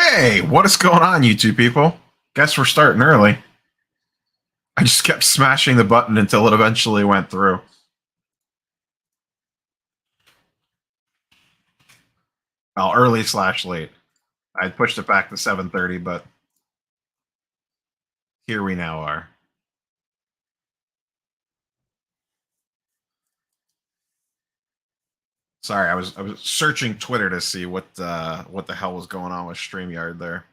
Hey, what is going on, you two people? Guess we're starting early. I just kept smashing the button until it eventually went through. Well, early slash late. I pushed it back to 7:30, but here we now are. Sorry, I was searching Twitter to see what the hell was going on with StreamYard there,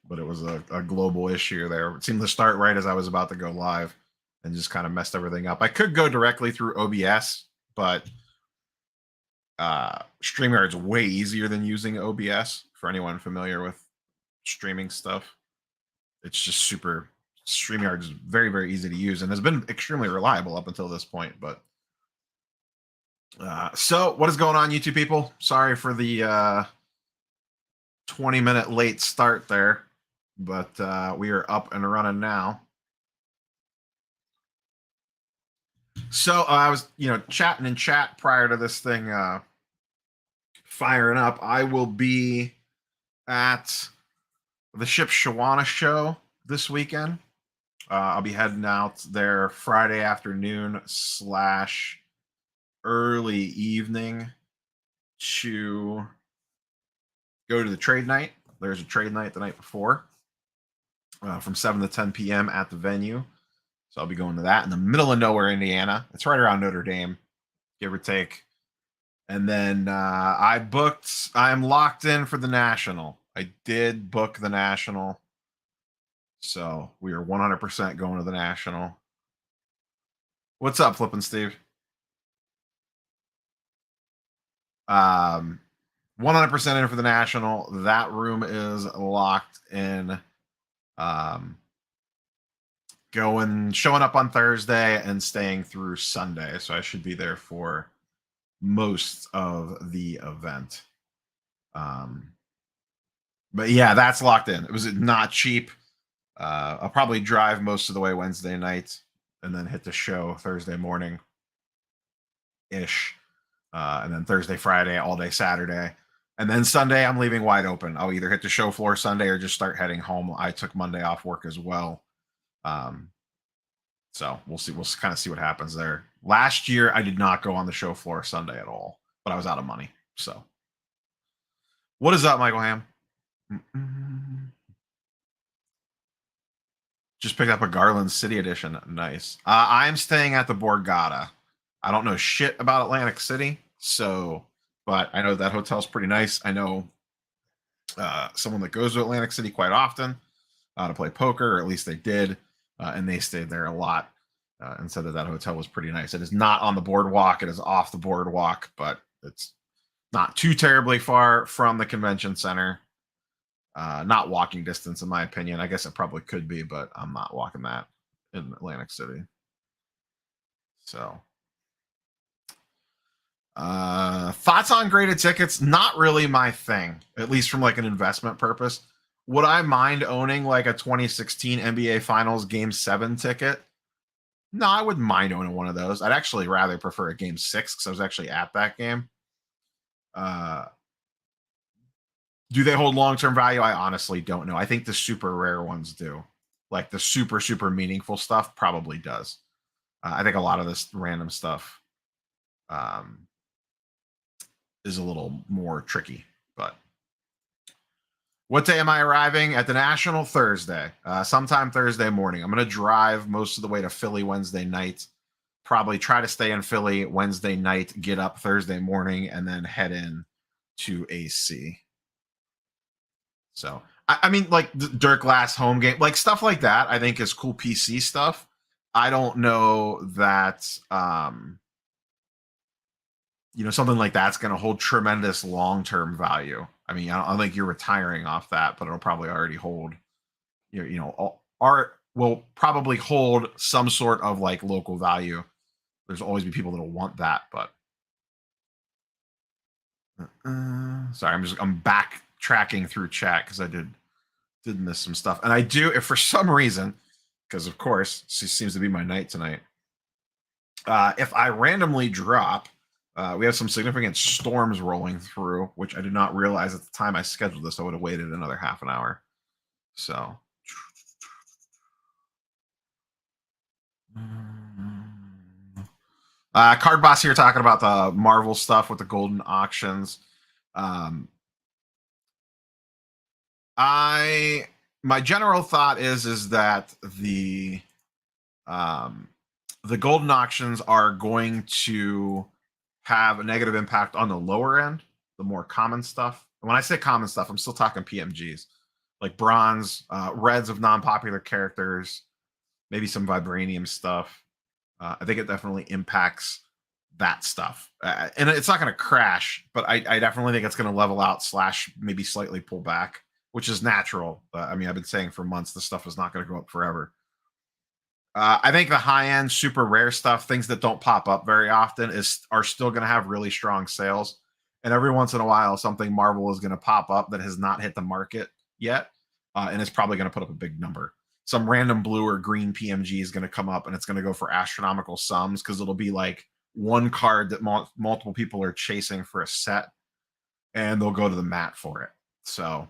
but it was a global issue there. It seemed to start right as I was about to go live, and just kind of messed everything up. I could go directly through OBS, but StreamYard's way easier than using OBS for anyone familiar with streaming stuff. It's just super. StreamYard is very, very easy to use and has been extremely reliable up until this point. But so what is going on, YouTube people? Sorry for the 20-minute late start there, but we are up and running now. So I was, chatting in chat prior to this thing firing up. I will be at the Ship Shawana show this weekend. I'll be heading out there Friday afternoon / early evening to go to the trade night. There's a trade night the night before from 7 to 10 p.m. at the venue. So I'll be going to that in the middle of nowhere, Indiana. It's right around Notre Dame, give or take. And then I'm locked in for the National. I did book the National. So we are 100% going to the National. What's up, Flippin' Steve? 100% in for the National. That room is locked in. Showing up on Thursday and staying through Sunday. So I should be there for most of the event. But yeah, that's locked in. It was not cheap. I'll probably drive most of the way Wednesday night and then hit the show Thursday morning ish. And then Thursday, Friday, all day Saturday. And then Sunday, I'm leaving wide open. I'll either hit the show floor Sunday or just start heading home. I took Monday off work as well. So we'll see. We'll kind of see what happens there. Last year, I did not go on the show floor Sunday at all, but I was out of money. So what is up, Michael Ham? Just picked up a Garland City edition. Nice. I'm staying at the Borgata. I don't know shit about Atlantic City, but I know that hotel's pretty nice. I know someone that goes to Atlantic City quite often to play poker, or at least they did, and they stayed there a lot and said that hotel was pretty nice. It is not on the boardwalk. It is off the boardwalk, but it's not too terribly far from the convention center. Not walking distance, in my opinion. I guess it probably could be, but I'm not walking that in Atlantic City. So, thoughts on graded tickets? Not really my thing, at least from like an investment purpose. Would I mind owning like a 2016 NBA Finals Game 7 ticket? No, I wouldn't mind owning one of those. I'd actually rather prefer a Game 6 because I was actually at that game. Do they hold long-term value? I honestly don't know. I think the super rare ones do. Like the super, super meaningful stuff probably does. I think a lot of this random stuff is a little more tricky. But what day am I arriving at the National? Thursday. Sometime Thursday morning. I'm going to drive most of the way to Philly Wednesday night. Probably try to stay in Philly Wednesday night, get up Thursday morning, and then head in to AC. So, I mean, like the Dirk last home game, like stuff like that, I think is cool PC stuff. I don't know that, something like that's going to hold tremendous long-term value. I mean, I don't think you're retiring off that, but it'll probably already hold, art will probably hold some sort of like local value. There's always be people that'll want that, but sorry, I'm backtracking through chat because I did miss some stuff. And I do, if for some reason, because of course, it seems to be my night tonight. If I randomly drop We have some significant storms rolling through, which I did not realize at the time I scheduled this. I would have waited another half an hour. So, Card Boss here talking about the Marvel stuff with the golden auctions. Um, my general thought is that um, the golden auctions are going to have a negative impact on the lower end, the more common stuff. And when I say common stuff, I'm still talking PMGs, like bronze, reds of non-popular characters, maybe some vibranium stuff. I think it definitely impacts that stuff, and it's not going to crash, but I definitely think it's going to level out slash maybe slightly pull back, which is natural. I mean, I've been saying for months this stuff is not going to go up forever. I think the high end, super rare stuff, things that don't pop up very often, are still going to have really strong sales. And every once in a while, something Marvel is going to pop up that has not hit the market yet, and it's probably going to put up a big number. Some random blue or green PMG is going to come up, and it's going to go for astronomical sums because it'll be like one card that multiple people are chasing for a set, and they'll go to the mat for it. So,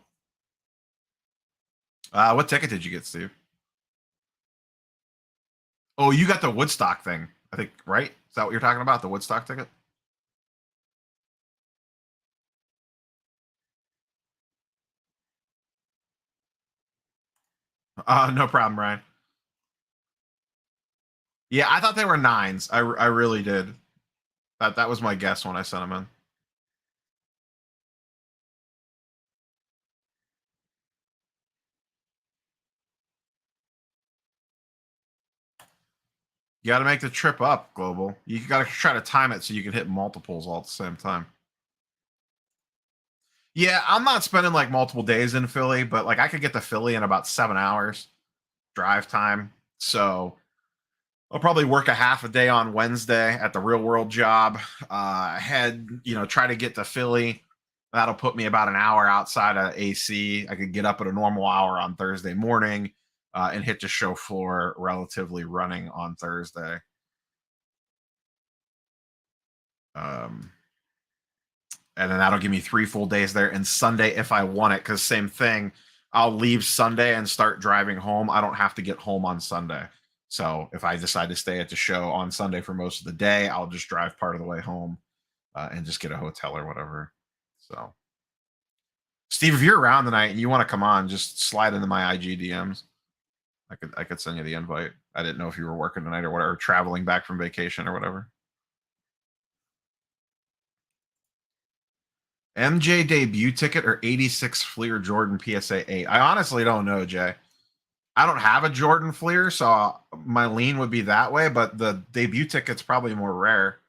what ticket did you get, Steve? Oh, you got the Woodstock thing, I think, right? Is that what you're talking about? The Woodstock ticket? No problem, Ryan. Yeah, I thought they were nines. I really did. That was my guess when I sent them in. You got to make the trip up, Global. You got to try to time it so you can hit multiples all at the same time. Yeah, I'm not spending like multiple days in Philly, but like I could get to Philly in about 7 hours drive time. So I'll probably work a half a day on Wednesday at the real world job. Try to get to Philly. That'll put me about an hour outside of AC. I could get up at a normal hour on Thursday morning and hit the show floor relatively running on Thursday. Um, and then that'll give me 3 full days there. And Sunday, if I want it, because same thing, I'll leave Sunday and start driving home. I don't have to get home on Sunday. So if I decide to stay at the show on Sunday for most of the day, I'll just drive part of the way home and just get a hotel or whatever. So, Steve, if you're around tonight and you want to come on, just slide into my IG DMs. I could send you the invite. I didn't know if you were working tonight or whatever, traveling back from vacation or whatever. MJ debut ticket or 86 Fleer Jordan PSA 8? I honestly don't know, Jay. I don't have a Jordan Fleer, so my lean would be that way, but the debut ticket's probably more rare.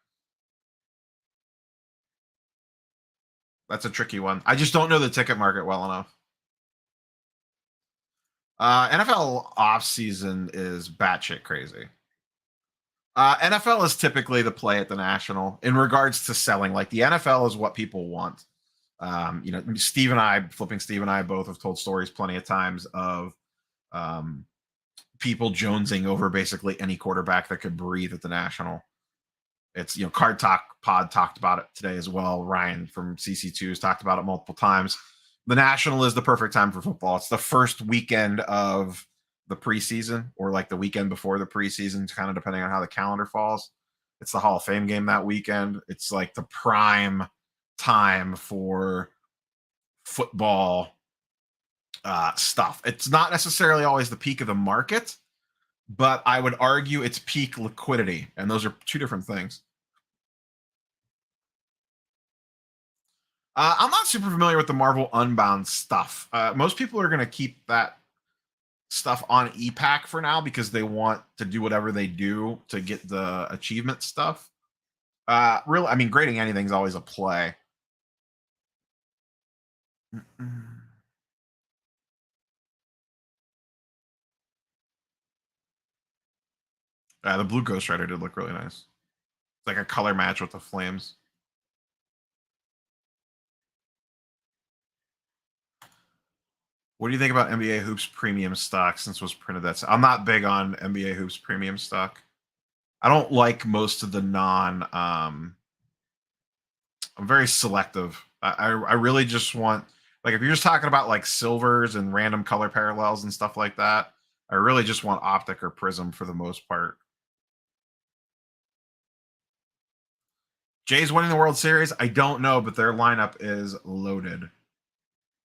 That's a tricky one. I just don't know the ticket market well enough. NFL offseason is batshit crazy. NFL is typically the play at the National in regards to selling. Like the NFL is what people want. Steve and I both have told stories plenty of times of people jonesing over basically any quarterback that could breathe at the National. It's, Card Talk Pod talked about it today as well. Ryan from CC2 has talked about it multiple times. The National is the perfect time for football. It's the first weekend of the preseason, or like the weekend before the preseason, kind of depending on how the calendar falls. It's the Hall of Fame game that weekend. It's like the prime time for football stuff. It's not necessarily always the peak of the market, but I would argue it's peak liquidity, and those are two different things. I'm not super familiar with the Marvel Unbound stuff. Most people are going to keep that stuff on EPAC for now because they want to do whatever they do to get the achievement stuff. Grading anything is always a play. The blue Ghost Rider did look really nice. It's like a color match with the flames. What do you think about NBA Hoops premium stock since it was printed that? I'm not big on NBA Hoops premium stock. I don't like most of the non I'm very selective. I really just want, like, if you're just talking about like silvers and random color parallels and stuff like that, I really just want optic or prism for the most part. Jays winning the World Series, I don't know, but their lineup is loaded,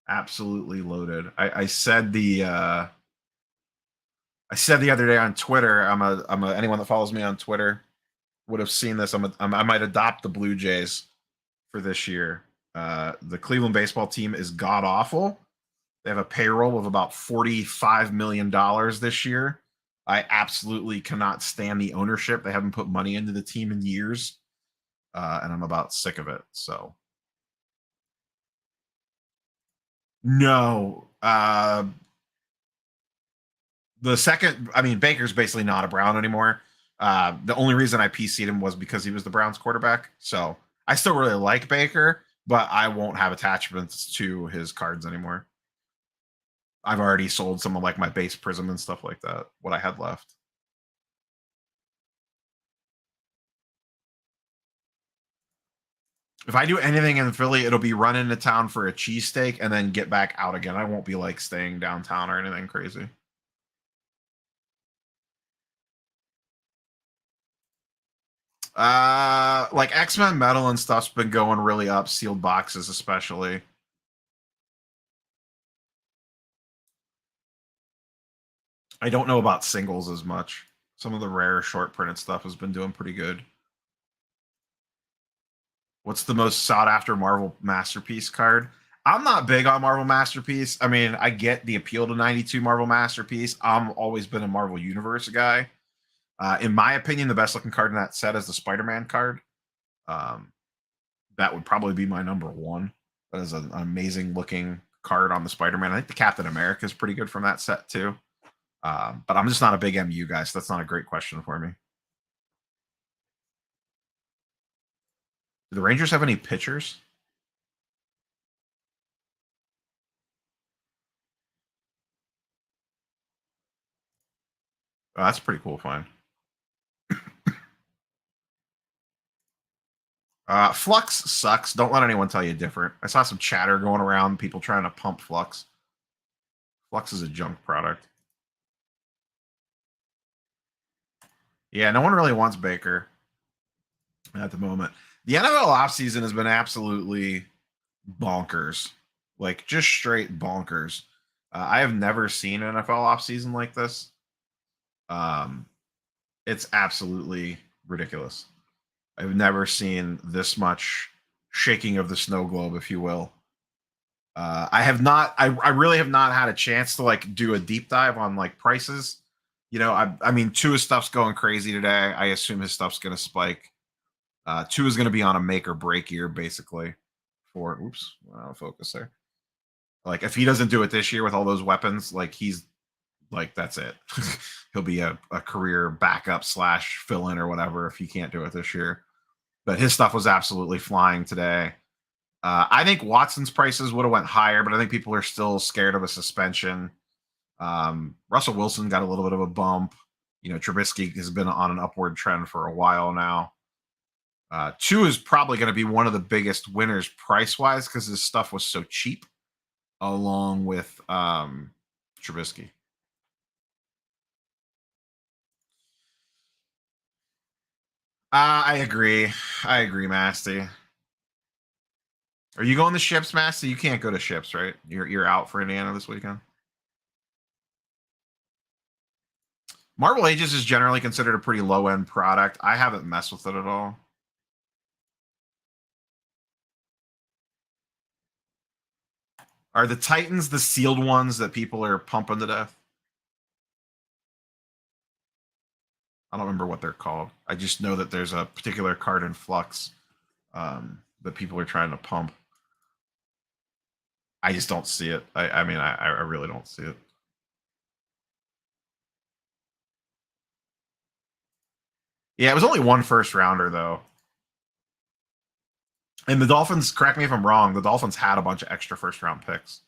absolutely loaded. I said the other day on Twitter, anyone that follows me on Twitter would have seen this. I might adopt the Blue Jays for this year. The Cleveland baseball team is god awful. They have a payroll of about $45 million this year. I absolutely cannot stand the ownership. They haven't put money into the team in years, and I'm about sick of it. So, no. The second, I mean, Baker's basically not a Brown anymore. The only reason I PC'd him was because he was the Browns quarterback. So I still really like Baker, but I won't have attachments to his cards anymore. I've already sold some of like my base prism and stuff like that, what I had left. If I do anything in Philly, it'll be run into town for a cheesesteak and then get back out again. I won't be like staying downtown or anything crazy. Like X-Men metal and stuff's been going really up, sealed boxes especially. I don't know about singles as much. Some of the rare short printed stuff has been doing pretty good. What's the most sought after Marvel Masterpiece card? I'm not big on Marvel Masterpiece. I mean, I get the appeal to 92 Marvel Masterpiece. I'm always been a Marvel Universe guy. In my opinion, the best looking card in that set is the Spider-Man card. Um, that would probably be my number one. That is an amazing looking card on the Spider-Man. I think the Captain America is pretty good from that set too. But I'm just not a big MU guy, so that's not a great question for me. Do the Rangers have any pitchers? Oh, that's pretty cool find. Flux sucks. Don't let anyone tell you different. I saw some chatter going around, people trying to pump Flux. Flux is a junk product. Yeah, no one really wants Baker at the moment. The NFL offseason has been absolutely bonkers. Like, just straight bonkers. I have never seen an NFL offseason like this. Um, it's absolutely ridiculous. I've never seen this much shaking of the snow globe, if you will. I have not. I really have not had a chance to like do a deep dive on like prices. You know, I mean, Tua's stuff's going crazy today. I assume his stuff's going to spike. Tua's going to be on a make or break year, basically. For oops, out of focus there. Like, if he doesn't do it this year with all those weapons, like he's like that's it. He'll be a career backup slash fill in or whatever if he can't do it this year. But his stuff was absolutely flying today. I think Watson's prices would have went higher, but I think people are still scared of a suspension. Russell Wilson got a little bit of a bump. You know, Trubisky has been on an upward trend for a while now. Two is probably going to be one of the biggest winners price wise because his stuff was so cheap, along with Trubisky. I agree. I agree, Masty. Are you going to Ships, Masty? You can't go to Ships, right? You're out for Indiana this weekend. Marvel Ages is generally considered a pretty low end product. I haven't messed with it at all. Are the Titans the sealed ones that people are pumping to death? I don't remember what they're called. I just know that there's a particular card in Flux that people are trying to pump. I just don't see it. I mean, I really don't see it. Yeah, it was only one first rounder though. And the Dolphins, correct me if I'm wrong, the Dolphins had a bunch of extra first round picks.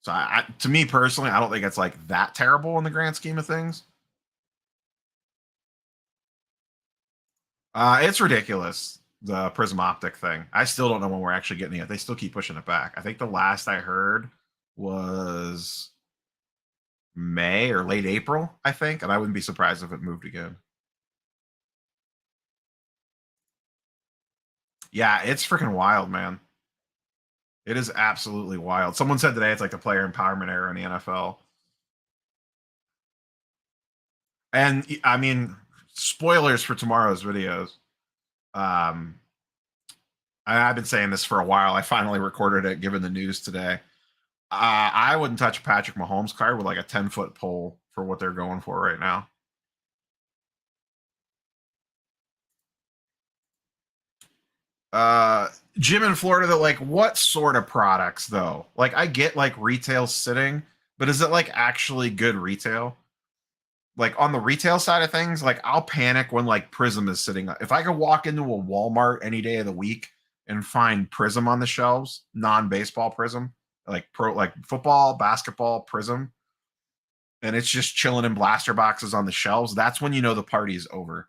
So to me personally, I don't think it's like that terrible in the grand scheme of things. It's ridiculous, the Prism Optic thing. I still don't know when we're actually getting it. They still keep pushing it back. I think the last I heard was May or late April, I think, and I wouldn't be surprised if it moved again. Yeah, it's freaking wild, man. It is absolutely wild. Someone said today it's like the player empowerment era in the NFL. And I mean, spoilers for tomorrow's videos. Um, I've been saying this for a while. I finally recorded it, given the news today. I wouldn't touch a Patrick Mahomes card with like a 10-foot pole for what they're going for right now. Jim in Florida, that like what sort of products though? Like I get like retail sitting, but is it like actually good retail? Like on the retail side of things, like I'll panic when like Prism is sitting. If I could walk into a Walmart any day of the week and find Prism on the shelves, non-baseball Prism, like football, basketball Prism, and it's just chilling in blaster boxes on the shelves, that's when you know the party's over.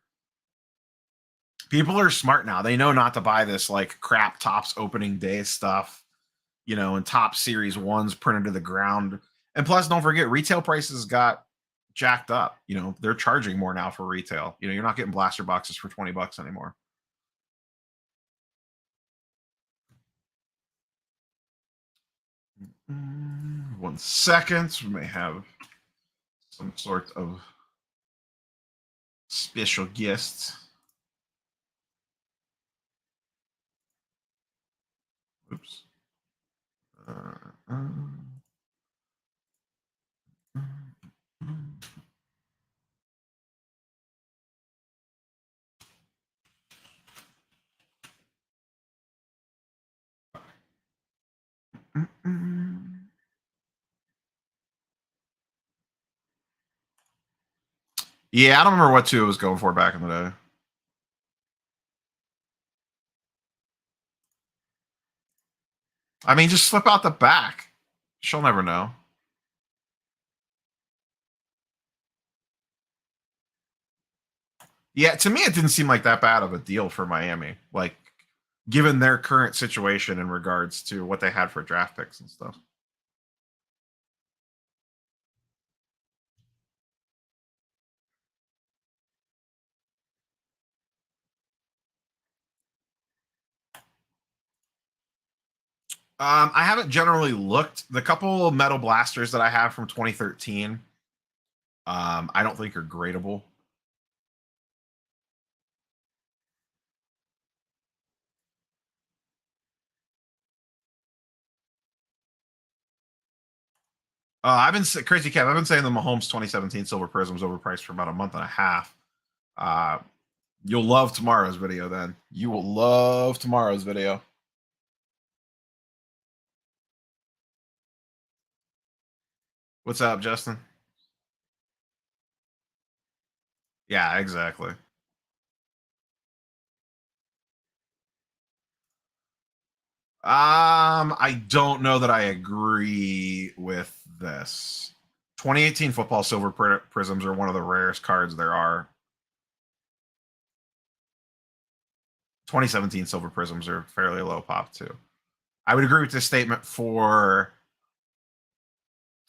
People are smart now. They know not to buy this like crap Tops opening day stuff, and top series ones printed to the ground. And plus, don't forget, retail prices got jacked up. They're charging more now for retail. You're not getting blaster boxes for $20 anymore. One second. We may have some sort of special guests. Oops. Yeah, I don't remember what two it was going for back in the day. I mean, just slip out the back. She'll never know. Yeah, to me, it didn't seem like that bad of a deal for Miami. Like, given their current situation in regards to what they had for draft picks and stuff. I haven't generally looked. The couple of metal blasters that I have from 2013, I don't think are gradable. I've been crazy, Kev. I've been saying the Mahomes 2017 Silver Prism's overpriced for about a month and a half. Uh, you'll love tomorrow's video. Then you will love tomorrow's video. What's up, Justin? Yeah, exactly. I don't know that I agree with this. 2018 football silver prisms are one of the rarest cards there are. 2017 silver prisms are fairly low pop too. I would agree with this statement for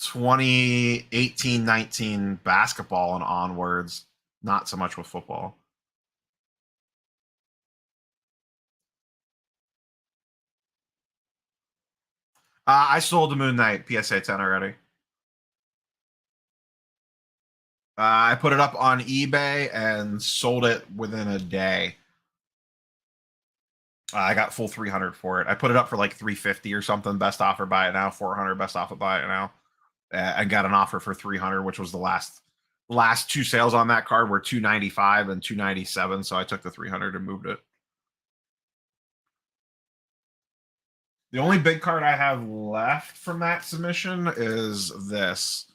2018-19 basketball and onwards, not so much with football. I sold the Moon Knight PSA 10 already. I put it up on eBay and sold it within a day. I got full 300 for it. I put it up for like 350 or something. Best offer, buy it now. 400, best offer, buy it now. I got an offer for 300, which was the last two sales on that card were 295 and 297. So I took the 300 and moved it. The only big card I have left from that submission is this.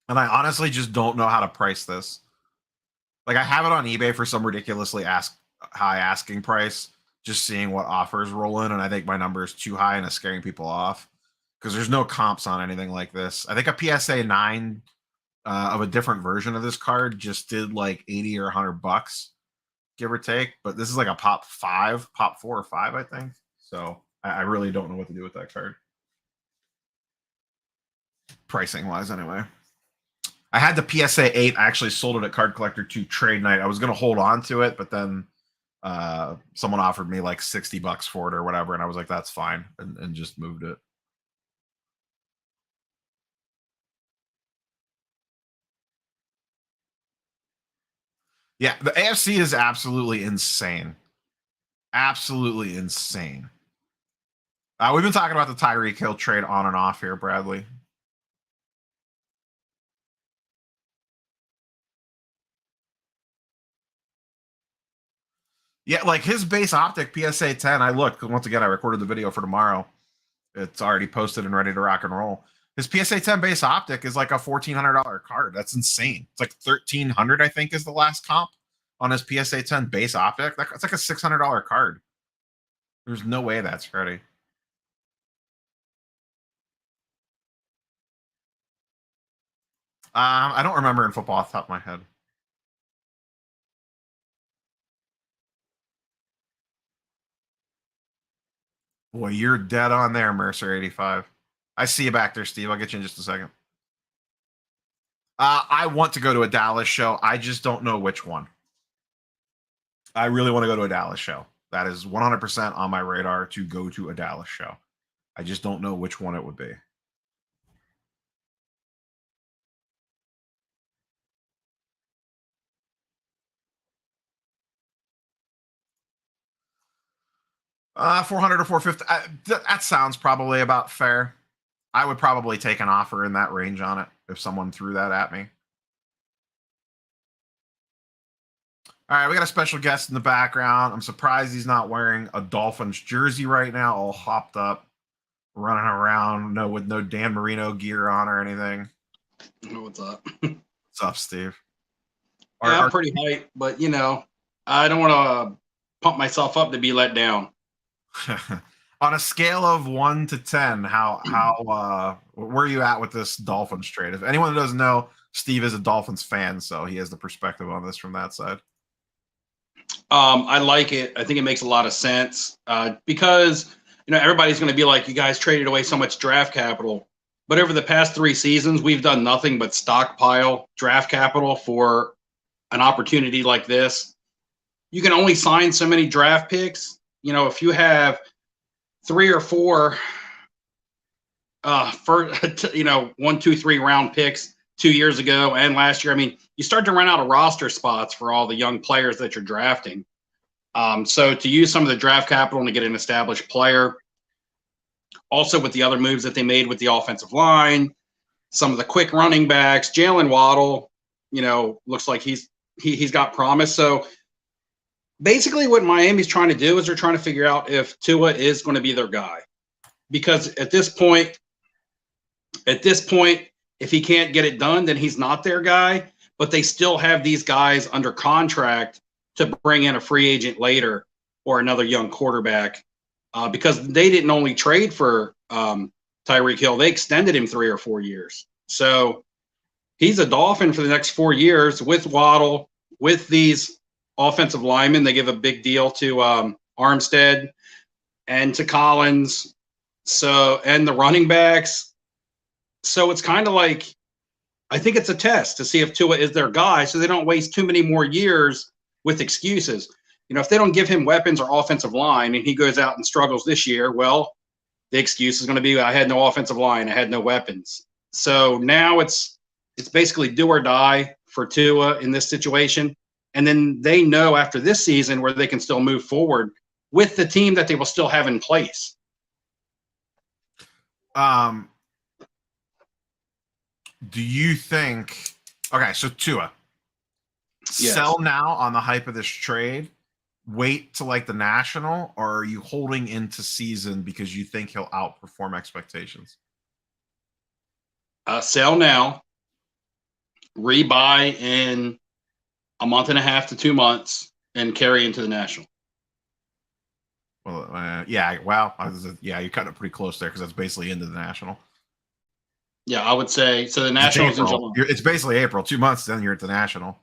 And I honestly just don't know how to price this. Like I have it on eBay for some ridiculously high asking price, just seeing what offers roll in, and I think my number is too high and it's scaring people off because there's no comps on anything like this. I think a PSA 9 of a different version of this card just did like 80 or $100. give or take. But this is like a pop 4 or 5, I think. So I really don't know what to do with that card. Pricing wise, anyway. I had the PSA 8. I actually sold it at Card Collector 2 trade night. I was going to hold on to it, but then someone offered me like $60 for it or whatever, and I was like, that's fine, and just moved it. Yeah, the AFC is absolutely insane. Absolutely insane. We've been talking about the Tyreek Hill trade on and off here, Bradley. Yeah, like his base optic PSA 10. I looked once again. I recorded the video for tomorrow. It's already posted and ready to rock and roll. His PSA 10 base optic is like a $1,400 card. That's insane. It's like $1,300, I think, is the last comp on his PSA 10 base optic. That's like a $600 card. There's no way that's ready. I don't remember in football off the top of my head. Boy, you're dead on there, Mercer 85. I see you back there, Steve. I'll get you in just a second. I want to go to a Dallas show. I just don't know which one. I really want to go to a Dallas show. That is 100% on my radar to go to a Dallas show. I just don't know which one it would be. $400 to $450. That sounds probably about fair. I would probably take an offer in that range on it if someone threw that at me. All right, we got a special guest in the background. I'm surprised he's not wearing a Dolphins jersey right now, all hopped up, running around, with no Dan Marino gear on or anything. What's up? What's up, Steve? I'm pretty hyped, but I don't want to pump myself up to be let down. On a scale of 1 to 10, how where are you at with this Dolphins trade? If anyone doesn't know, Steve is a Dolphins fan, so he has the perspective on this from that side. I like it. I think it makes a lot of sense because everybody's going to be like, you guys traded away so much draft capital, but over the past 3 seasons, we've done nothing but stockpile draft capital for an opportunity like this. You can only sign so many draft picks. If you have 3 or 4 1, 2, 3 round picks 2 years ago and last year, you start to run out of roster spots for all the young players that you're drafting. So to use some of the draft capital and to get an established player, also with the other moves that they made with the offensive line, some of the quick running backs, Jalen Waddle, looks like he's got promise. So basically what Miami's trying to do is they're trying to figure out if Tua is going to be their guy. Because at this point, if he can't get it done, then he's not their guy. But they still have these guys under contract to bring in a free agent later or another young quarterback because they didn't only trade for Tyreek Hill. They extended him 3 or 4 years. So he's a Dolphin for the next 4 years with Waddle, with these offensive linemen. They give a big deal to Armstead and to Collins. And the running backs. So it's kind of like, I think it's a test to see if Tua is their guy so they don't waste too many more years with excuses. If they don't give him weapons or offensive line and he goes out and struggles this year, well, the excuse is going to be, I had no offensive line, I had no weapons. So now it's basically do or die for Tua in this situation. And then they know after this season where they can still move forward with the team that they will still have in place. Do you think? Okay, so Tua, yes. Sell now on the hype of this trade. Wait to like the national, or are you holding into season because you think he'll outperform expectations? Sell now. Rebuy in a month and a half to 2 months, and carry into the national. Well, yeah. Wow. Yeah, you're cutting it pretty close there because that's basically into the national. Yeah, I would say so. The national is in July. It's basically April. 2 months, then you're at the national.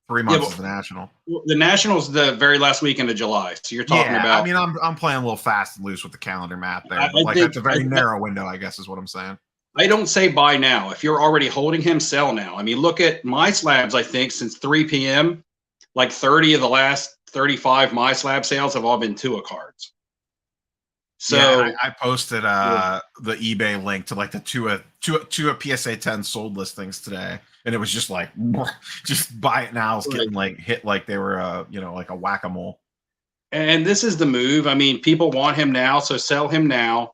3 months is the National. The National's the very last weekend of July. So you're talking about. I mean, I'm playing a little fast and loose with the calendar map there. But that's a very narrow window, I guess, is what I'm saying. I don't say buy now. If you're already holding him, sell now. I mean, look at my slabs. I think since 3 p.m., like 30 of the last 35 my slab sales have all been Tua cards. So yeah, I posted the eBay link to like the Tua PSA 10 sold listings today, and it was just like just buy it now. It's getting like hit like they were like a whack-a-mole. And this is the move. I mean, people want him now, so sell him now.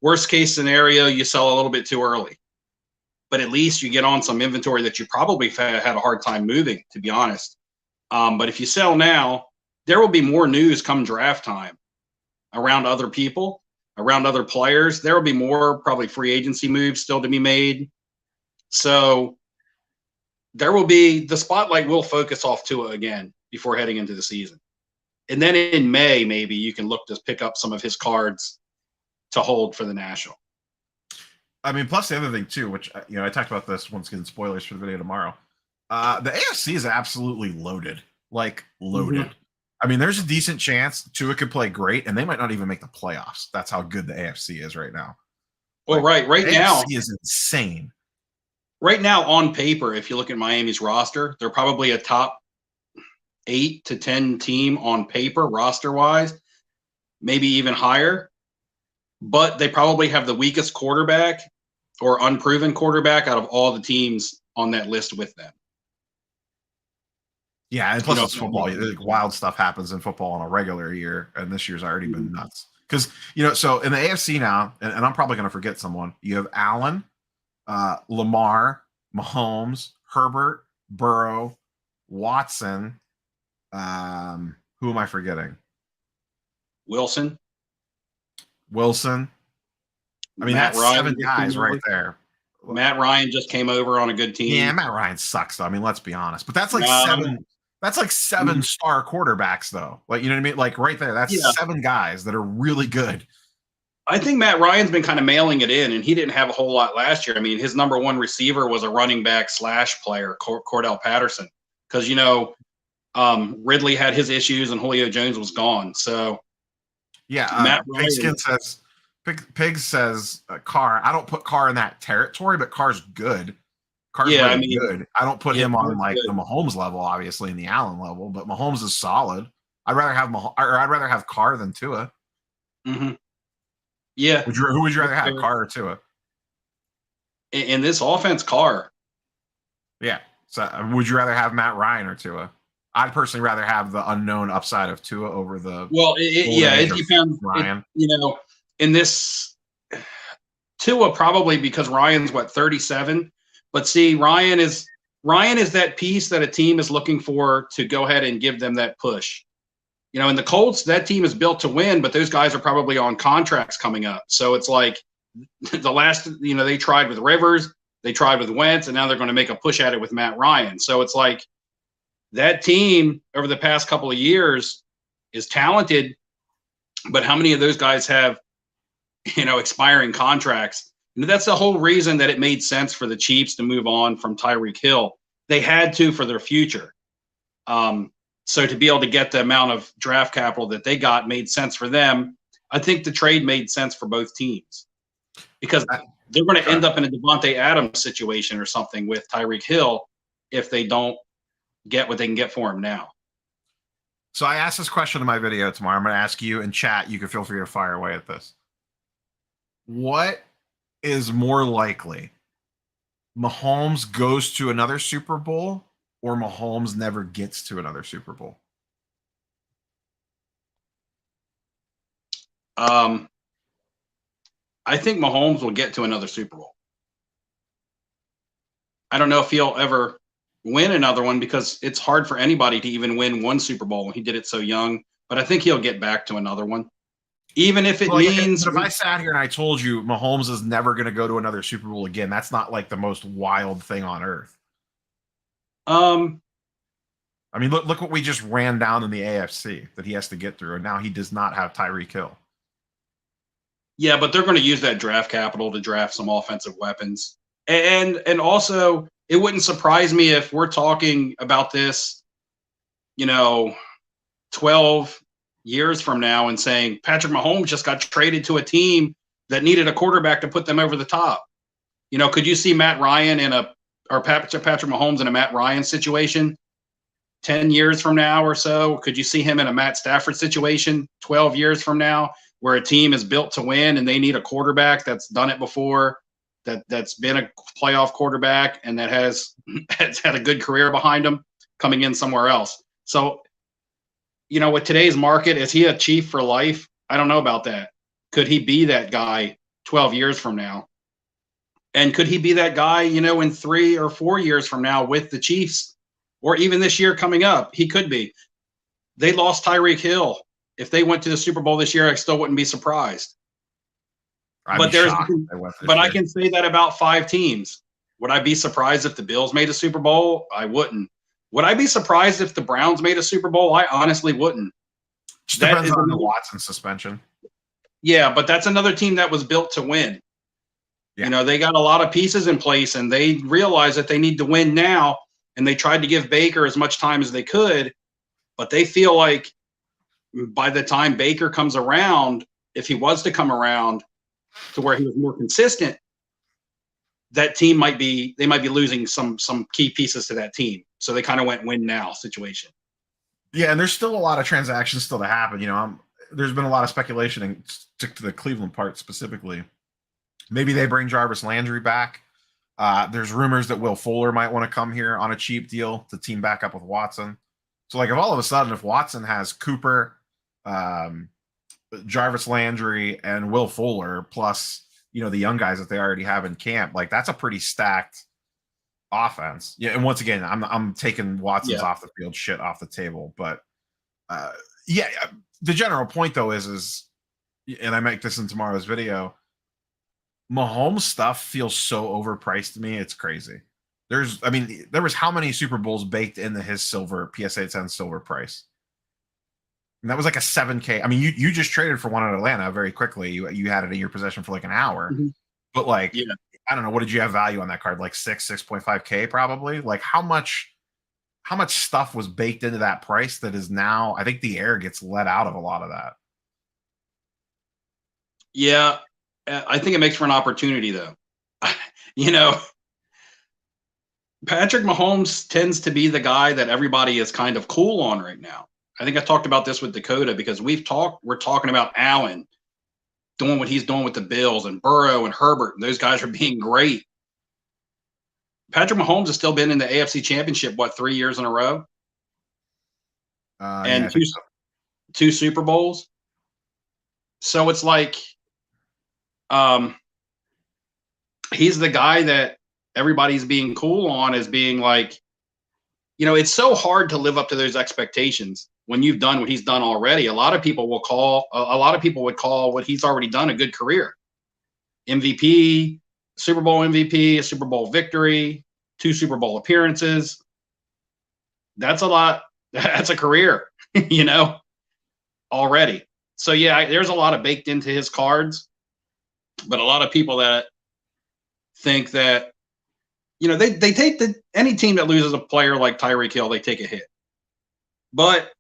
Worst case scenario, you sell a little bit too early, but at least you get on some inventory that you probably had a hard time moving, to be honest. But if you sell now, there will be more news come draft time around other people, around other players. There will be more probably free agency moves still to be made. So there will be the spotlight will focus off Tua again before heading into the season. And then in May, maybe you can look to pick up some of his cards to hold for the National. I mean, plus the other thing too, which I talked about this once again, spoilers for the video tomorrow. The AFC is absolutely loaded, like loaded. Mm-hmm. I mean, there's a decent chance Tua could play great, and they might not even make the playoffs. That's how good the AFC is right now. Well, right now, AFC is insane. Right now, on paper, if you look at Miami's roster, they're probably a top 8 to 10 team on paper, roster-wise, maybe even higher. But they probably have the weakest quarterback or unproven quarterback out of all the teams on that list with them. Yeah, and plus it's football. Wild stuff happens in football in a regular year, and this year's already been nuts. Because, so in the AFC now, and I'm probably going to forget someone, you have Allen, Lamar, Mahomes, Herbert, Burrow, Watson. Who am I forgetting? Wilson. I mean, that's Ryan, 7 guys right there. Matt Ryan just came over on a good team. Yeah, Matt Ryan sucks, though. I mean, let's be honest. But that's like 7. That's like 7 star quarterbacks, though. Like, you know what I mean? Like right there, that's 7 guys that are really good. I think Matt Ryan's been kind of mailing it in, and he didn't have a whole lot last year. I mean, his number one receiver was a running back / player, Cordell Patterson, because Ridley had his issues and Julio Jones was gone. So yeah, Pigskin says Carr. I don't put Carr in that territory, but Carr's good. Carr's good. I don't put him on like the Mahomes level, obviously, in the Allen level, but Mahomes is solid. I'd rather have Carr than Tua. Mm-hmm. Yeah. Who would you rather have, Carr or Tua? In this offense, Carr. Yeah. So would you rather have Matt Ryan or Tua? I'd personally rather have the unknown upside of Tua over the. Well, it depends. Ryan. In this, Tua probably because Ryan's 37, but see, Ryan is that piece that a team is looking for to go ahead and give them that push. In the Colts, that team is built to win, but those guys are probably on contracts coming up. So it's like the last, they tried with Rivers, they tried with Wentz, and now they're going to make a push at it with Matt Ryan. So it's like that team over the past couple of years is talented, but how many of those guys have, expiring contracts? And that's the whole reason that it made sense for the Chiefs to move on from Tyreek Hill. They had to for their future. So to be able to get the amount of draft capital that they got made sense for them. I think the trade made sense for both teams because they're going to end up in a Devontae Adams situation or something with Tyreek Hill if they don't get what they can get for him now. So I asked this question in my video tomorrow. I'm going to ask you in chat. You can feel free to fire away at this. What is more likely? Mahomes goes to another Super Bowl or Mahomes never gets to another Super Bowl? I think Mahomes will get to another Super Bowl. I don't know if he'll ever win another one because it's hard for anybody to even win one Super Bowl. He did it so young, but I think he'll get back to another one. Even if it means. If I sat here and I told you Mahomes is never going to go to another Super Bowl again, that's not like the most wild thing on earth. I mean, look what we just ran down in the AFC that he has to get through, and now he does not have Tyreek Hill. Yeah, but they're going to use that draft capital to draft some offensive weapons, and also it wouldn't surprise me if we're talking about this, 12 years from now and saying Patrick Mahomes just got traded to a team that needed a quarterback to put them over the top. Could you see Matt Ryan or Patrick Mahomes in a Matt Ryan situation 10 years from now or so? Could you see him in a Matt Stafford situation 12 years from now where a team is built to win and they need a quarterback that's done it before, that's been a playoff quarterback and that has had a good career behind him coming in somewhere else? So, with today's market, is he a Chief for life? I don't know about that. Could he be that guy 12 years from now? And could he be that guy, in 3 or 4 years from now with the Chiefs, or even this year coming up? He could be. They lost Tyreek Hill. If they went to the Super Bowl this year, I still wouldn't be surprised. I can say that about 5 teams. Would I be surprised if the Bills made a Super Bowl? I wouldn't. Would I be surprised if the Browns made a Super Bowl? I honestly wouldn't. Just depends on the Watson suspension. Yeah, but that's another team that was built to win. Yeah. They got a lot of pieces in place, and they realize that they need to win now, and they tried to give Baker as much time as they could, but they feel like by the time Baker comes around, if he was to come around to where he was more consistent, that team might be losing some key pieces to that team. So they kind of went win now situation. Yeah, and there's still a lot of transactions still to happen. There's been a lot of speculation, and stick to the Cleveland part specifically. Maybe they bring Jarvis Landry back. There's rumors that Will Fuller might want to come here on a cheap deal to team back up with Watson. So, if all of a sudden, if Watson has Cooper, Jarvis Landry, and Will Fuller, plus, the young guys that they already have in camp, that's a pretty stacked offense. Yeah, and once again, I'm taking Watson's off the field shit off the table. But, the general point, though, is, and I make this in tomorrow's video, Mahomes stuff feels so overpriced to me. It's crazy. There was how many Super Bowls baked into his silver PSA 10 silver price? And that was like a $7K. You just traded for one in Atlanta very quickly. You had it in your possession for an hour. Mm-hmm. But I don't know, what did you have value on that card? 6.5K probably? How much stuff was baked into that price that is now, I think the air gets let out of a lot of that. Yeah. I think it makes for an opportunity, though. Patrick Mahomes tends to be the guy that everybody is kind of cool on right now. I think I talked about this with Dakota because we're talking about Allen doing what he's doing with the Bills, and Burrow and Herbert, and those guys are being great. Patrick Mahomes has still been in the AFC Championship, 3 years in a row? And two Super Bowls. So it's he's the guy that everybody's being cool on, as being it's so hard to live up to those expectations when you've done what he's done already. A lot of people would call what he's already done a good career. MVP, Super Bowl MVP, a Super Bowl victory, 2 Super Bowl appearances. That's a lot. That's a career, already. So there's a lot of baked into his cards. But a lot of people that think that, they take any team that loses a player like Tyreek Hill, they take a hit. But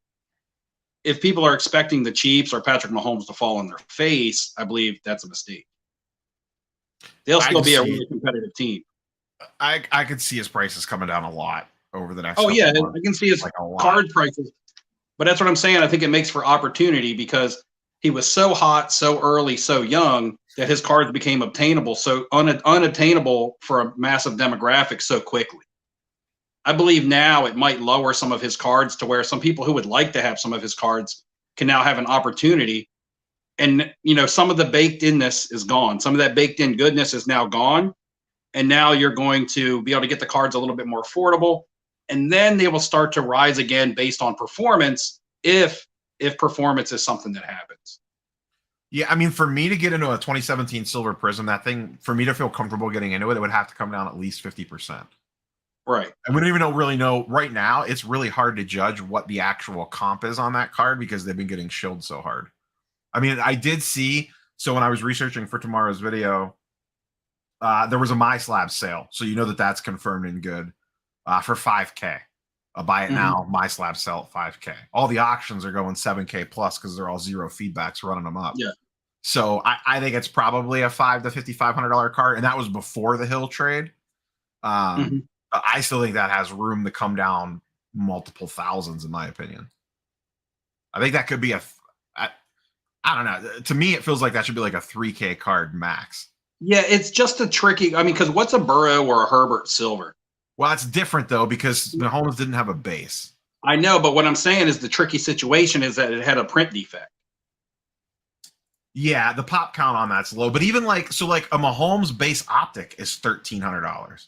if people are expecting the Chiefs or Patrick Mahomes to fall on their face, I believe that's a mistake. They'll still be a really competitive team. I could see his prices coming down a lot over the next. Oh yeah, I can see his card prices. But that's what I'm saying. I think it makes for opportunity because he was so hot, so early, so young that his cards became obtainable, so unattainable for a massive demographic so quickly. I believe now it might lower some of his cards to where some people who would like to have some of his cards can now have an opportunity. And, some of the baked inness is gone. Some of that baked in goodness is now gone. And now you're going to be able to get the cards a little bit more affordable. And then they will start to rise again based on performance if performance is something that happens. Yeah, for me to get into a 2017 Silver Prism, that thing, for me to feel comfortable getting into it would have to come down at least 50%. Right. And we don't even really know right now. It's really hard to judge what the actual comp is on that card because they've been getting shilled so hard. I did see, so when I was researching for tomorrow's video, There was a My Slab sale, so you know that's confirmed and good for $5K. Buy it now. My Slab sell at $5K. All the auctions are going $7K plus because they're all zero feedbacks running them up. Yeah. So I think it's probably a $500 to $5,500 card, and that was before the Hill trade. I still think that has room to come down multiple thousands, in my opinion. I think that could be I don't know. To me, it feels like that should be like a $3K card max. Yeah, it's just a tricky. I mean, because what's a Burrow or a Herbert silver? Well, it's different though because Mahomes didn't have a base. I know, but what I'm saying is the tricky situation is that it had a print defect. Yeah, the pop count on that's low, but even like a Mahomes base optic is $1,300.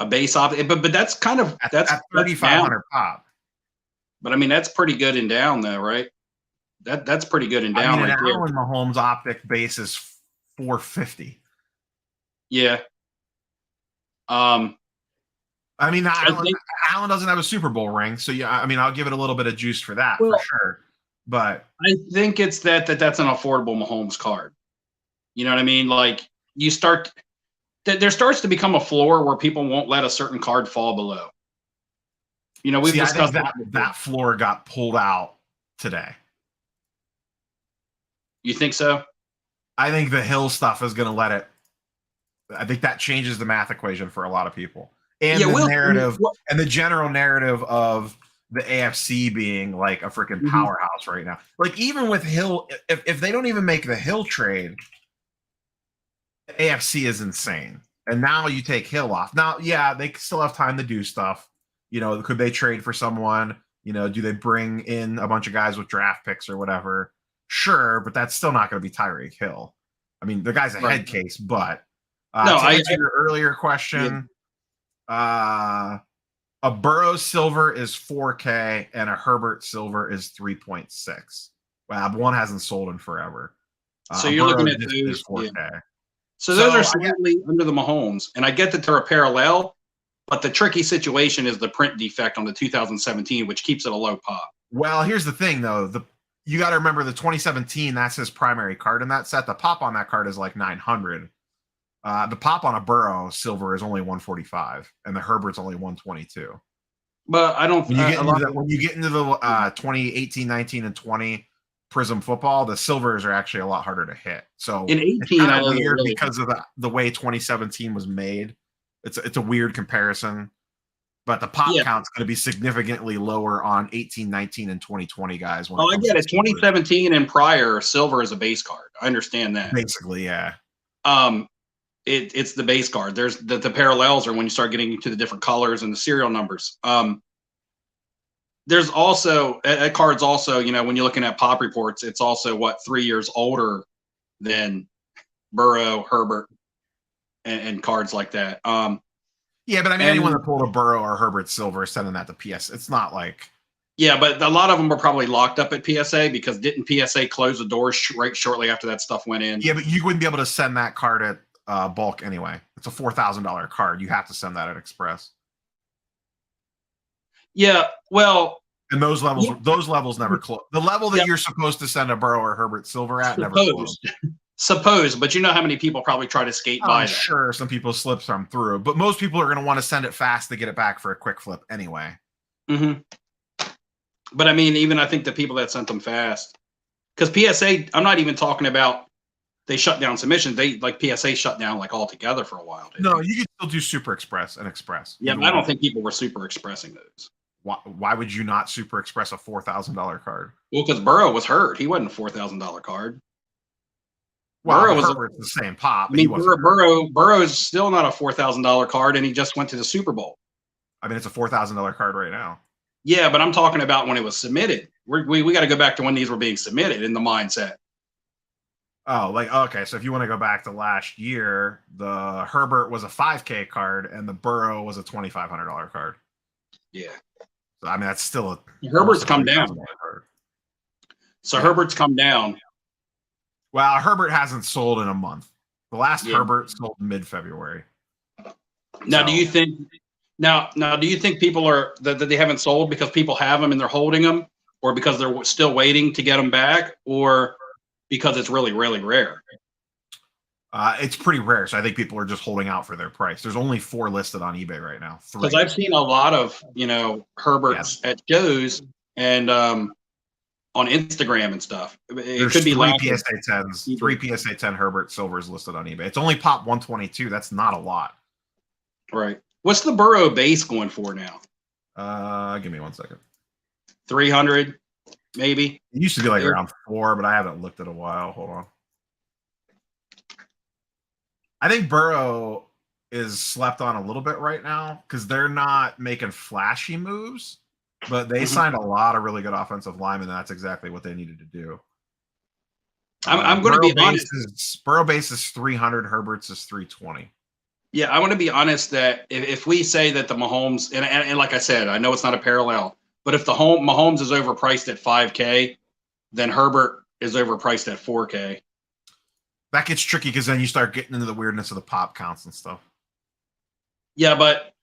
A base optic, but that's kind of that's $3,500 pop. But I mean, that's pretty good and down though, right? That's pretty good and down. An Allen Mahomes optic base is $450. Yeah. I mean, Allen doesn't have a Super Bowl ring, so yeah. I mean, I'll give it a little bit of juice for that for sure. But I think it's that's an affordable Mahomes card. You know what I mean? Like there starts to become a floor where people won't let a certain card fall below. You know, we've discussed that floor got pulled out today. You think so? I think the Hill stuff is going to let it. I think that changes the math equation for a lot of people, and the narrative and the general narrative of the AFC being like a freaking powerhouse right now. Like even with Hill, if they don't even make the Hill trade, the AFC is insane. And now you take Hill off. Now, yeah, they still have time to do stuff. You know, could they trade for someone? You know, do they bring in a bunch of guys with draft picks or whatever? Sure, but that's still not going to be Tyreek Hill. I mean, the guy's a head case, but to answer your earlier question, a Burrow silver is 4K and a Herbert silver is 3.6. Well, one hasn't sold in forever. So you're looking at those 4K. Yeah. So those are slightly under the Mahomes, and I get that they're a parallel, but the tricky situation is the print defect on the 2017, which keeps it a low pop. Well, here's the thing, though. You got to remember the 2017, that's his primary card in that set. The pop on that card is like 900. The pop on a Burrow silver is only 145, and the Herbert's only 122. But I don't. When you get into the 2018, 19, and 20 Prism football, the silvers are actually a lot harder to hit. So in 18, I know weird because of the way 2017 was made. It's a weird comparison, but the pop count's going to be significantly lower on 18, 19, and 2020 guys. I get it. 2017 and prior, silver is a base card. I understand that. Basically, yeah. It's the base card. There's the parallels are when you start getting into the different colors and the serial numbers. There's also cards also, you know, when you're looking at pop reports, it's also 3 years older than Burrow, Herbert, and cards like that. Yeah, but I mean, anyone that pulled a Burrow or Herbert silver is sending that to PS. It's not like. Yeah, but a lot of them were probably locked up at PSA because didn't PSA close the doors right shortly after that stuff went in? Yeah, but you wouldn't be able to send that card at bulk anyway. It's a $4,000 card. You have to send that at Express. Yeah, well, and those levels never close. The level that you're supposed to send a Burrow or Herbert silver at never closed. Suppose, but you know how many people probably try to skate by that. Sure, some people slip some through, but most people are going to want to send it fast to get it back for a quick flip anyway. But I mean, even I think the people that sent them fast, because PSA, I'm not even talking about they shut down submissions. They PSA shut down altogether for a while. No, you can still do Super Express and Express. Yeah, but I don't think people were super expressing those. Why would you not Super Express a $4,000 card? Well, because Burrow was hurt. He wasn't a $4,000 card. Well, Burrow was the same pop. I mean, Burrow is still not a $4,000 card, and he just went to the Super Bowl. I mean, it's a $4,000 card right now. Yeah, but I'm talking about when it was submitted. We got to go back to when these were being submitted in the mindset. Oh, okay. So if you want to go back to last year, the Herbert was a 5K card, and the Burrow was a $2,500 card. Yeah. So I mean, that's still a Herbert's come down. Card. So Herbert's come down. Well, Herbert hasn't sold in a month. The last Herbert sold mid-February. Now, do you think? Now, do you think people are that they haven't sold because people have them and they're holding them, or because they're still waiting to get them back, or because it's really, really rare? It's pretty rare, so I think people are just holding out for their price. There's only 4 listed on eBay right now. Because 3. I've seen a lot of Yeah, Herberts at shows and on Instagram and stuff. It there's could be 3 lack of PSA 10s, eBay. 3 PSA 10 Herbert Silvers listed on eBay. It's only pop 122. That's not a lot. Right. What's the Burrow base going for now? Give me 1 second. 300, maybe. It used to be like around 4, but I haven't looked at a while. Hold on. I think Burrow is slept on a little bit right now because they're not making flashy moves, but they signed a lot of really good offensive linemen. And that's exactly what they needed to do. I'm going to be honest. Burrow base is 300. Herbert's is 320. Yeah, I want to be honest that if we say that the Mahomes and like I said, I know it's not a parallel, but if the Mahomes is overpriced at $5K, then Herbert is overpriced at $4K. That gets tricky because then you start getting into the weirdness of the pop counts and stuff. Yeah, but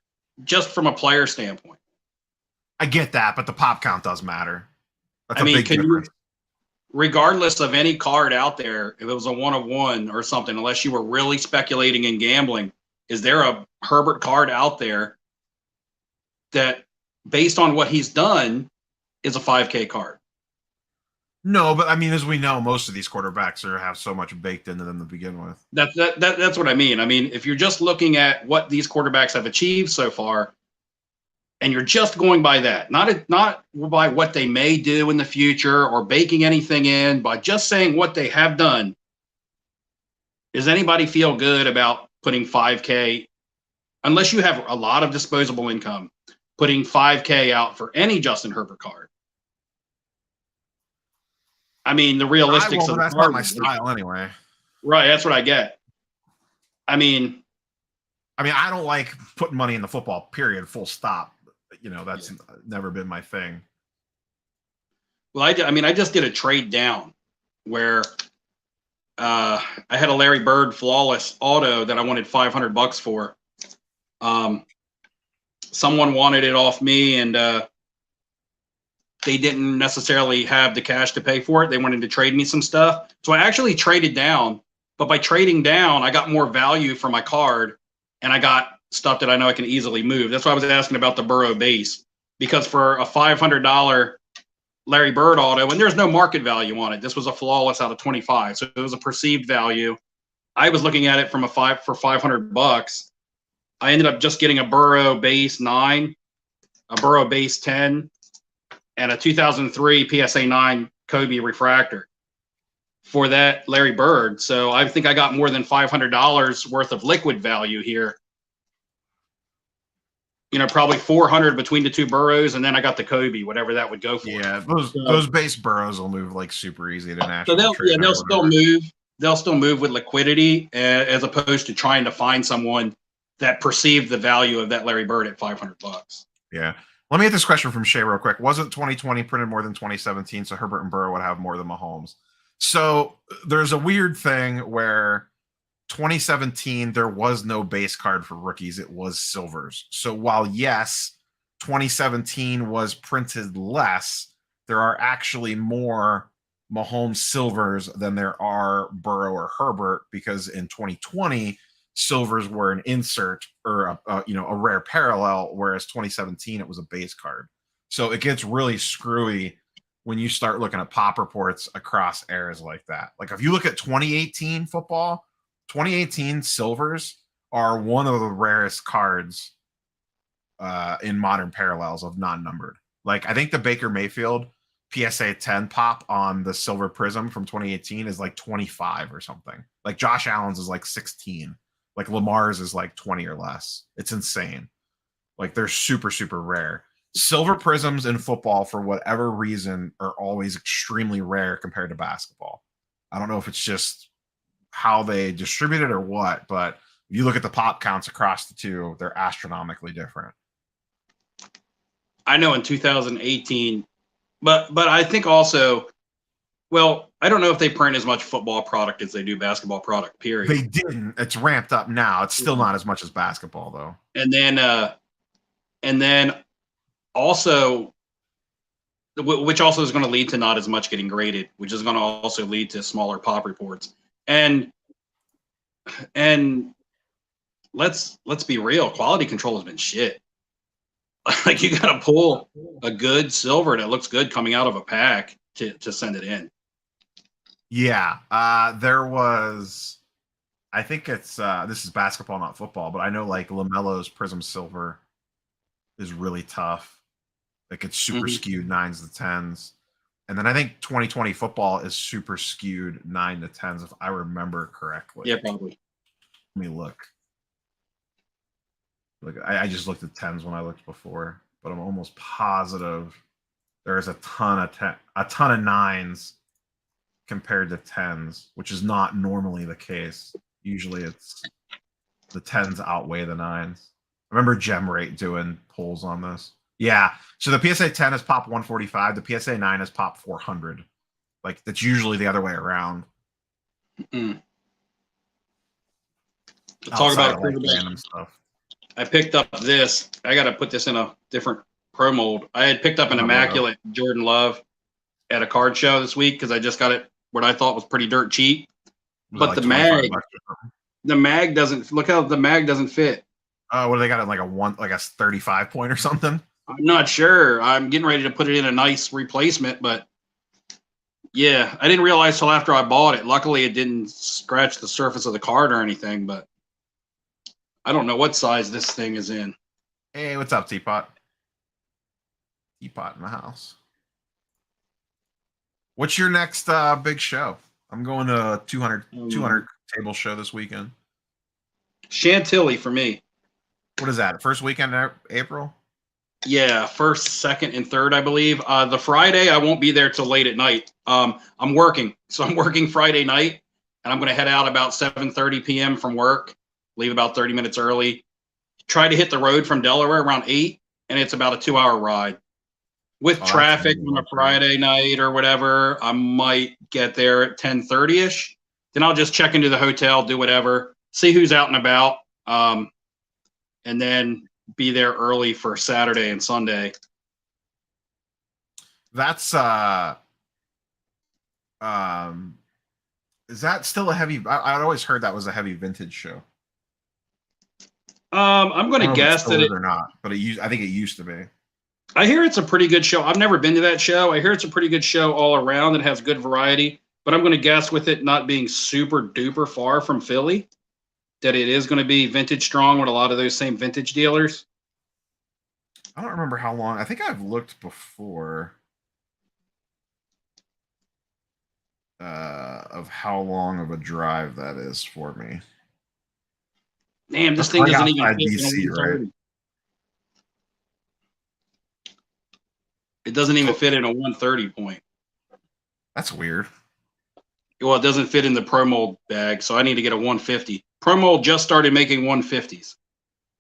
just from a player standpoint, I get that, but the pop count does matter. That's I mean, big difference. Regardless of any card out there, if it was a 1-of-1 or something, unless you were really speculating and gambling, is there a Herbert card out there that, based on what he's done, is a 5K card? No, but I mean, as we know, most of these quarterbacks have so much baked into them to begin with. That's what I mean. I mean, if you're just looking at what these quarterbacks have achieved so far, and you're just going by that, not by what they may do in the future or baking anything in, but just saying what they have done, does anybody feel good about putting 5K, unless you have a lot of disposable income, putting 5K out for any Justin Herbert card? I mean, the realistics of that's not my style anyway. Right, that's what I get. I mean, I don't like putting money in the football, period, full stop. That's never been my thing. Well, I just did a trade down where I had a Larry Bird flawless auto that I wanted $500 for. Someone wanted it off me, and they didn't necessarily have the cash to pay for it. They wanted to trade me some stuff. So I actually traded down, but by trading down, I got more value for my card, and I got stuff that I know I can easily move. That's why I was asking about the Burrow base, because for a $500 Larry Bird auto, and there's no market value on it. This was a flawless out of 25, so it was a perceived value. I was looking at it for $500. I ended up just getting a Burrow base 9, a Burrow base 10, and a 2003 PSA 9 Kobe refractor for that Larry Bird. So I think I got more than $500 worth of liquid value here. Probably 400 between the two Burrows, and then I got the Kobe, whatever that would go for. Yeah, those base Burrows will move like super easy to national. So they'll still move. They'll still move with liquidity, as opposed to trying to find someone that perceived the value of that Larry Bird at $500. Yeah. Let me get this question from Shay real quick. Wasn't 2020 printed more than 2017, so Herbert and Burrow would have more than Mahomes? So there's a weird thing where 2017, there was no base card for rookies. It was silvers. So while, yes, 2017 was printed less, there are actually more Mahomes silvers than there are Burrow or Herbert, because in 2020, silvers were an insert or a rare parallel, whereas 2017 it was a base card. So it gets really screwy when you start looking at pop reports across eras like that. Like if you look at 2018 football, 2018 silvers are one of the rarest cards in modern parallels of non-numbered. Like I think the Baker Mayfield PSA 10 pop on the silver prism from 2018 is like 25 or something. Like Josh Allen's is like 16. Like Lamar's is like 20 or less. It's insane. Like they're super, super rare. Silver prisms in football, for whatever reason, are always extremely rare compared to basketball. I don't know if it's just how they distribute it or what, but if you look at the pop counts across the two, they're astronomically different. I know in 2018, but I think also, well, I don't know if they print as much football product as they do basketball product, period. They didn't. It's ramped up now. It's still not as much as basketball, though. And then also, which also is going to lead to not as much getting graded, which is going to also lead to smaller pop reports. And And let's be real. Quality control has been shit. Like you got to pull a good silver that looks good coming out of a pack to send it in. Yeah, there was. I think it's this is basketball, not football, but I know like LaMelo's Prism Silver is really tough. Like it's super skewed 9s to 10s. And then I think 2020 football is super skewed 9 to 10s, if I remember correctly. Yeah, probably. Let me look. Look, I just looked at 10s when I looked before, but I'm almost positive there's a ton of 9s compared to 10s, which is not normally the case. Usually it's the 10s outweigh the 9s. I remember GemRate doing polls on this. Yeah. So the PSA 10 is pop 145. The PSA 9 is pop 400. Like that's usually the other way around. Talk about like random stuff. I picked up this. I got to put this in a different pro mold. I had picked up an immaculate Jordan Love at a card show this week because I just got it what I thought was pretty dirt cheap. But like the mag doesn't look how the mag doesn't fit. Oh, what do they got? Like a 35 point or something? I'm not sure. I'm getting ready to put it in a nice replacement, but yeah, I didn't realize till after I bought it. Luckily, it didn't scratch the surface of the card or anything, but I don't know what size this thing is in. Hey, what's up, Teapot? Teapot in the house. What's your next big show? I'm going to 200 table show this weekend. Chantilly for me. What is that? First weekend in April? Yeah, first, second, and third, I believe. The Friday, I won't be there till late at night. I'm working. So I'm working Friday night, and I'm going to head out about 7:30 p.m. from work, leave about 30 minutes early, try to hit the road from Delaware around 8, and it's about a 2-hour ride. With traffic on a Friday night or whatever, I might get there at 10:30-ish. Then I'll just check into the hotel, do whatever, see who's out and about, and then be there early for Saturday and Sunday. That's is that still a heavy? I'd always heard that was a heavy vintage show. I'm going to guess that it or not, but I think it used to be. I hear it's a pretty good show. I've never been to that show. I hear it's a pretty good show all around. It has good variety, but I'm going to guess with it not being super duper far from Philly, that it is going to be vintage strong with a lot of those same vintage dealers. I don't remember how long. I think I've looked before of how long of a drive that is for me. Damn, this thing doesn't even fit DC, right? It doesn't even fit in a 130 point. That's weird. Well, it doesn't fit in the Pro Mold bag, so I need to get a 150. Pro Mold just started making 150s.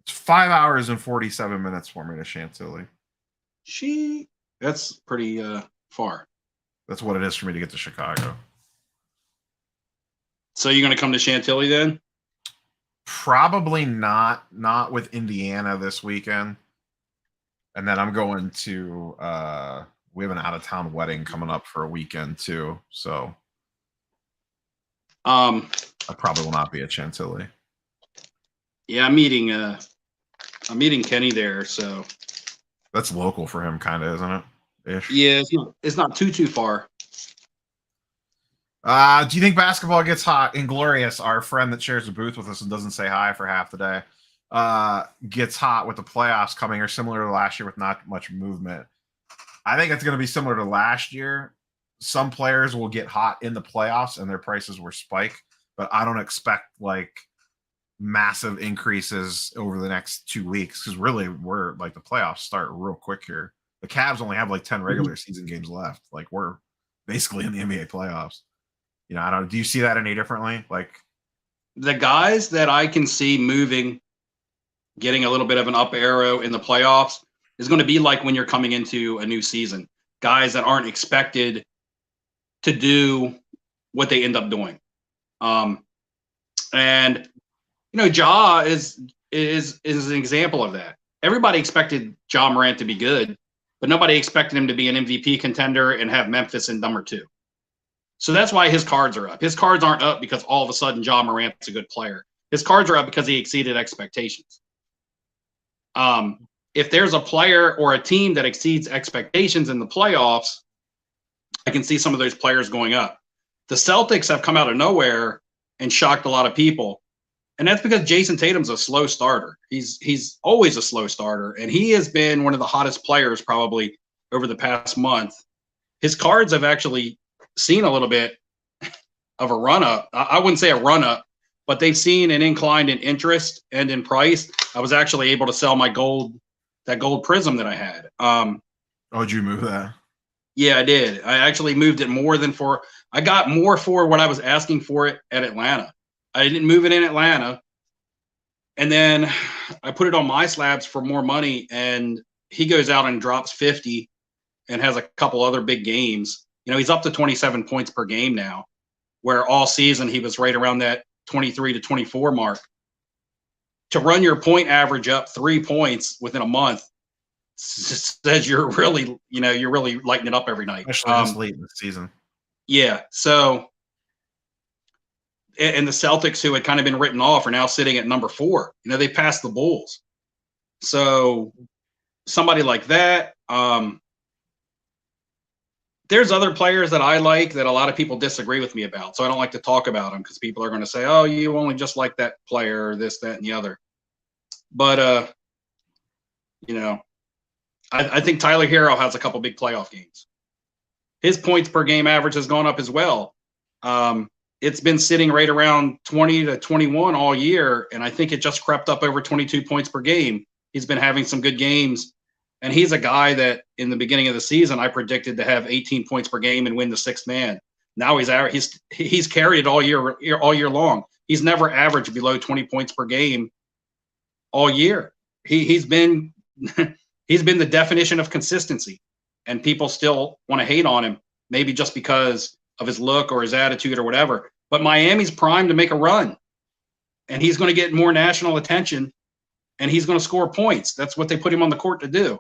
It's 5 hours and 47 minutes for me to Chantilly. That's pretty far. That's what it is for me to get to Chicago. So you're going to come to Chantilly then? Probably not. Not with Indiana this weekend. And then I'm going to we have an out-of-town wedding coming up for a weekend too. So I probably will not be at Chantilly. Yeah, I'm meeting Kenny there, so that's local for him, kind of, isn't it? Ish. Yeah, it's not too far. Do you think basketball gets hot? Inglorious, our friend that shares the booth with us and doesn't say hi for half the day, gets hot with the playoffs coming, or similar to last year with not much movement. I think it's going to be similar to last year. Some players will get hot in the playoffs and their prices will spike, but I don't expect like massive increases over the next 2 weeks because really we're like the playoffs start real quick here. The Cavs only have like 10 regular season games left. Like we're basically in the NBA playoffs. You know, do you see that any differently? Like the guys that I can see moving, getting a little bit of an up arrow in the playoffs is going to be like when you're coming into a new season. Guys that aren't expected to do what they end up doing. And you know, Ja is an example of that. Everybody expected Ja Morant to be good, but nobody expected him to be an MVP contender and have Memphis in number 2. So that's why his cards are up. His cards aren't up because all of a sudden Ja Morant's a good player. His cards are up because he exceeded expectations. If there's a player or a team that exceeds expectations in the playoffs, I can see some of those players going up. The Celtics have come out of nowhere and shocked a lot of people. And that's because Jason Tatum's a slow starter. He's always a slow starter, and he has been one of the hottest players probably over the past month. His cards have actually seen a little bit of a run up. I wouldn't say a run up, but they've seen an incline in interest and in price. I was actually able to sell my gold prism that I had. Oh, did you move that? Yeah, I did. I actually moved it more than for. I got more for what I was asking for it at Atlanta. I didn't move it in Atlanta. And then I put it on my slabs for more money, and he goes out and drops 50 and has a couple other big games. He's up to 27 points per game now, where all season he was right around that 23 to 24 mark. To run your point average up 3 points within a month says you're really lighting it up every night. Especially this late in the season. Yeah. So, and the Celtics, who had kind of been written off, are now sitting at number 4. They passed the Bulls. So somebody like that. There's other players that I like that a lot of people disagree with me about. So I don't like to talk about them because people are going to say, oh, you only just like that player, or this, that, and the other. But, I think Tyler Hero has a couple big playoff games. His points per game average has gone up as well. It's been sitting right around 20 to 21 all year, and I think it just crept up over 22 points per game. He's been having some good games, and he's a guy that in the beginning of the season I predicted to have 18 points per game and win the sixth man. Now he's carried it all year long. He's never averaged below 20 points per game all year. He's been he's been the definition of consistency, and people still want to hate on him, maybe just because of his look or his attitude or whatever. But Miami's primed to make a run, and he's going to get more national attention, and he's going to score points. That's what they put him on the court to do.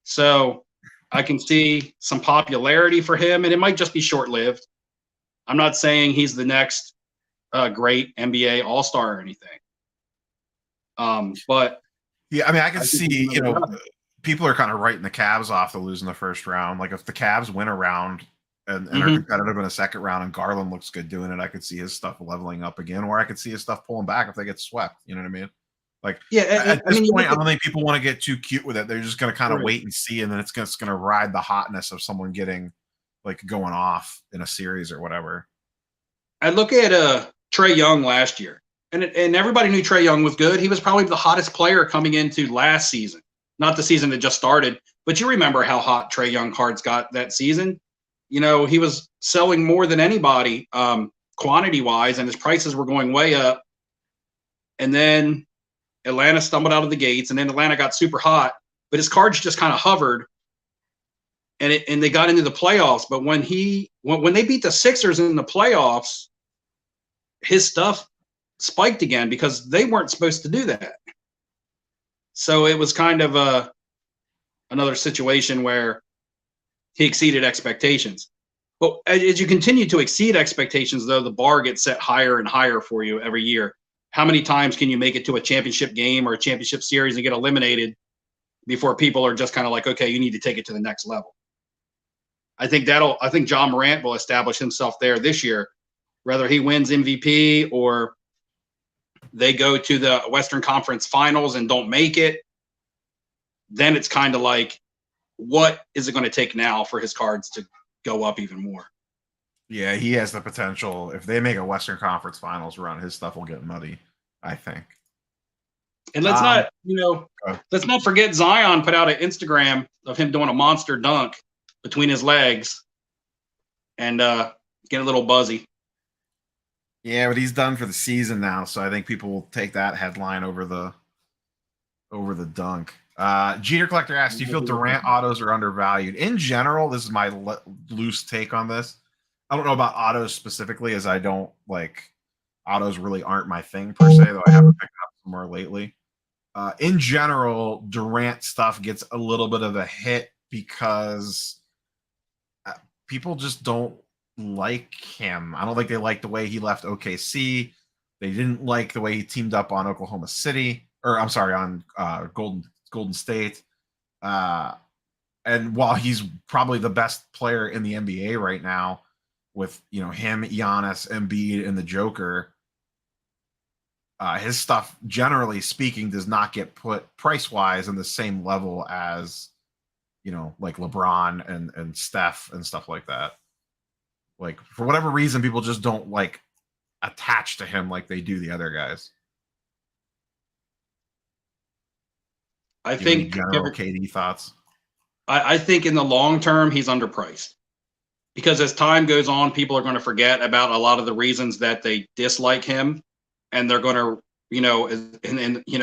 So I can see some popularity for him, and it might just be short-lived. I'm not saying he's the next great NBA All-Star or anything. But yeah, I mean, I can see, people are kind of writing the Cavs off to losing the first round. Like if the Cavs win a round and are competitive in a second round and Garland looks good doing it, I could see his stuff leveling up again, or I could see his stuff pulling back if they get swept. You know what I mean? Like, yeah, at this point, I don't think people want to get too cute with it. They're just going to kind of wait and see, and then it's going to ride the hotness of someone getting going off in a series or whatever. I look at Trae Young last year, and everybody knew Trae Young was good. He was probably the hottest player coming into last season, not the season that just started. But you remember how hot Trae Young cards got that season. He was selling more than anybody quantity-wise, and his prices were going way up. And then Atlanta stumbled out of the gates, and then Atlanta got super hot, but his cards just kind of hovered, and they got into the playoffs. But when they beat the Sixers in the playoffs, his stuff spiked again because they weren't supposed to do that. So it was kind of another situation where he exceeded expectations. But as you continue to exceed expectations, though, the bar gets set higher and higher for you every year. How many times can you make it to a championship game or a championship series and get eliminated before people are just kind of like, okay, you need to take it to the next level? I think Ja Morant will establish himself there this year, whether he wins MVP or they go to the Western Conference Finals and don't make it. Then it's kind of like, what is it going to take now for his cards to go up even more? Yeah, he has the potential. If they make a Western Conference Finals run, his stuff will get muddy, I think. And let's not forget Zion put out an Instagram of him doing a monster dunk between his legs and get a little buzzy. Yeah, but he's done for the season now, so I think people will take that headline over the dunk. Jeter Collector asks, do you feel Durant autos are undervalued? In general, this is my loose take on this. I don't know about autos specifically, as I don't autos really aren't my thing per se, though I haven't picked up some more lately. In general, Durant stuff gets a little bit of a hit because people just don't like him. I don't think they liked the way he left OKC. They didn't like the way he teamed up on Oklahoma City, or I'm sorry, on Golden State. And while he's probably the best player in the NBA right now, with him, Giannis, Embiid, and the Joker, his stuff, generally speaking, does not get put price wise in the same level as like LeBron and Steph and stuff like that. Like, for whatever reason, people just don't like attach to him like they do the other guys. I think general KD thoughts. I think in the long term he's underpriced, because as time goes on, people are going to forget about a lot of the reasons that they dislike him, and they're going to,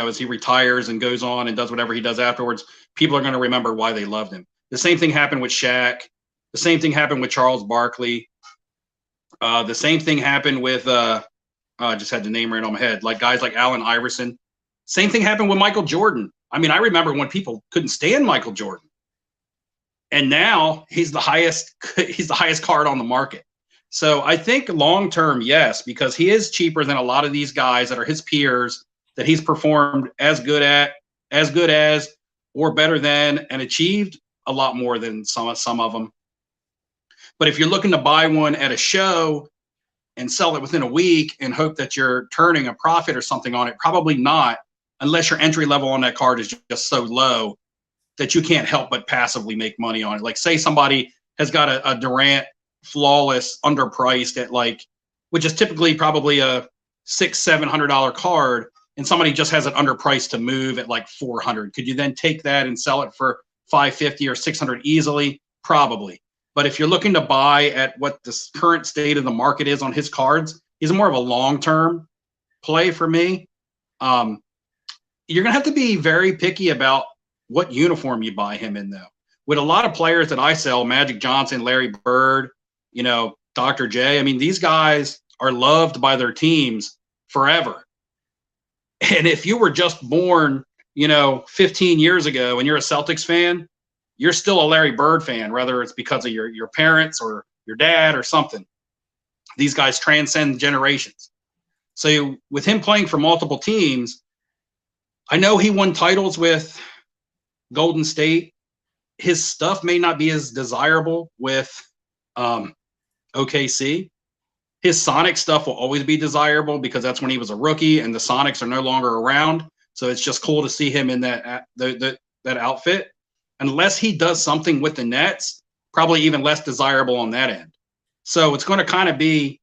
as he retires and goes on and does whatever he does afterwards, people are going to remember why they loved him. The same thing happened with Shaq. The same thing happened with Charles Barkley. The same thing happened with I just had the name right on my head, like guys like Allen Iverson. Same thing happened with Michael Jordan. I mean, I remember when people couldn't stand Michael Jordan, and now he's the highest card on the market. So I think long term, yes, because he is cheaper than a lot of these guys that are his peers, that he's performed as good as, or better than, and achieved a lot more than some of them. But if you're looking to buy one at a show and sell it within a week and hope that you're turning a profit or something on it, probably not, unless your entry level on that card is just so low that you can't help but passively make money on it. Like, say somebody has got a Durant flawless underpriced at, like, which is typically probably a $600-700 card, and somebody just has it underpriced to move at like 400. Could you then take that and sell it for 550 or 600 easily? Probably. But if you're looking to buy at what the current state of the market is on his cards, he's more of a long-term play for me. You're going to have to be very picky about what uniform you buy him in, though. With a lot of players that I sell, Magic Johnson, Larry Bird, Dr. J, I mean, these guys are loved by their teams forever. And if you were just born, 15 years ago and you're a Celtics fan, you're still a Larry Bird fan, whether it's because of your parents or your dad or something. These guys transcend generations. So with him playing for multiple teams, I know he won titles with Golden State. His stuff may not be as desirable with OKC. His Sonic stuff will always be desirable because that's when he was a rookie and the Sonics are no longer around. So it's just cool to see him in that outfit. Unless he does something with the Nets, probably even less desirable on that end. So it's going to kind of be,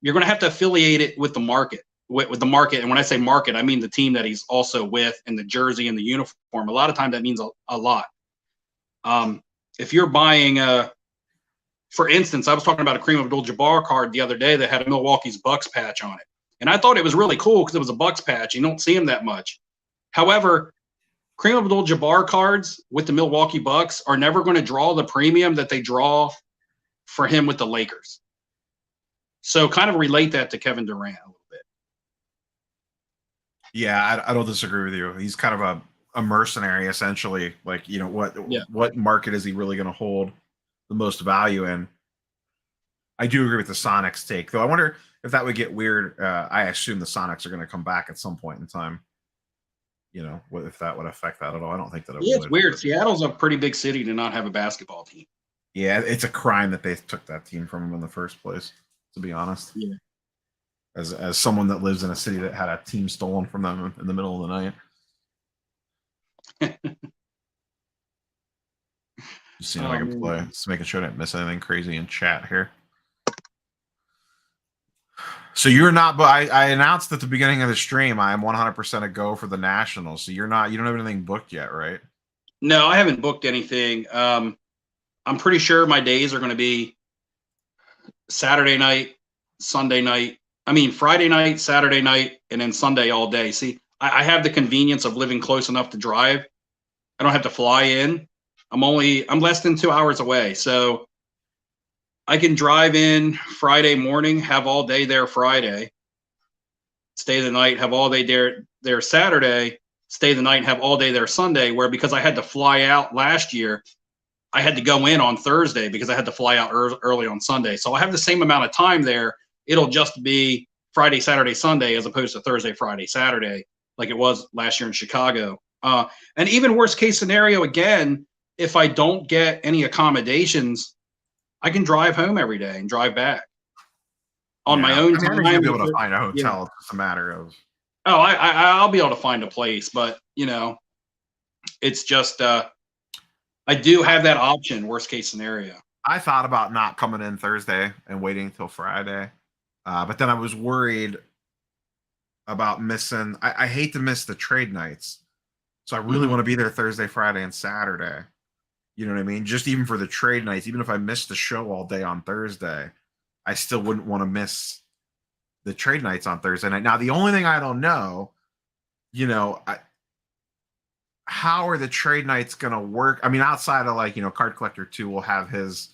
you're going to have to affiliate it with the market, with the market. And when I say market, I mean the team that he's also with, and the jersey and the uniform. A lot of times that means a lot. If you're buying for instance, I was talking about a Kareem Abdul-Jabbar card the other day that had a Milwaukee's Bucks patch on it. And I thought it was really cool because it was a Bucks patch. You don't see him that much. However, Kareem Abdul-Jabbar cards with the Milwaukee Bucks are never going to draw the premium that they draw for him with the Lakers. So kind of relate that to Kevin Durant a little bit. Yeah, I don't disagree with you. He's kind of a mercenary, essentially. Like, what market is he really going to hold the most value in? I do agree with the Sonics take, though. I wonder if that would get weird. I assume the Sonics are going to come back at some point in time. If that would affect that at all. I don't think that it would. It's weird. Seattle's a pretty big city to not have a basketball team. Yeah, it's a crime that they took that team from them in the first place, to be honest. Yeah. As someone that lives in a city that had a team stolen from them in the middle of the night. Just seeing if I can play. Just making sure I didn't miss anything crazy in chat here. So you're not, but I announced at the beginning of the stream I am 100% a go for the Nationals. So you don't have anything booked yet, right? No, I haven't booked anything. I'm pretty sure my days are going to be Saturday night, Sunday night. I mean, Friday night, Saturday night, and then Sunday all day. See, I have the convenience of living close enough to drive. I don't have to fly in. I'm less than 2 hours away. So I can drive in Friday morning, have all day there Friday, stay the night, have all day there Saturday, stay the night, and have all day there Sunday, where because I had to fly out last year, I had to go in on Thursday because I had to fly out early on Sunday. So I have the same amount of time there. It'll just be Friday, Saturday, Sunday, as opposed to Thursday, Friday, Saturday, like it was last year in Chicago. And even worst case scenario, again, if I don't get any accommodations, I can drive home every day and drive back on my own time. I think you'll be able to find a hotel. It's just a matter of. Oh, I'll be able to find a place, but it's just I do have that option. Worst case scenario. I thought about not coming in Thursday and waiting until Friday, but then I was worried about missing. I hate to miss the trade nights, so I really want to be there Thursday, Friday, and Saturday. You know what I mean? Just even for the trade nights, even if I missed the show all day on Thursday, I still wouldn't want to miss the trade nights on Thursday night. Now, the only thing I don't know, how are the trade nights going to work? I mean, outside of Card Collector 2 will have his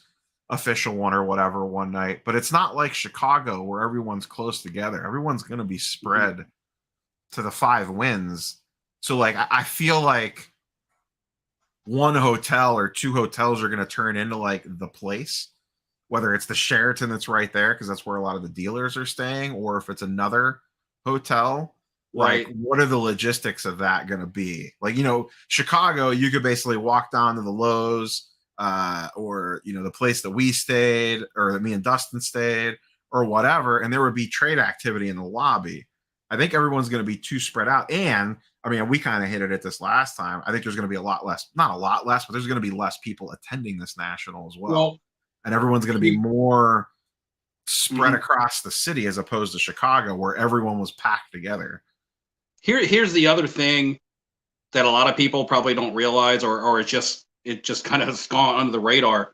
official one or whatever one night, but it's not like Chicago where everyone's close together. Everyone's going to be spread to the 5 wins. So, I feel like one hotel or 2 hotels are going to turn into the place, whether it's the Sheraton that's right there because that's where a lot of the dealers are staying, or if it's another hotel. Right. What are the logistics of that going to be? Chicago, you could basically walk down to the Lowe's or the place that we stayed or that me and Dustin stayed or whatever, and there would be trade activity in the lobby. I think everyone's going to be too spread out. And I mean, we kind of hit it at this last time. I think there's going to be a lot less, not a lot less, but there's going to be less people attending this national as well. And everyone's going to be more spread across the city as opposed to Chicago where everyone was packed together. Here's the other thing that a lot of people probably don't realize, or it just kind of has gone under the radar.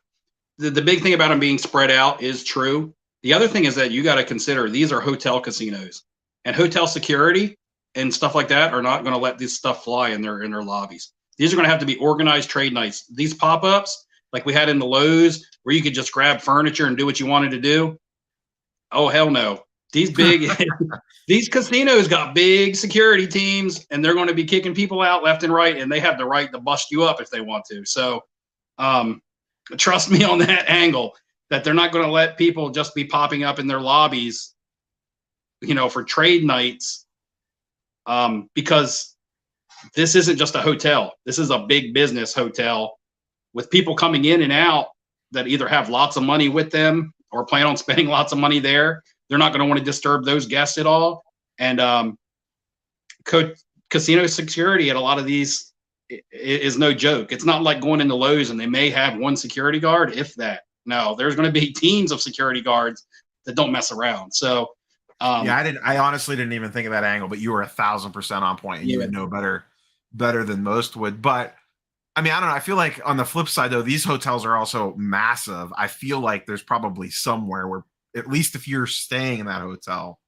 The big thing about them being spread out is true. The other thing is that you got to consider these are hotel casinos, and hotel security and stuff like that are not going to let this stuff fly in their lobbies. These are going to have to be organized trade nights. These pop-ups, like we had in the Lowe's, where you could just grab furniture and do what you wanted to do. Oh, hell no. These casinos got big security teams, and they're going to be kicking people out left and right, and they have the right to bust you up if they want to. So trust me on that angle, that they're not going to let people just be popping up in their lobbies, for trade nights, because this isn't just a hotel. This is a big business hotel with people coming in and out that either have lots of money with them or plan on spending lots of money there. They're not going to want to disturb those guests at all. And casino security at a lot of these is no joke. It's not like going into Lowe's and they may have one security guard, if that. No, there's going to be teams of security guards that don't mess around. So, I honestly didn't even think of that angle, but you were 1,000% on point. And you would know better than most would. But I mean, I don't know. I feel like on the flip side, though, these hotels are also massive. I feel like there's probably somewhere where, at least if you're staying in that hotel,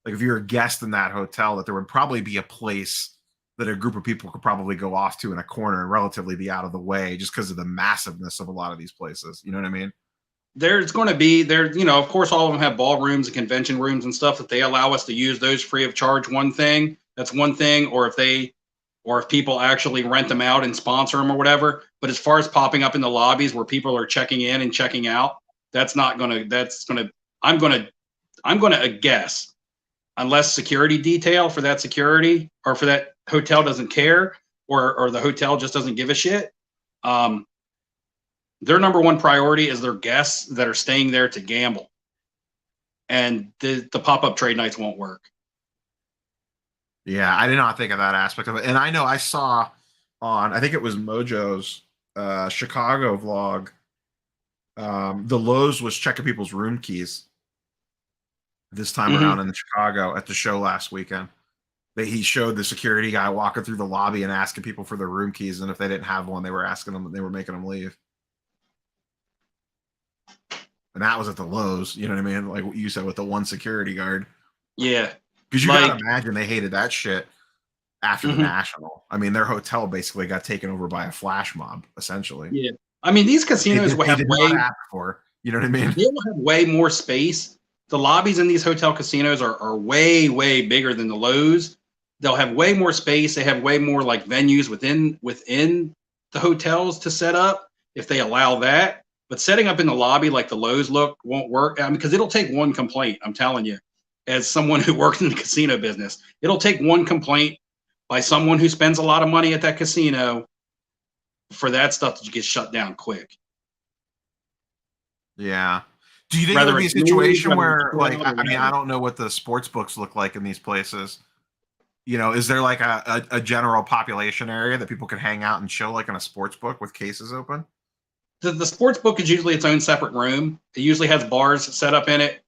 like if you're a guest in that hotel, that there would probably be a place that a group of people could probably go off to in a corner and relatively be out of the way just because of the massiveness of a lot of these places. You know what I mean? There's going to be of course, all of them have ballrooms and convention rooms and stuff that they allow us to use those free of charge. That's one thing. Or if people actually rent them out and sponsor them or whatever. But as far as popping up in the lobbies where people are checking in and checking out, I'm going to guess, unless security detail for that security or for that hotel doesn't care, or the hotel just doesn't give a shit. Their number one priority is their guests that are staying there to gamble. And the pop-up trade nights won't work. Yeah, I did not think of that aspect of it. And I know I saw on, I think it was Mojo's Chicago vlog, the Lowe's was checking people's room keys this time around in Chicago at the show last weekend. He showed the security guy walking through the lobby and asking people for their room keys, and if they didn't have one, they were making them leave. And that was at the Lowe's, you know what I mean? Like what you said with the one security guard. Yeah. Because you gotta imagine they hated that shit after the National. I mean, their hotel basically got taken over by a flash mob, essentially. Yeah. I mean, these casinos will have you know what I mean? They will have way more space. The lobbies in these hotel casinos are way, way bigger than the Lowe's. They'll have way more space. They have way more like venues within the hotels to set up. if they allow that. But setting up in the lobby like the Lowe's look won't work. I mean, because it'll take one complaint. I'm telling you, as someone who works in the casino business, it'll take one complaint by someone who spends a lot of money at that casino for that stuff to get shut down quick. Yeah. Do you think there'll be a situation where, like, I mean, I don't know what the sports books look like in these places. You know, is there like a general population area that people can hang out and chill like in a sports book with cases open? The sports book is usually its own separate room. It usually has bars set up in it.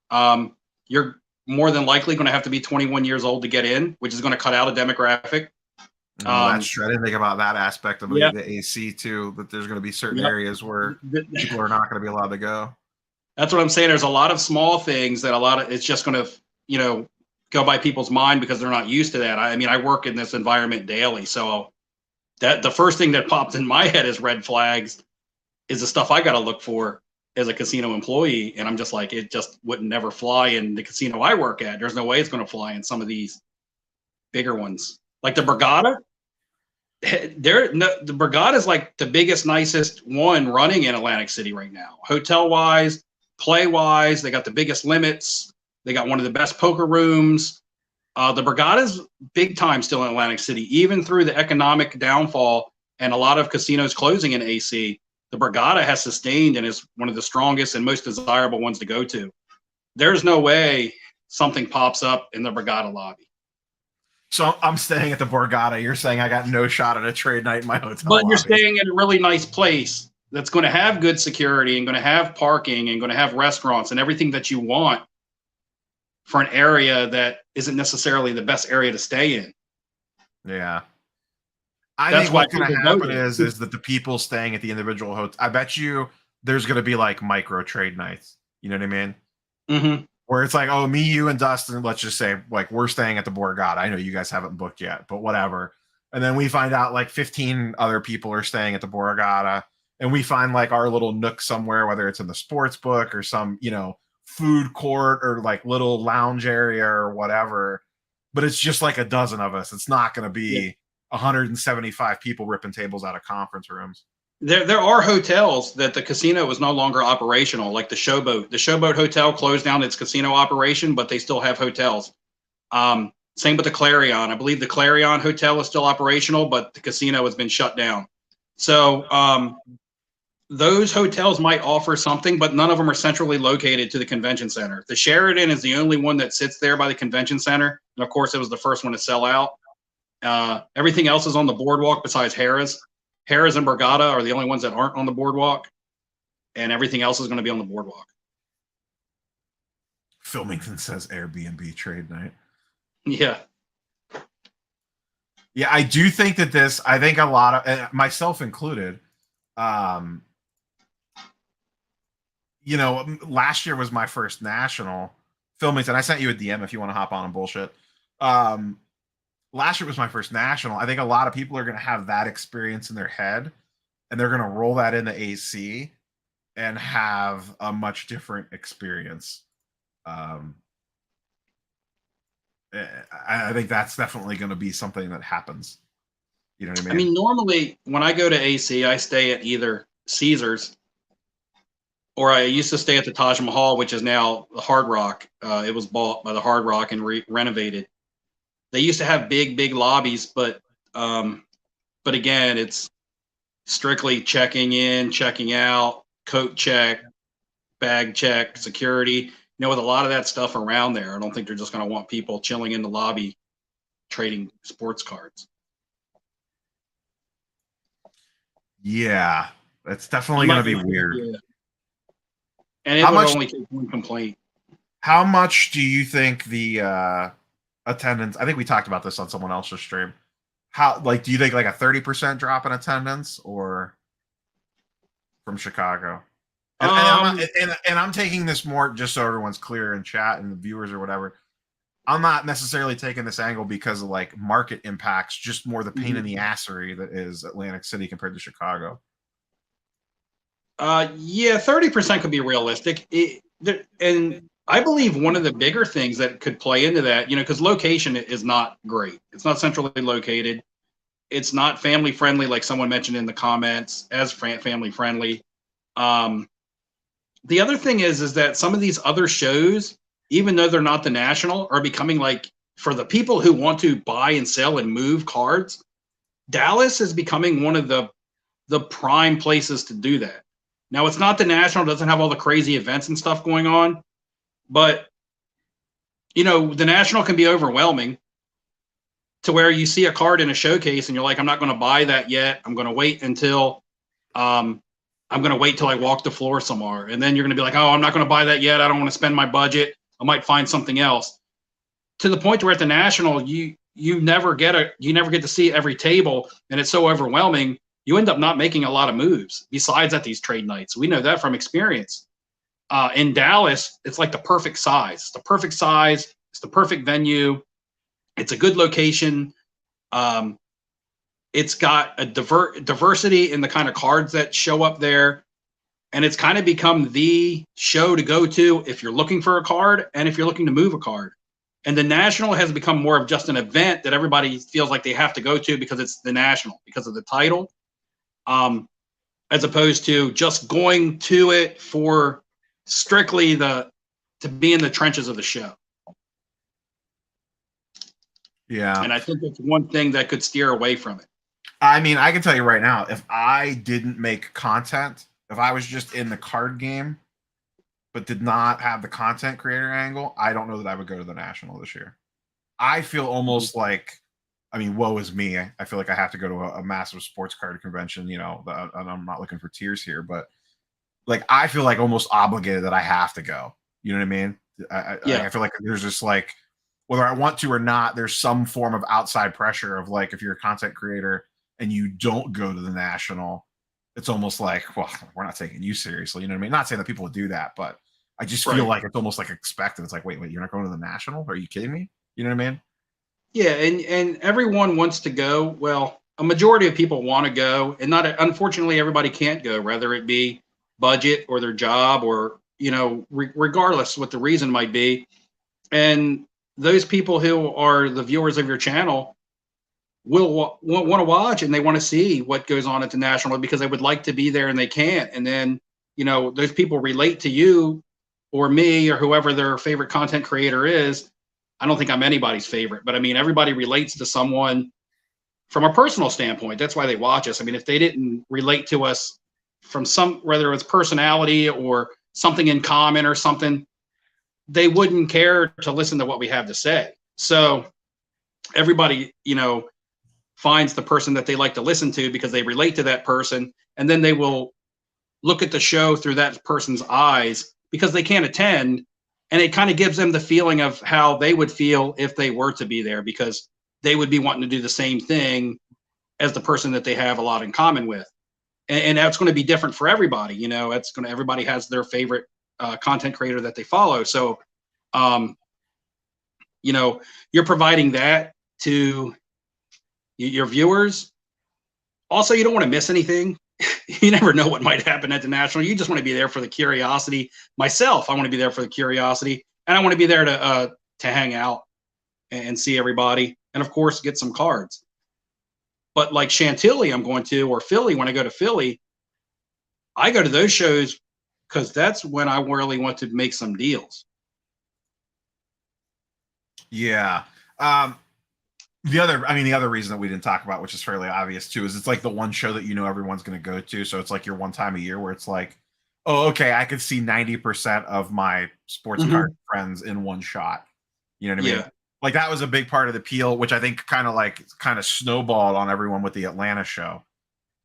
You're more than likely going to have to be 21 years old to get in, which is going to cut out a demographic. That's true. I didn't think about that aspect of the AC too, that there's going to be certain areas where people are not going to be allowed to go. That's what I'm saying. There's a lot of small things that it's just going to, you know, go by people's mind because they're not used to that. I mean, I work in this environment daily. So that the first thing that popped in my head as red flags is the stuff I got to look for as a casino employee. And I'm just like, it just wouldn't never fly in the casino I work at. There's no way it's going to fly in some of these bigger ones. Like the Borgata, the Borgata is like the biggest, nicest one running in Atlantic City right now. Hotel wise, play wise, they got the biggest limits. They got one of the best poker rooms. The Borgata's big time still in Atlantic City, even through the economic downfall and a lot of casinos closing in AC. The Borgata has sustained and is one of the strongest and most desirable ones to go to. There's no way something pops up in the Borgata lobby. So I'm staying at the Borgata. You're saying I got no shot at a trade night in my hotel But lobby. You're staying in a really nice place that's going to have good security and going to have parking and going to have restaurants and everything that you want for an area that isn't necessarily the best area to stay in. Yeah. I think what's going to happen is that the people staying at the individual hotel, I bet you there's going to be like micro trade nights. You know what I mean? Mm-hmm. Where it's like, oh, me, you, and Dustin, let's just say, like, we're staying at the Borgata. I know you guys haven't booked yet, but whatever. And then we find out like 15 other people are staying at the Borgata, and we find like our little nook somewhere, whether it's in the sports book or some, you know, food court or like little lounge area or whatever. But it's just like a dozen of us. It's not going to be 175 people ripping tables out of conference rooms. There are hotels that the casino is no longer operational, like the Showboat. The Showboat Hotel closed down its casino operation, but they still have hotels. Same with the Clarion. I believe the Clarion Hotel is still operational, but the casino has been shut down. So those hotels might offer something, but none of them are centrally located to the convention center. The Sheraton is the only one that sits there by the convention center. And of course, it was the first one to sell out. Everything else is on the boardwalk besides Harrah's. Harrah's and Borgata are the only ones that aren't on the boardwalk, and everything else is going to be on the boardwalk. Williamson says Airbnb trade night. Yeah. Yeah, I do think that I think a lot of, myself included, you know, last year was my first national. Williamson, I sent you a DM if you want to hop on and bullshit. Last year was my first national. I think a lot of people are going to have that experience in their head, and they're going to roll that into AC and have a much different experience. I think that's definitely going to be something that happens. You know what I mean? I mean, normally when I go to AC, I stay at either Caesars or I used to stay at the Taj Mahal, which is now the Hard Rock. It was bought by the Hard Rock and renovated. They used to have big lobbies, but again, it's strictly checking in, checking out, coat check, bag check, security. You know, with a lot of that stuff around there, I don't think they're just going to want people chilling in the lobby trading sports cards. Yeah, that's definitely going to be weird. Yeah. And it would only take one complaint. How much do you think the attendance? I think we talked about this on someone else's stream. How, like, do you think like a 30% drop in attendance or from Chicago? And I'm taking this more just so everyone's clear in chat and the viewers or whatever. I'm not necessarily taking this angle because of like market impacts, just more the pain in the assery that is Atlantic City compared to Chicago. Yeah, 30% could be realistic. And I believe one of the bigger things that could play into that, you know, because location is not great. It's not centrally located. It's not family friendly, like someone mentioned in the comments, as family friendly. The other thing is that some of these other shows, even though they're not the national, are becoming like, for the people who want to buy and sell and move cards, Dallas is becoming one of the prime places to do that. Now, it's not the national, doesn't have all the crazy events and stuff going on, but the national can be overwhelming to where you see a card in a showcase and you're like, I'm not going to buy that yet. I'm going to wait until I walk the floor somewhere. And then you're going to be like, oh, I'm not going to buy that yet. I don't want to spend my budget. I might find something else. To the point where at the national, you never get to see every table, and it's so overwhelming. You end up not making a lot of moves besides at these trade nights. We know that from experience. In Dallas, it's like the perfect size. It's the perfect size. It's the perfect venue. It's a good location. It's got a diversity in the kind of cards that show up there. And it's kind of become the show to go to if you're looking for a card and if you're looking to move a card. And the national has become more of just an event that everybody feels like they have to go to because it's the national, because of the title, as opposed to just going to it for strictly to be in the trenches of the show. Yeah. And I think that's one thing that could steer away from it. I mean, I can tell you right now, if I didn't make content, if I was just in the card game, but did not have the content creator angle, I don't know that I would go to the national this year. I feel almost like, I mean, woe is me. I feel like I have to go to a massive sports card convention, and I'm not looking for tears here, but like, I feel like almost obligated that I have to go. You know what I mean? I feel like there's just like, whether I want to or not, there's some form of outside pressure of like, if you're a content creator and you don't go to the national, it's almost like, well, we're not taking you seriously. You know what I mean? Not saying that people would do that, but I just feel like it's almost like expected. It's like, wait, you're not going to the national? Are you kidding me? You know what I mean? Yeah, and everyone wants to go. Well, a majority of people want to go, and not unfortunately everybody can't go, whether it be budget or their job or regardless what the reason might be. And those people who are the viewers of your channel will want to watch, and they want to see what goes on at the national because they would like to be there and they can't. And then those people relate to you or me or whoever their favorite content creator is. I don't think I'm anybody's favorite, but I mean, everybody relates to someone from a personal standpoint. That's why they watch us. I mean, if they didn't relate to us from whether it's personality or something in common or something, they wouldn't care to listen to what we have to say. So everybody, finds the person that they like to listen to because they relate to that person. And then they will look at the show through that person's eyes because they can't attend. And it kind of gives them the feeling of how they would feel if they were to be there, because they would be wanting to do the same thing as the person that they have a lot in common with. And that's going to be different for everybody. Everybody has their favorite content creator that they follow. So, you're providing that to your viewers. Also, you don't want to miss anything. You never know what might happen at the national. You just want to be there for the curiosity. Myself, I want to be there for the curiosity, and I want to be there to hang out and see everybody, and of course get some cards. But like Chantilly, I'm going to, or Philly. When I go to Philly, I go to those shows because that's when I really want to make some deals. Yeah. The other reason that we didn't talk about, which is fairly obvious too, is it's like the one show that everyone's going to go to. So it's like your one time a year where it's like, oh, okay, I could see 90% of my sports card friends in one shot. You know what I mean? Like that was a big part of the appeal, which I think kind of snowballed on everyone with the Atlanta show.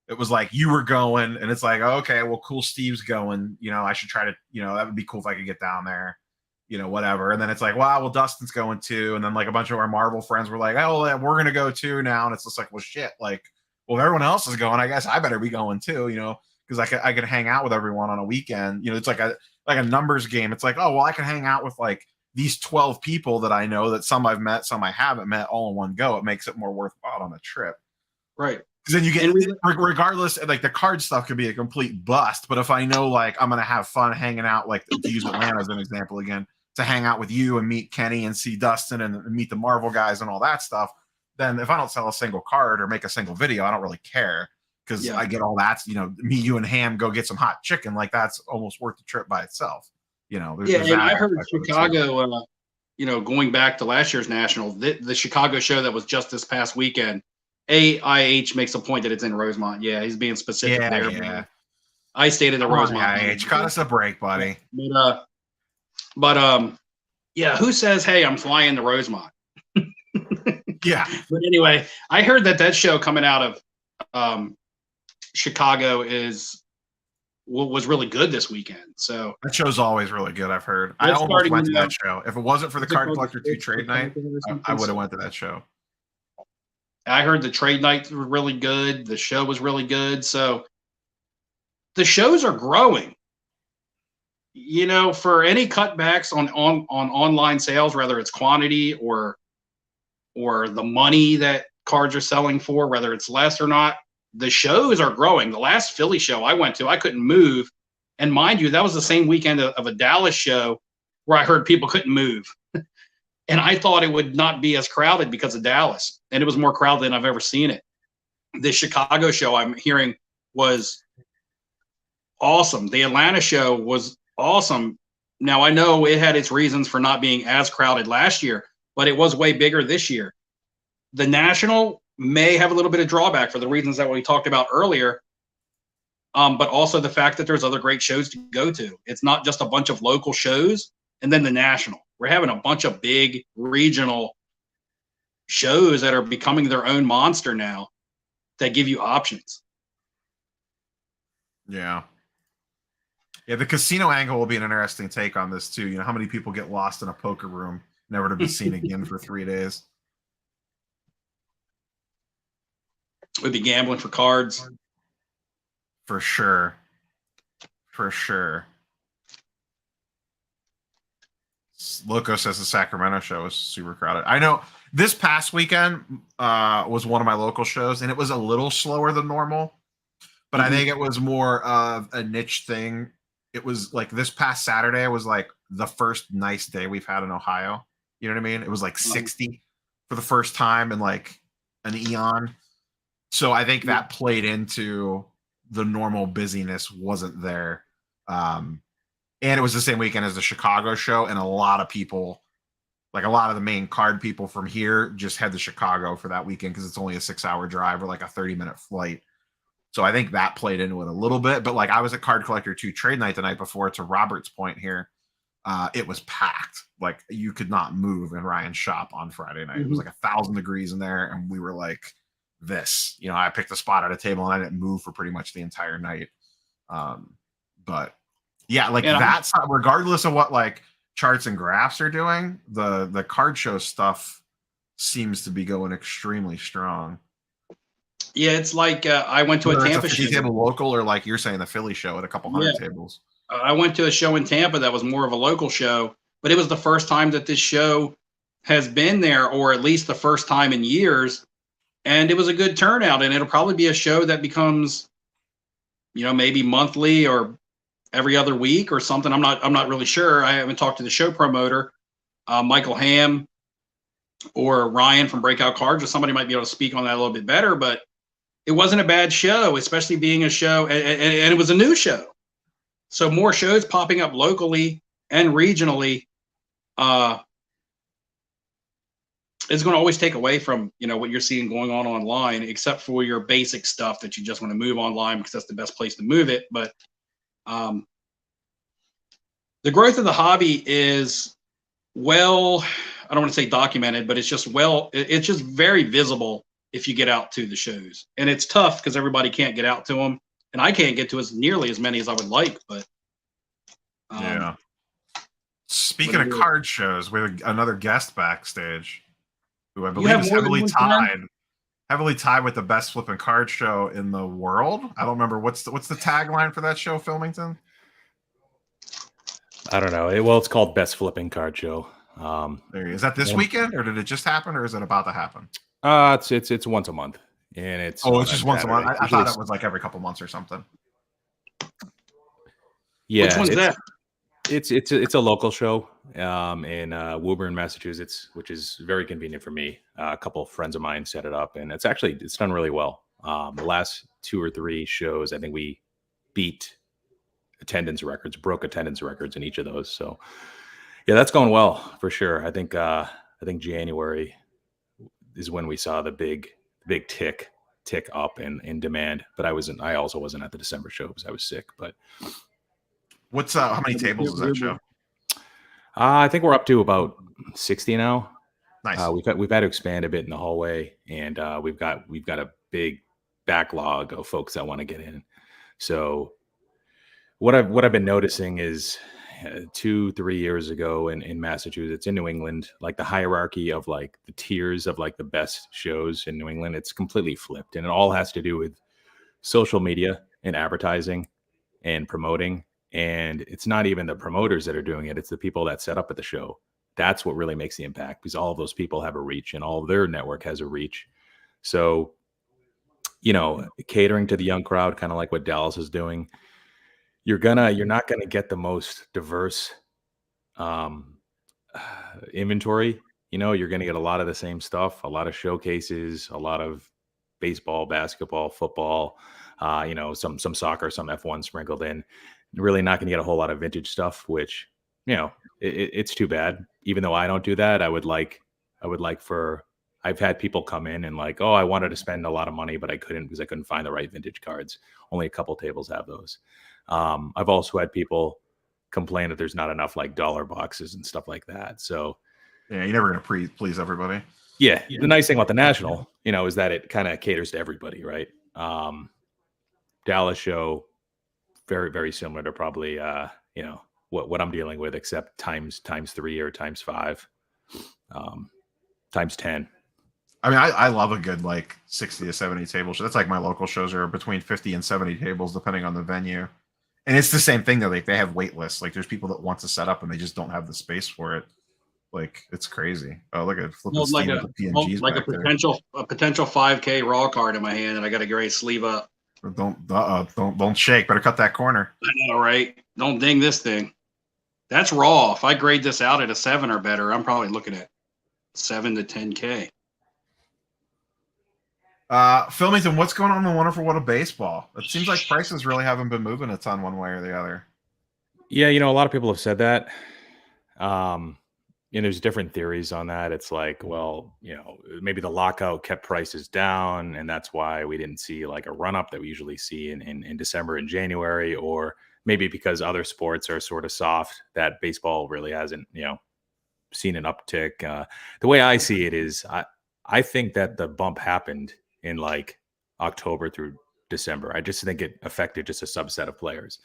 It was like you were going, and it's like, oh, okay, well, cool, Steve's going. I should try to, that would be cool if I could get down there. Whatever. And then it's like, wow, well, Dustin's going too. And then like a bunch of our Marvel friends were like, oh, we're going to go too now. And it's just like, well, shit. Like, well, if everyone else is going, I guess I better be going too, because I could hang out with everyone on a weekend. It's like a numbers game. It's like, oh, well, I can hang out with like these 12 people that I know, that some I've met, some I haven't met, all in one go. It makes it more worthwhile on a trip. Right. Because then you get, regardless, like the card stuff could be a complete bust. But if I know, like, I'm going to have fun hanging out, like to use Atlanta as an example again, to hang out with you and meet Kenny and see Dustin and meet the Marvel guys and all that stuff, then if I don't sell a single card or make a single video, I don't really care because Yeah. I get all that. Me, you, and Ham go get some hot chicken. Like that's almost worth the trip by itself. There's And that I heard aspect of it too. Chicago, going back to last year's National, the Chicago show that was just this past weekend, AIH makes a point that it's in Rosemont. Yeah, he's being specific there. Yeah. I stayed at the Rosemont. AIH, cut us a break, buddy. But yeah, who says, hey, I'm flying to Rosemont? Yeah. But anyway, I heard that show coming out of Chicago was really good this weekend. So that show's always really good. I've heard. I almost went to that show. If it wasn't for the Card Collector 2 trade night, I would have went to that show. I heard the trade night was really good. The show was really good. So the shows are growing. For any cutbacks on online sales, whether it's quantity or the money that cards are selling for, whether it's less or not, the shows are growing. The last Philly show I went to, I couldn't move. And mind you, that was the same weekend of a Dallas show where I heard people couldn't move. And I thought it would not be as crowded because of Dallas. And it was more crowded than I've ever seen it. The Chicago show I'm hearing was awesome. The Atlanta show was awesome. Now, I know it had its reasons for not being as crowded last year, but it was way bigger this year. The National may have a little bit of drawback for the reasons that we talked about earlier, but also the fact that there's other great shows to go to. It's not just a bunch of local shows and then the National. We're having a bunch of big regional shows that are becoming their own monster now that give you options. Yeah. Yeah, the casino angle will be an interesting take on this too. How many people get lost in a poker room, never to be seen again for 3 days? We'd be gambling for cards. For sure. Loco says the Sacramento show was super crowded. I know this past weekend was one of my local shows, and it was a little slower than normal, but I think it was more of a niche thing. It was like this past Saturday was like the first nice day we've had in Ohio. You know what I mean? It was like 60 for the first time in like an eon. So I think that played into the normal busyness wasn't there. And it was the same weekend as the Chicago show. And a lot of people, like a lot of the main card people from here just head to Chicago for that weekend because it's only a 6-hour drive or like a 30-minute flight. So I think that played into it a little bit. But like I was at Card Collector 2 trade night the night before, to Robert's point here. It was packed. Like you could not move in Ryan's shop on Friday night. It was like 1,000 degrees in there. And we were like, I picked a spot at a table and I didn't move for pretty much the entire night. But yeah, like that's regardless of what like charts and graphs are doing, the card show stuff seems to be going extremely strong. Yeah, it's like I went to a Tampa show. Table local, or like you're saying the Philly show at a couple hundred tables. I went to a show in Tampa that was more of a local show, but it was the first time that this show has been there, or at least the first time in years. And it was a good turnout, and it'll probably be a show that becomes, maybe monthly or every other week or something. I'm not really sure. I haven't talked to the show promoter, Michael Ham or Ryan from Breakout Cards, or somebody might be able to speak on that a little bit better, but it wasn't a bad show, especially being a show, and it was a new show. So more shows popping up locally and regionally is going to always take away from, what you're seeing going on online, except for your basic stuff that you just want to move online because that's the best place to move it. But the growth of the hobby is I don't want to say documented, but it's just very visible if you get out to the shows. And it's tough because everybody can't get out to them. And I can't get to nearly as many as I would like, but yeah. Speaking of card shows, we have another guest backstage who I believe is heavily tied with the best flipping card show in the world. I don't remember what's the tagline for that show, Filmington? I don't know. It's called Best Flipping Card Show. Is that this weekend, or did it just happen, or is it about to happen? It's once a month, and it's just once a month. I thought it was like every couple months or something. Yeah, which one's that? It's a local show. in Woburn, Massachusetts, which is very convenient for me. A couple of friends of mine set it up, and it's done really well. The last 2 or 3 shows, I think we beat broke attendance records in each of those. So yeah, that's going well for sure. I think January is when we saw the big tick up in demand. But I also wasn't at the December show because I was sick. But What's how many tables is that show? I think we're up to about 60 now. Nice. We've had to expand a bit in the hallway, and we've got a big backlog of folks that want to get in. So what I've been noticing is 2-3 years ago in Massachusetts, in New England, like the hierarchy of like the tiers of like the best shows in New England, it's completely flipped, and it all has to do with social media and advertising and promoting. And it's not even the promoters that are doing it; it's the people that set up at the show. That's what really makes the impact, because all of those people have a reach, and all of their network has a reach. So, catering to the young crowd, kind of like what Dallas is doing, you're not gonna get the most diverse um, inventory. You're gonna get a lot of the same stuff, a lot of showcases, a lot of baseball, basketball, football, some soccer, some F1 sprinkled in. Really not gonna get a whole lot of vintage stuff, which it's too bad. Even though I don't do that, I've had people come in and like, oh, I wanted to spend a lot of money, but I couldn't because I couldn't find the right vintage cards. Only a couple tables have those. I've also had people complain that there's not enough like dollar boxes and stuff like that. So yeah, you're never gonna please everybody. Yeah, the nice thing about the National, is that it kind of caters to everybody, right? Dallas show, very very similar to probably what I'm dealing with, except times 3 or times 5, times 10. I mean, I love a good like 60 to 70 table show. That's like my local shows are between 50 and 70 tables, depending on the venue. And it's the same thing though. Like they have wait lists. Like there's people that want to set up and they just don't have the space for it. Like it's crazy. Oh, look at flipping Like Steam a with the PNGs like a back there. potential 5K raw card in my hand, and I got a great sleeve up. Don't shake. Better cut that corner. I know, right? Don't ding this thing. That's raw. If I grade this out at a 7 or better, I'm probably looking at 7 to 10K. Philmington, what's going on in the Wonderful World of Baseball? It seems like prices really haven't been moving a ton one way or the other. Yeah, a lot of people have said that. There's different theories on that. It's like, well, maybe the lockout kept prices down, and that's why we didn't see like a run up that we usually see in December and January, or maybe because other sports are sort of soft, that baseball really hasn't, seen an uptick. The way I see it is, I think that the bump happened in like October through December. I just think it affected just a subset of players.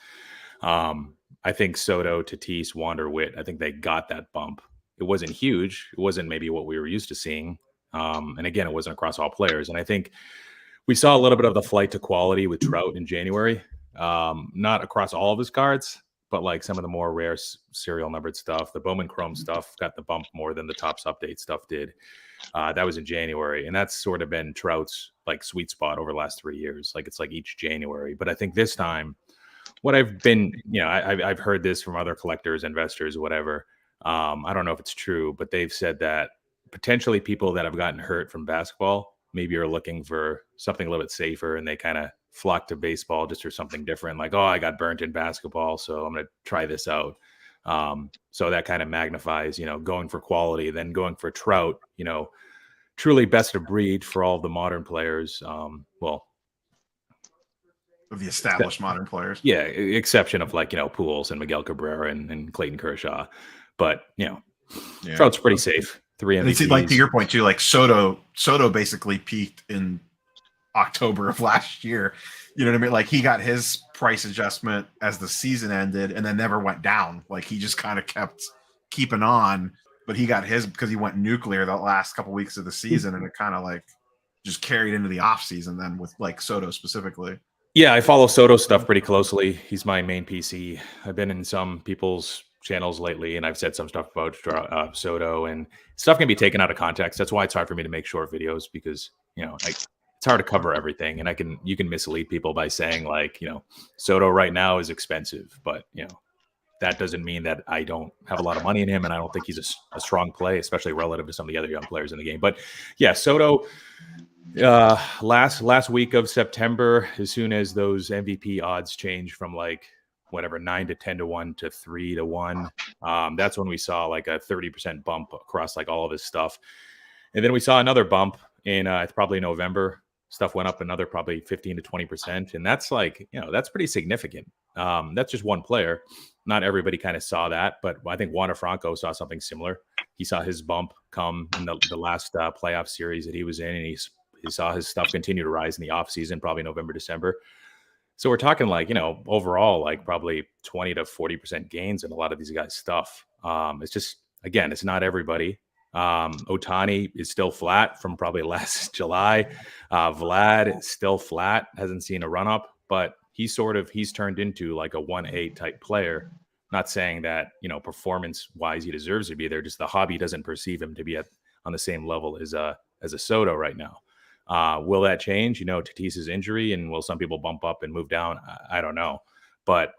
I think Soto, Tatis, Wander, Witt, I think they got that bump. It wasn't huge. It wasn't maybe what we were used to seeing. And again, it wasn't across all players. And I think we saw a little bit of the flight to quality with Trout in January. Not across all of his cards, but like some of the more rare serial numbered stuff. The Bowman Chrome stuff got the bump more than the Topps Update stuff did. That was in January. And that's sort of been Trout's like sweet spot over the last 3 years. Like it's like each January. But I think this time, what I've been, I've heard this from other collectors, investors, whatever. I don't know if it's true, but they've said that potentially people that have gotten hurt from basketball maybe are looking for something a little bit safer, and they kind of flock to baseball just for something different. Like, oh, I got burnt in basketball, so I'm going to try this out. So that kind of magnifies, going for quality, then going for Trout, truly best of breed for all the modern players. Of the established modern players. Yeah, exception of like, Pujols and Miguel Cabrera and Clayton Kershaw. But, Trout's pretty safe. 3 MVPs. And like to your point too, like Soto basically peaked in October of last year. You know what I mean? Like he got his price adjustment as the season ended and then never went down. Like he just kind of kept keeping on, but he got his because he went nuclear the last couple weeks of the season, and it kind of like just carried into the off season then with like Soto specifically. Yeah, I follow Soto stuff pretty closely. He's my main PC. I've been in some people's channels lately, and I've said some stuff about Soto, and stuff can be taken out of context. That's why it's hard for me to make short videos, because it's hard to cover everything, and you can mislead people by saying like Soto right now is expensive, but that doesn't mean that I don't have a lot of money in him, and I don't think he's a strong play, especially relative to some of the other young players in the game. But yeah, Soto, last week of September, as soon as those MVP odds changed from like whatever 9 to 10 to 1 to 3 to 1, that's when we saw like a 30% bump across like all of his stuff. And then we saw another bump in probably November. Stuff went up another probably 15 to 20%. And that's like, that's pretty significant. That's just one player. Not everybody kind of saw that, but I think Wander Franco saw something similar. He saw his bump come in the last playoff series that he was in, and he saw his stuff continue to rise in the offseason, probably November, December. So we're talking like, overall, like probably 20 to 40% gains in a lot of these guys' stuff. It's just, again, it's not everybody. Ohtani is still flat from probably last July. Vlad is still flat, hasn't seen a run up, but he's turned into like a 1A type player. Not saying that, performance wise, he deserves to be there. Just the hobby doesn't perceive him to be on the same level as a Soto right now. Will that change? Tatis's injury, and will some people bump up and move down? I don't know. But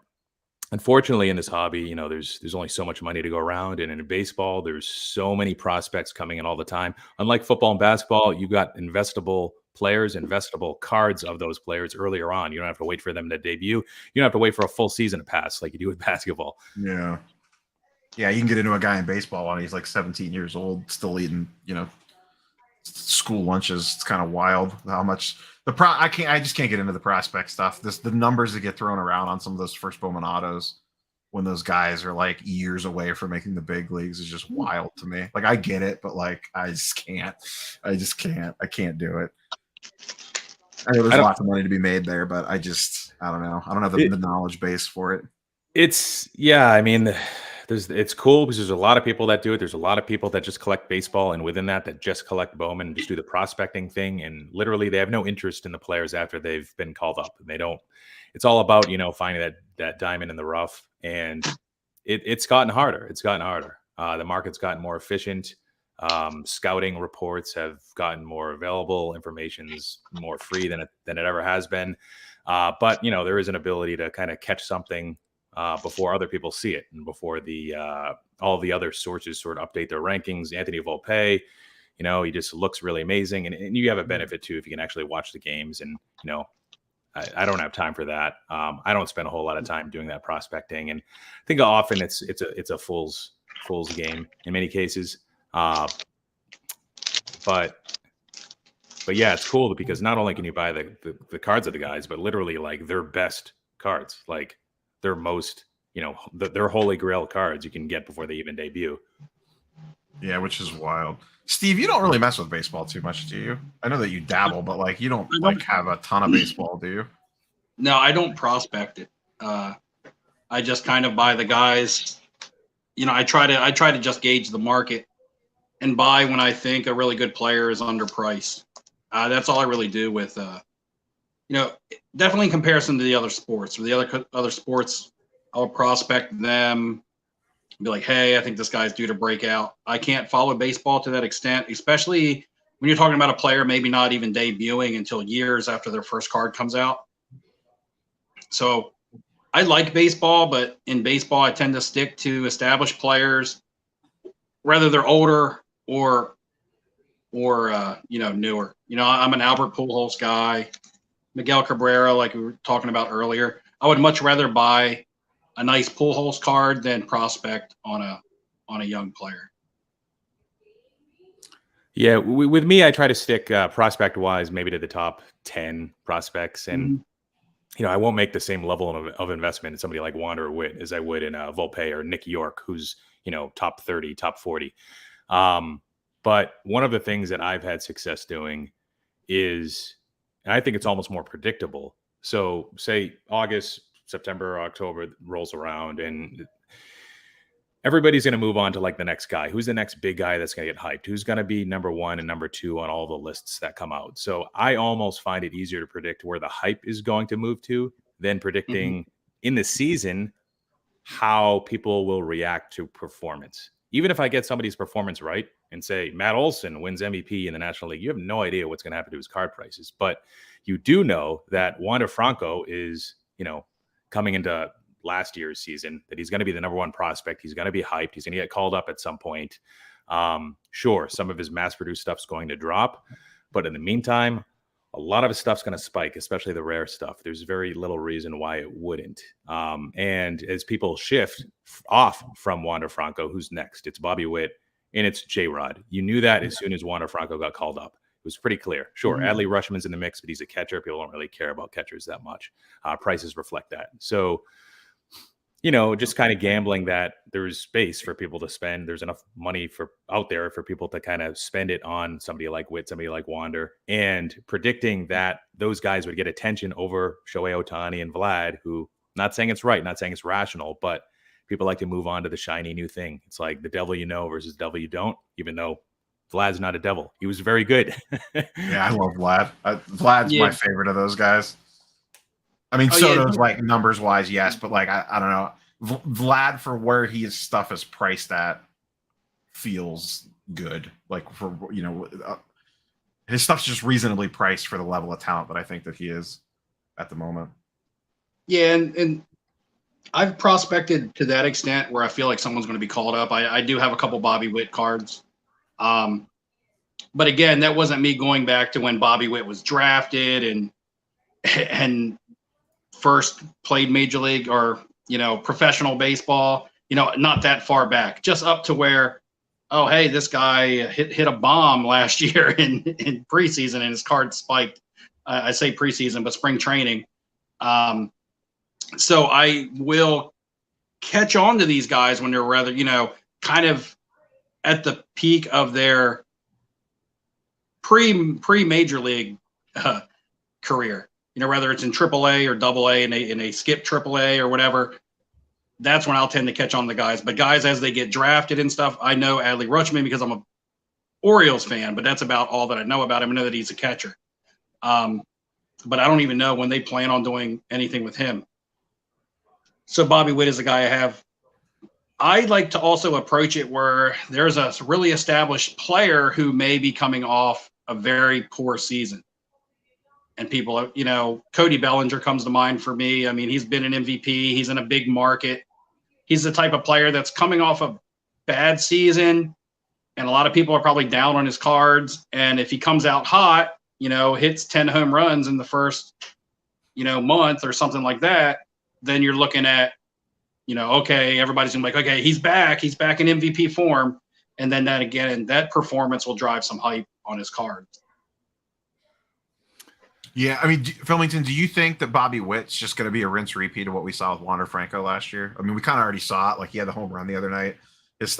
unfortunately, in this hobby, there's only so much money to go around. And in baseball, there's so many prospects coming in all the time. Unlike football and basketball, you got investable players, investable cards of those players earlier on. You don't have to wait for them to debut. You don't have to wait for a full season to pass like you do with basketball. Yeah. Yeah, you can get into a guy in baseball when he's like 17 years old, still eating, school lunches. It's kind of wild how much I just can't get into the prospect stuff. The numbers that get thrown around on some of those first Bowman autos when those guys are like years away from making the big leagues is just wild to me. Like, I get it, but like, I can't do it. I know there's lots of money to be made there, but I don't know. I don't have the knowledge base for it. It's cool because there's a lot of people that do it. There's a lot of people that just collect baseball, and within that just collect Bowman and just do the prospecting thing. And literally they have no interest in the players after they've been called up. And it's all about, finding that diamond in the rough. And it's gotten harder. The market's gotten more efficient. Scouting reports have gotten more available. Information is more free than it ever has been. But there is an ability to kind of catch something before other people see it, and before all the other sources sort of update their rankings. Anthony Volpe, he just looks really amazing, and you have a benefit too if you can actually watch the games. And I don't have time for that. I don't spend a whole lot of time doing that prospecting, and I think often it's a fool's game in many cases. But yeah, it's cool because not only can you buy the cards of the guys, but literally like their best cards, like their most, their holy grail cards you can get before they even debut. Yeah, which is wild. Steve, you don't really mess with baseball too much, do you? I know that you dabble, but like you don't like have a ton of baseball, do you? No, I don't prospect it. I just kind of buy the guys. I try to just gauge the market and buy when I think a really good player is underpriced. That's all I really do with definitely in comparison to the other sports. Or the other sports, I'll prospect them, be like, hey, I think this guy's due to break out. I can't follow baseball to that extent, especially when you're talking about a player maybe not even debuting until years after their first card comes out. So I like baseball, but in baseball, I tend to stick to established players, whether they're older or newer. I'm an Albert Pujols guy. Miguel Cabrera, like we were talking about earlier. I would much rather buy a nice Pujols card than prospect on a young player. Yeah, with me, I try to stick prospect wise maybe to the top 10 prospects, and I won't make the same level of investment in somebody like Wander or Witt as I would in Volpe or Nick York, who's top 30, top 40. But one of the things that I've had success doing is, and I think it's almost more predictable. So say August, September, October rolls around and everybody's going to move on to like the next guy. Who's the next big guy that's going to get hyped? Who's going to be number one and number two on all the lists that come out? So I almost find it easier to predict where the hype is going to move to than predicting in the season how people will react to performance. Even if I get somebody's performance right and say Matt Olson wins MVP in the National League, you have no idea what's going to happen to his card prices. But you do know that Wander Franco is, coming into last year's season, that he's going to be the number one prospect. He's going to be hyped. He's going to get called up at some point. Sure, some of his mass-produced stuff's going to drop, but in the meantime, a lot of his stuff's going to spike, especially the rare stuff. There's very little reason why it wouldn't. And as people shift off from Wander Franco, who's next? It's Bobby Witt and it's J-Rod. You knew that as soon as Wander Franco got called up. It was pretty clear. Sure, Adley Rutschman's in the mix, but he's a catcher. People don't really care about catchers that much. Prices reflect that. So, just kind of gambling that there's space for people to spend. There's enough money out there for people to kind of spend it on somebody like Witt, somebody like Wander, and predicting that those guys would get attention over Shohei Ohtani and Vlad, who, not saying it's right, not saying it's rational, but people like to move on to the shiny new thing. It's like the devil you know versus devil you don't, even though Vlad's not a devil. He was very good. Yeah, I love Vlad. Vlad's my favorite of those guys. I mean, Soto's like numbers wise, yes, but like I don't know, Vlad for where his stuff is priced at feels good. Like for his stuff's just reasonably priced for the level of talent that I think that he is at the moment. Yeah, and I've prospected to that extent where I feel like someone's going to be called up. I do have a couple Bobby Witt cards, but again, that wasn't me going back to when Bobby Witt was drafted and first played major league or professional baseball, not that far back, just up to where, oh hey, this guy hit a bomb last year in preseason and his card spiked. I say preseason, but spring training. So I will catch on to these guys when they're rather kind of at the peak of their pre major league career. Whether it's in AAA or AA and they skip AAA or whatever, that's when I'll tend to catch on the guys. But guys, as they get drafted and stuff, I know Adley Rutschman because I'm a Orioles fan, but that's about all that I know about him. I know that he's a catcher. But I don't even know when they plan on doing anything with him. So Bobby Witt is a guy I have. I like to also approach it where there's a really established player who may be coming off a very poor season. And people, Cody Bellinger comes to mind for me. I mean, he's been an MVP. He's in a big market. He's the type of player that's coming off a bad season, and a lot of people are probably down on his cards. And if he comes out hot, hits 10 home runs in the first, month or something like that, then you're looking at, okay, everybody's gonna be like, okay, he's back in MVP form. And then that performance will drive some hype on his cards. Yeah, I mean, Fillington, do you think that Bobby Witt's just going to be a rinse repeat of what we saw with Wander Franco last year? I mean, we kind of already saw it. Like, he had the home run the other night.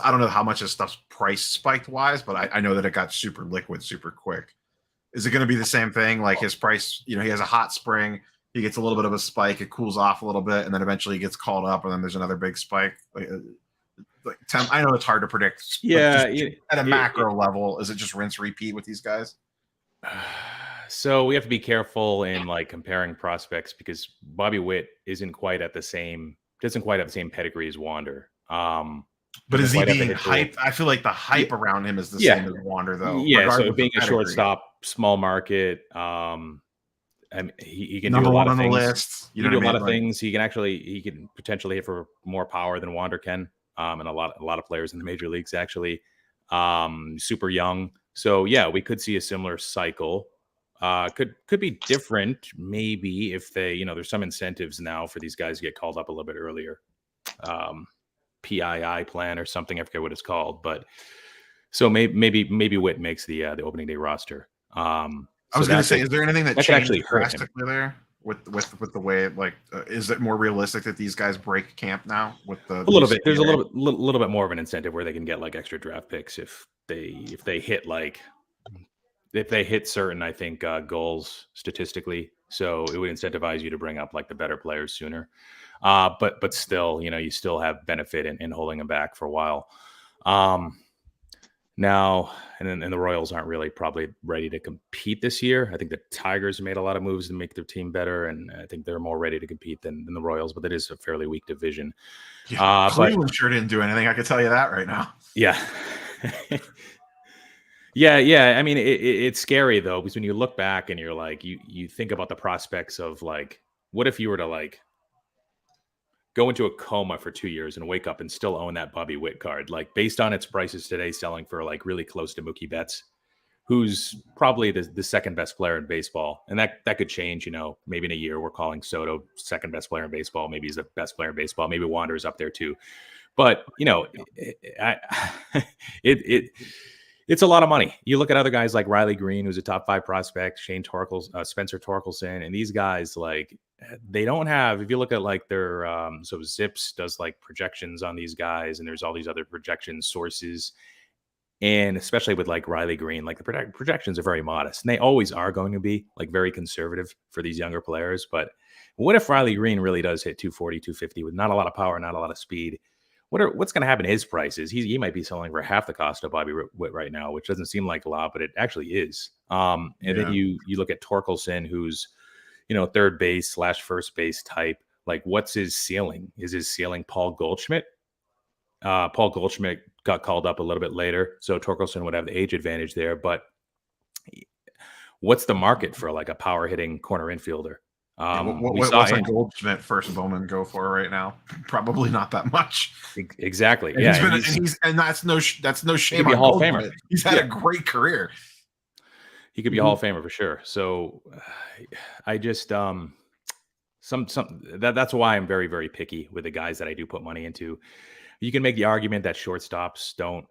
I don't know how much his stuff's price spiked wise, but I know that it got super liquid super quick. Is it going to be the same thing? Like his price, he has a hot spring, he gets a little bit of a spike, it cools off a little bit, and then eventually he gets called up, and then there's another big spike. I know it's hard to predict. Yeah, at a macro level, is it just rinse repeat with these guys? So we have to be careful in comparing prospects because Bobby Witt doesn't quite have the same pedigree as Wander. But is he being hyped? I feel like the hype around him is the same as Wander, though. Yeah, so being a shortstop, small market, he can number do a lot one of on things. The list. He can do a lot of things. He can potentially hit for more power than Wander can, and a lot of players in the major leagues actually. Super young, so yeah, we could see a similar cycle. Could be different maybe if they, there's some incentives now for these guys to get called up a little bit earlier. PII plan or something, I forget what it's called, but so maybe Witt makes the opening day roster. I was going to say, is there anything that could actually hurt drastically him there with the way is it more realistic that these guys break camp now with the a little bit? There's a little bit more of an incentive where they can get extra draft picks if they hit certain, I think, goals statistically. So it would incentivize you to bring up the better players sooner. But still, you still have benefit in holding them back for a while. Now, and the Royals aren't really probably ready to compete this year. I think the Tigers made a lot of moves to make their team better, and I think they're more ready to compete than the Royals, but it is a fairly weak division. Yeah, Cleveland sure didn't do anything. I can tell you that right now. Yeah. Yeah. I mean, it's scary though, because when you look back and you're you think about the prospects of what if you were to go into a coma for 2 years and wake up and still own that Bobby Witt card. Like based on its prices today, selling for like really close to Mookie Betts, who's probably the second best player in baseball. And that could change, maybe in a year we're calling Soto second best player in baseball. Maybe he's the best player in baseball. Maybe Wander's up there too. But, it's a lot of money. You look at other guys like Riley Green, who's a top 5 prospect, Spencer Torkelson, and these guys, like, they don't have, if you look at like their, so Zips does like projections on these guys, and there's all these other projection sources. And especially with like Riley Green, like the projections are very modest, and they always are going to be like very conservative for these younger players. But what if Riley Green really does hit 240, 250 with not a lot of power, not a lot of speed? What's going to happen to his prices? He might be selling for half the cost of Bobby Witt right now, which doesn't seem like a lot, but it actually is. And then you look at Torkelson, who's, third base / first base type. Like, what's his ceiling? Is his ceiling Paul Goldschmidt? Paul Goldschmidt got called up a little bit later, so Torkelson would have the age advantage there. But what's the market for like a power hitting corner infielder? What's a Goldschmidt first Bowman go for right now? Probably not that much. Exactly. And yeah, and that's no shame on Hall Goldschmidt. Famer. He's had a great career. He could be a Hall of Famer for sure. So I just that's why I'm very, very picky with the guys that I do put money into. You can make the argument that shortstops don't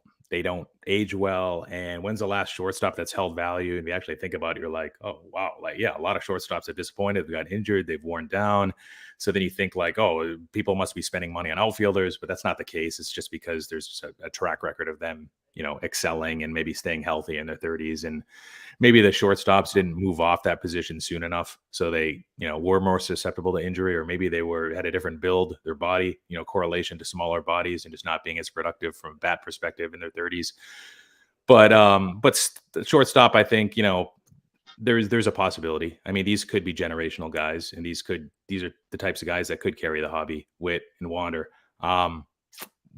age well. And when's the last shortstop that's held value? And if you actually think about it, you're like, oh, wow. Like, yeah, a lot of shortstops have disappointed. They got injured. They've worn down. So then you think like, oh, people must be spending money on outfielders, but that's not the case. It's just because there's a track record of them, excelling and maybe staying healthy in their 30s. And maybe the shortstops didn't move off that position soon enough. So they, were more susceptible to injury, or maybe they had a different build, their body, correlation to smaller bodies and just not being as productive from a bat perspective in their 30s. But the shortstop, I think, there's a possibility. I mean, these could be generational guys, and these are the types of guys that could carry the hobby. Witt and Wander.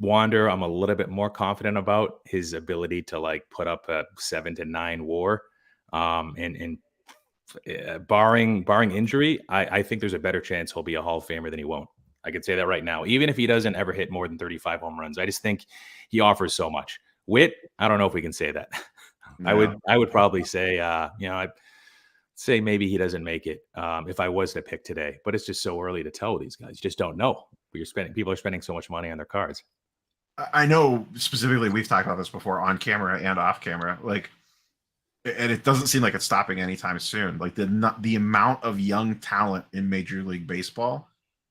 Wander, I'm a little bit more confident about his ability to like put up a 7 to 9 WAR. And barring injury, I think there's a better chance he'll be a Hall of Famer than he won't. I could say that right now, even if he doesn't ever hit more than 35 home runs. I just think he offers so much. Witt, I don't know if we can say that. No. I would probably say, I'd say maybe he doesn't make it if I was to pick today. But it's just so early to tell these guys. You just don't know. People are spending so much money on their cards. I know specifically we've talked about this before on camera and off camera, like, and it doesn't seem like it's stopping anytime soon. Like the amount of young talent in Major League Baseball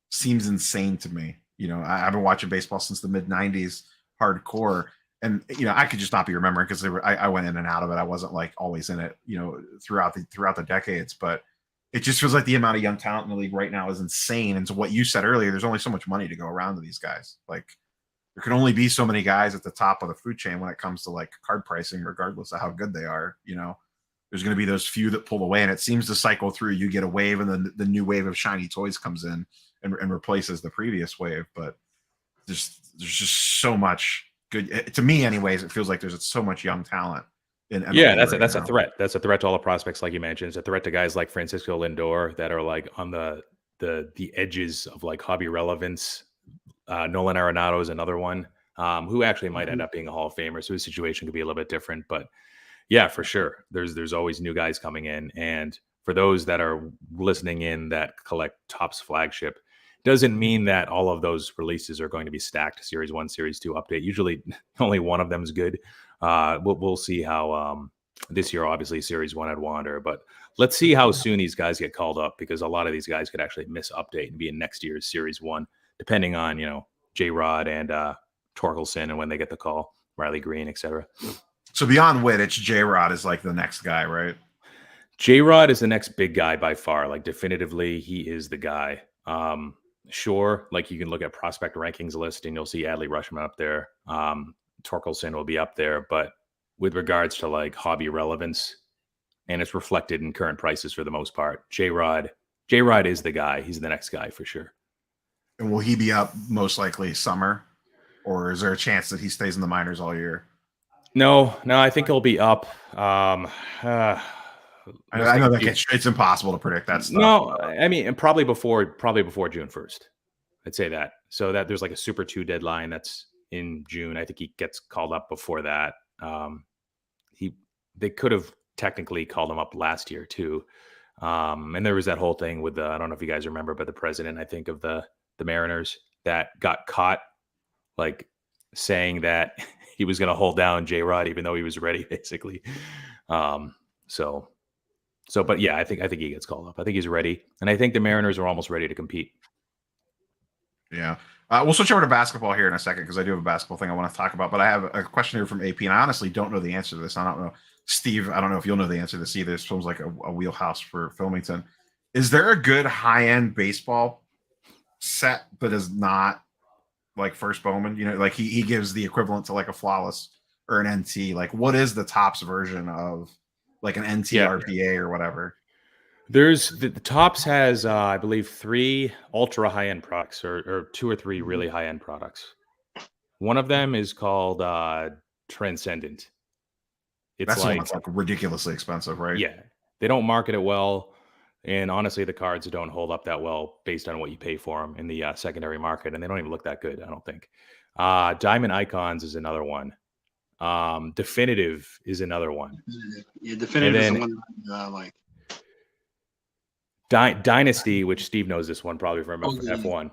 seems insane to me. I've been watching baseball since the mid '90s, hardcore, and I could just not be remembering because I went in and out of it. I wasn't like always in it, throughout the decades. But it just feels like the amount of young talent in the league right now is insane. And to what you said earlier, there's only so much money to go around to these guys. Like, there can only be so many guys at the top of the food chain when it comes to like card pricing, regardless of how good they are. There's going to be those few that pull away, and it seems to cycle through. You get a wave, and then the new wave of shiny toys comes in and replaces the previous wave. But there's just so much good, to me anyways. It feels like there's so much young talent in MLB. Yeah, that's a threat. That's a threat to all the prospects, like you mentioned. It's a threat to guys like Francisco Lindor that are like on the edges of like hobby relevance. Nolan Arenado is another one who actually might end up being a Hall of Famer. So his situation could be a little bit different. But yeah, for sure. There's always new guys coming in. And for those that are listening in that collect Topps flagship, doesn't mean that all of those releases are going to be stacked Series 1, Series 2 update. Usually only one of them is good. We'll see how this year, obviously, Series 1 had Wander. But let's see how soon these guys get called up, because a lot of these guys could actually miss update and be in next year's Series 1. Depending on, J-Rod and Torkelson and when they get the call, Riley Green, etc. So beyond Witt, it's J-Rod is like the next guy, right? J-Rod is the next big guy by far. Like, definitively, he is the guy. Sure, like you can look at prospect rankings list and you'll see Adley Rutschman up there. Torkelson will be up there. But with regards to like hobby relevance, and it's reflected in current prices for the most part, J-Rod is the guy. He's the next guy for sure. And will he be up most likely summer, or is there a chance that he stays in the minors all year? No, I think he'll be up. I know that it's impossible to predict that stuff. No, I mean, probably before June 1st. I'd say that. So that there's like a Super 2 deadline that's in June. I think he gets called up before that. They could have technically called him up last year too. And there was that whole thing with I don't know if you guys remember, but the president, I think, of the Mariners that got caught like saying that he was going to hold down J-Rod even though he was ready, basically. But yeah, I think he gets called up. I think he's ready, and I think the Mariners are almost ready to compete. Yeah. We'll switch over to basketball here in a second because I do have a basketball thing I want to talk about. But I have a question here from AP, and I honestly don't know the answer to this. I don't know, Steve. I don't know if you'll know the answer to this either. This film's like a wheelhouse for Filmington. Is there a good high-end baseball set that is not like First Bowman? You know, like he gives the equivalent to like a Flawless or an NT. Like, what is the Topps version of like an NT RPA or whatever? There's the Topps has, I believe, 3 ultra high-end products or 2 or 3 really high-end products. One of them is called Transcendent. It's That's like ridiculously expensive, right? Yeah. They don't market it well. And honestly, the cards don't hold up that well based on what you pay for them in the secondary market. And they don't even look that good, I don't think. Diamond Icons is another one. Definitive is another one. Yeah, Definitive is the one that I like. Dynasty, which Steve knows this one probably from F1.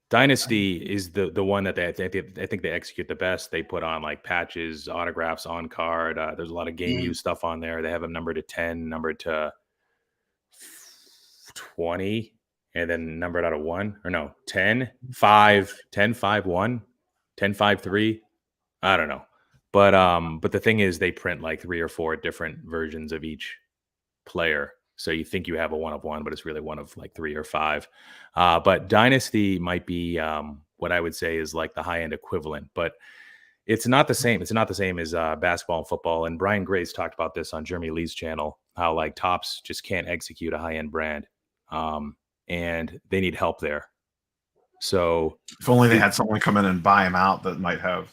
Dynasty is the one that I think they execute the best. They put on like patches, autographs on card. There's a lot of game use stuff on there. They have them numbered to 10, numbered to 20, and then numbered out of 1 or no 10, 5, 10, 5, 1, 10, 5, 3. I don't know, but the thing is, they print like 3 or 4 different versions of each player. So you think you have a 1 of 1, but it's really 1 of like 3 or 5. But Dynasty might be what I would say is like the high-end equivalent, but it's not the same. It's not the same as basketball and football. And Brian Gray's talked about this on Jeremy Lee's channel, how like Topps just can't execute a high-end brand, and they need help there. So if only they had someone come in and buy him out that might have.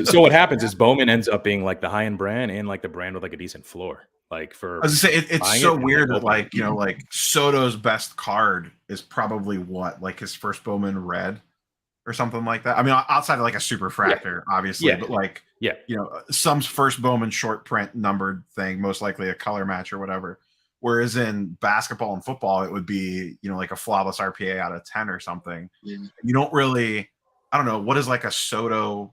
So what happens is Bowman ends up being like the high-end brand and like the brand with like a decent floor. Like for, I was gonna say, it's so weird that like, you know, like Soto's best card is probably what, like his First Bowman red or something like that. I mean, outside of like a super fractor, obviously, but like, you know, some First Bowman short print numbered thing, most likely a color match or whatever. Whereas in basketball and football, it would be, you know, like a Flawless RPA out of 10 or something. You don't really, I don't know, what is like a Soto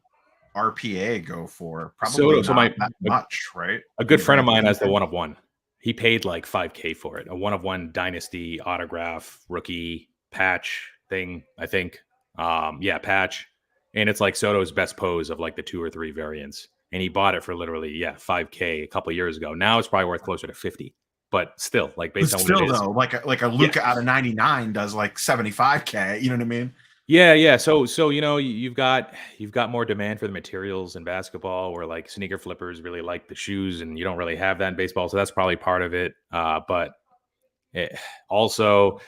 RPA go for? Probably not that much, right? A good friend of mine has the 1 of 1. He paid like $5,000 for it. A 1 of 1 Dynasty autograph rookie patch thing, I think. Patch. And it's like Soto's best pose of like the 2 or 3 variants. And he bought it for literally, $5,000 a couple of years ago. Now it's probably worth closer to 50. But still, like based on what it is. Though, like a Luka out of 99 does like 75K. You know what I mean? Yeah. So you know, you've got more demand for the materials in basketball, where like sneaker flippers really like the shoes, and you don't really have that in baseball. So that's probably part of it. But also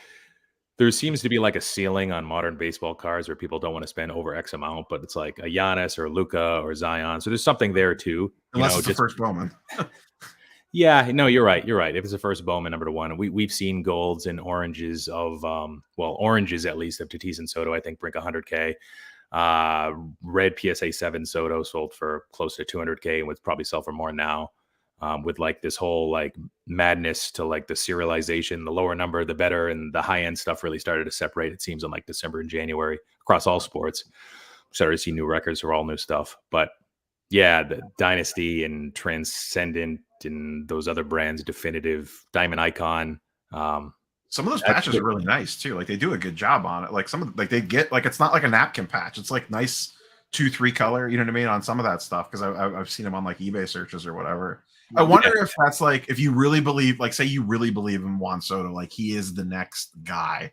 there seems to be like a ceiling on modern baseball cards where people don't want to spend over X amount, but it's like a Giannis or Luka or Zion. So there's something there too. Unless it's the First Bowman. Yeah, no, you're right. You're right. If it's a First Bowman number 1, we've seen golds and oranges of oranges at least of Tatis and Soto, I think, break $100K. Red PSA 7 Soto sold for close to $200K and would probably sell for more now. With like this whole like madness to like the serialization, the lower number the better, and the high end stuff really started to separate. It seems in like December and January across all sports. Started to see new records for all new stuff, but yeah, the Dynasty and Transcendent and those other brands, Definitive, Diamond Icon. Some of those patches are really nice too. Like they do a good job on it. Like some of like they get like, it's not like a napkin patch. It's like nice 2-3 color. You know what I mean? On some of that stuff, because I've seen them on like eBay searches or whatever. I wonder if that's like, if you really believe, like say you really believe in Juan Soto, like he is the next guy,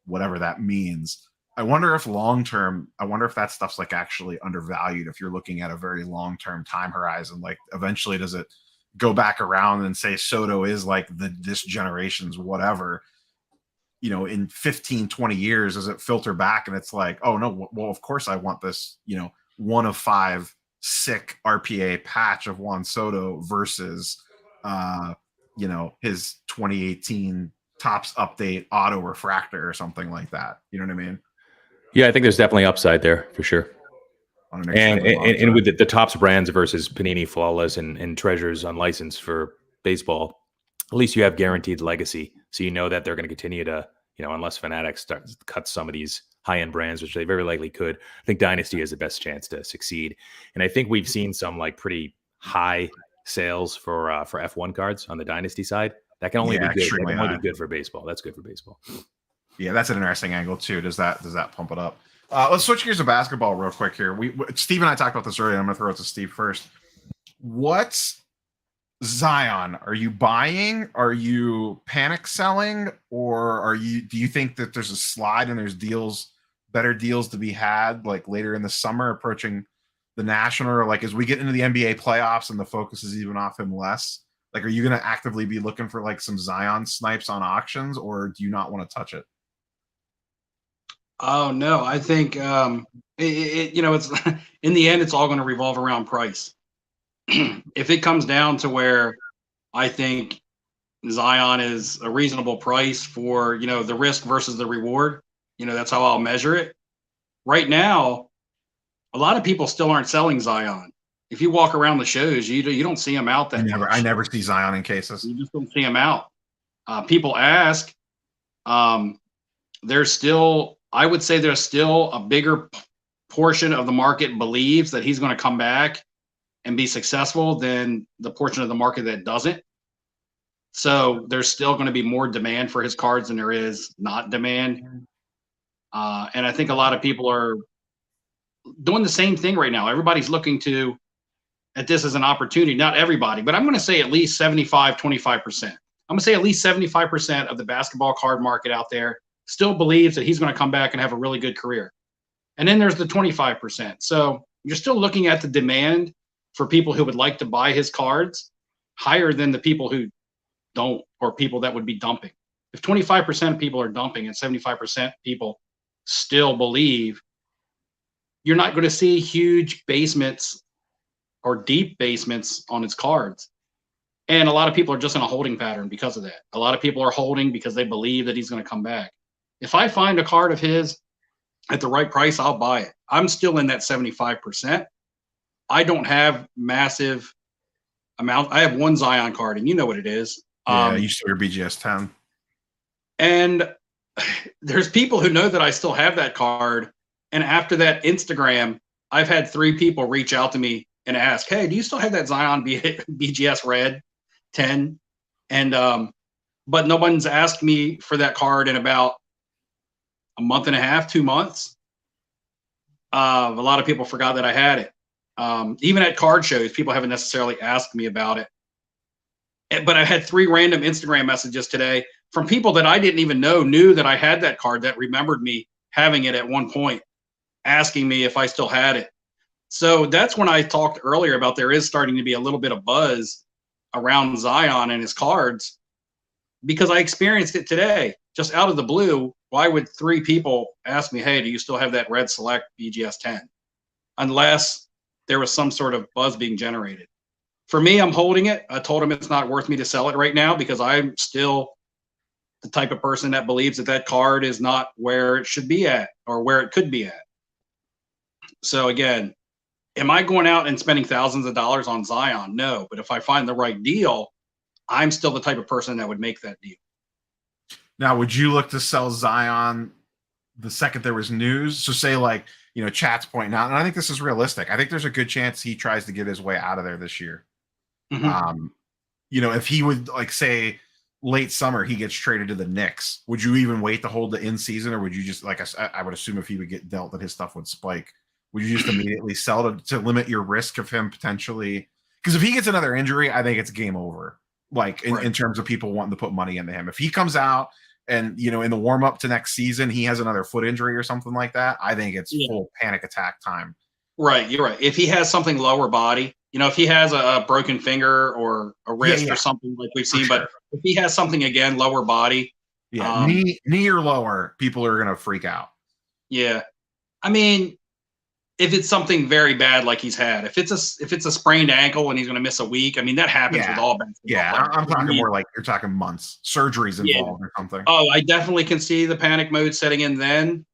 whatever that means. I wonder if long-term, that stuff's like actually undervalued if you're looking at a very long-term time horizon. Like eventually does it go back around and say Soto is like this generation's whatever, you know, in 15-20 years, does it filter back and it's like, oh no, well, of course I want this, you know, 1 of 5 sick RPA patch of Juan Soto versus you know, his 2018 Topps update auto refractor or something like that. You know what I mean? Yeah, I think there's definitely upside there for sure. On an And extremely long and time. with the Topps brands versus Panini Flawless and Treasures Unlicensed for baseball, at least you have guaranteed legacy. So you know that they're going to continue to, unless Fanatics starts cut some of these high-end brands, which they very likely could. I think Dynasty has the best chance to succeed. And I think we've seen some like pretty high sales for F1 cards on the Dynasty side. That can only be good. That Extremely can only high. be good for baseball. That's good for baseball. Yeah, that's an interesting angle too. Does that pump it up? Let's switch gears to basketball real quick here. Steve and I talked about this earlier. I'm going to throw it to Steve first. What's Zion? Are you buying? Are you panic selling? Or do you think that there's a slide and there's better deals to be had like later in the summer approaching the national, or like as we get into the NBA playoffs and the focus is even off him less? Like, are you going to actively be looking for like some Zion snipes on auctions, or do you not want to touch it? Oh no, I think it's in the end, it's all going to revolve around price. If it comes down to where I think Zion is a reasonable price for the risk versus the reward, that's how I'll measure it. Right now, a lot of people still aren't selling Zion. If you walk around the shows, you don't see him out that much. I never see Zion in cases. You just don't see him out. People ask. I would say there's still a bigger portion of the market believes that he's going to come back and be successful than the portion of the market that doesn't. So there's still going to be more demand for his cards than there is not demand. And I think a lot of people are doing the same thing right now. Everybody's looking at this as an opportunity. Not everybody, but I'm going to say at least 75, 25%. I'm going to say at least 75% of the basketball card market out there still believes that he's going to come back and have a really good career. And then there's the 25%. So you're still looking at the demand for people who would like to buy his cards higher than the people who don't, or people that would be dumping. If 25% of people are dumping and 75% people still believe, you're not going to see huge basements or deep basements on his cards. And a lot of people are just in a holding pattern because of that. A lot of people are holding because they believe that he's going to come back. If I find a card of his at the right price, I'll buy it. I'm still in that 75%. I don't have massive amount. I have one Zion card, and you know what it is. Yeah, you still your BGS 10. And there's people who know that I still have that card. And after that Instagram, I've had 3 people reach out to me and ask, "Hey, do you still have that Zion BGS Red 10?" And but no one's asked me for that card in about a month and a half, 2 months. A lot of people forgot that I had it. Even at card shows, people haven't necessarily asked me about it. But I had 3 random Instagram messages today from people that I didn't even knew that I had that card, that remembered me having it at one point, asking me if I still had it. So that's when I talked earlier about there is starting to be a little bit of buzz around Zion and his cards, because I experienced it today, just out of the blue. Why would 3 people ask me, "Hey, do you still have that Red Select BGS 10?" Unless there was some sort of buzz being generated. For me, I'm holding it. I told him it's not worth me to sell it right now because I'm still the type of person that believes that card is not where it should be at or where it could be at. So again, am I going out and spending thousands of dollars on Zion? No. But if I find the right deal, I'm still the type of person that would make that deal. Now, would you look to sell Zion the second there was news? So say like, Chat's pointing out, and I think this is realistic. I think there's a good chance he tries to get his way out of there this year. Mm-hmm. If he would like say late summer, he gets traded to the Knicks, would you even wait to hold the in season, or would you just, like I would assume if he would get dealt that his stuff would spike, would you just immediately sell to limit your risk of him potentially? Because if he gets another injury, I think it's game over. Like in terms of people wanting to put money into him. If he comes out and, in the warm up to next season, he has another foot injury or something like that, I think it's full panic attack time. Right. You're right. If he has something lower body, if he has a broken finger or a wrist or something like we've seen, but if he has something again, lower body. Yeah. Knee or lower, people are going to freak out. Yeah. I mean, if it's something very bad like he's had, if it's a sprained ankle and he's going to miss a week, I mean, that happens with all basketball. Yeah, I'm talking more like you're talking months, surgeries involved or something. Oh, I definitely can see the panic mode setting in then.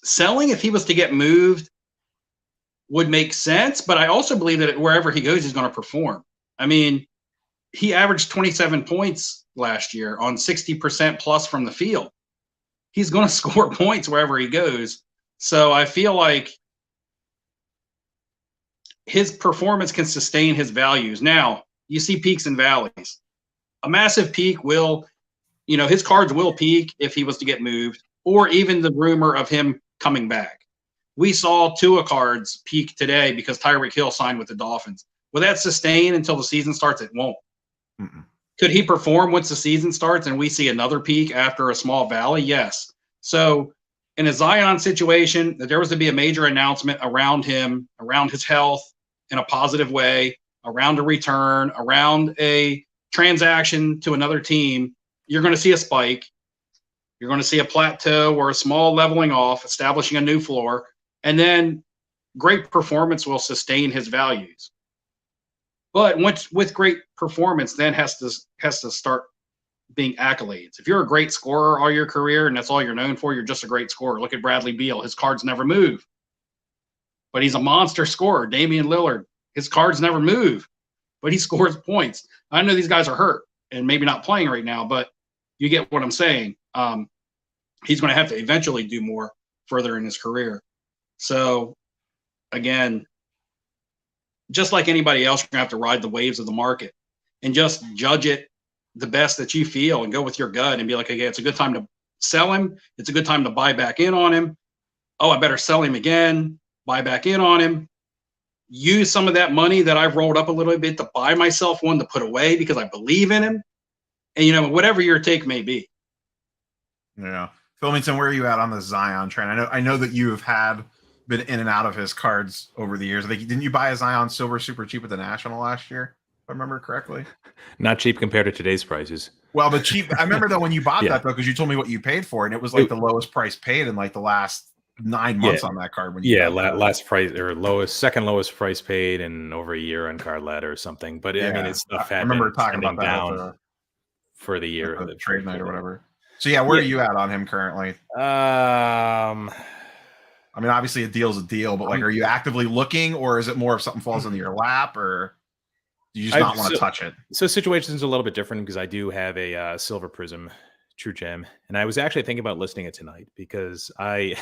selling, if he was to get moved, would make sense. But I also believe that wherever he goes, he's going to perform. I mean, he averaged 27 points last year on 60% plus from the field. He's going to score points wherever he goes. So I feel like his performance can sustain his values. Now, you see peaks and valleys. A massive peak will, his cards will peak if he was to get moved, or even the rumor of him coming back. We saw Tua cards peak today because Tyreek Hill signed with the Dolphins. Will that sustain until the season starts? It won't. Mm-mm. Could he perform once the season starts and we see another peak after a small valley? Yes. So in a Zion situation, that there was to be a major announcement around him, around his health in a positive way, around a return, around a transaction to another team, you're going to see a spike. You're going to see a plateau or a small leveling off, establishing a new floor, and then great performance will sustain his values. But with great performance, then has to start being accolades. If you're a great scorer all your career and that's all you're known for, you're just a great scorer. Look at Bradley Beal. His cards never move. But he's a monster scorer. Damian Lillard, his cards never move, but he scores points. I know these guys are hurt and maybe not playing right now, but you get what I'm saying. He's going to have to eventually do more further in his career. So, again, just like anybody else, you're going to have to ride the waves of the market and just judge it the best that you feel and go with your gut and be like, okay, it's a good time to sell him. It's a good time to buy back in on him. Oh, I better sell him again, buy back in on him. Use some of that money that I've rolled up a little bit to buy myself one to put away because I believe in him. And, whatever your take may be. Yeah. Williamson, where are you at on the Zion trend? I know that you have been in and out of his cards over the years. Didn't you buy a Zion silver super cheap at the National last year, if I remember correctly? Not cheap compared to today's prices. Well, but cheap. I remember though when you bought that though, because you told me what you paid for it, and it was like the lowest price paid in like the last 9 months on that card. When you last price or second lowest price paid in over a year on card ladder or something. But I mean, it's stuff had been trending down for the year, the trade night or whatever. So where are you at on him currently? I mean, obviously a deal's a deal, but like, are you actively looking, or is it more if something falls into your lap, or do you just not want to touch it? So situation's a little bit different because I do have a Silver Prism True Gem, and I was actually thinking about listing it tonight because I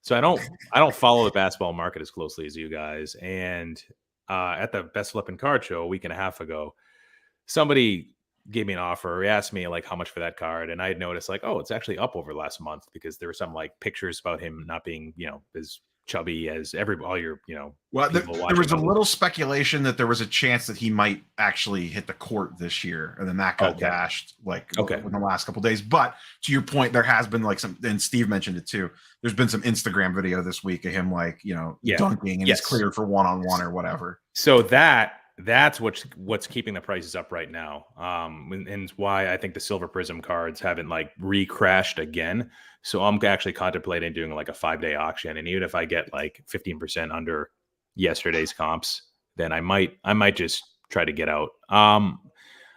don't follow the basketball market as closely as you guys. And at the Best Flippin' Card Show a week and a half ago, somebody gave me an offer or asked me like how much for that card, and I had noticed like, oh, it's actually up over last month because there were some like pictures about him not being as chubby as all your well, there was a little speculation that there was a chance that he might actually hit the court this year, and then that got dashed in the last couple of days. But to your point, there has been like some, and Steve mentioned it too, there's been some Instagram video this week of him like dunking and he's cleared for one-on-one or whatever. So that's what's keeping the prices up right now, and why I think the Silver Prism cards haven't like re-crashed again. So I'm actually contemplating doing like a 5-day auction, and even if I get like 15% under yesterday's comps, then I might just try to get out. I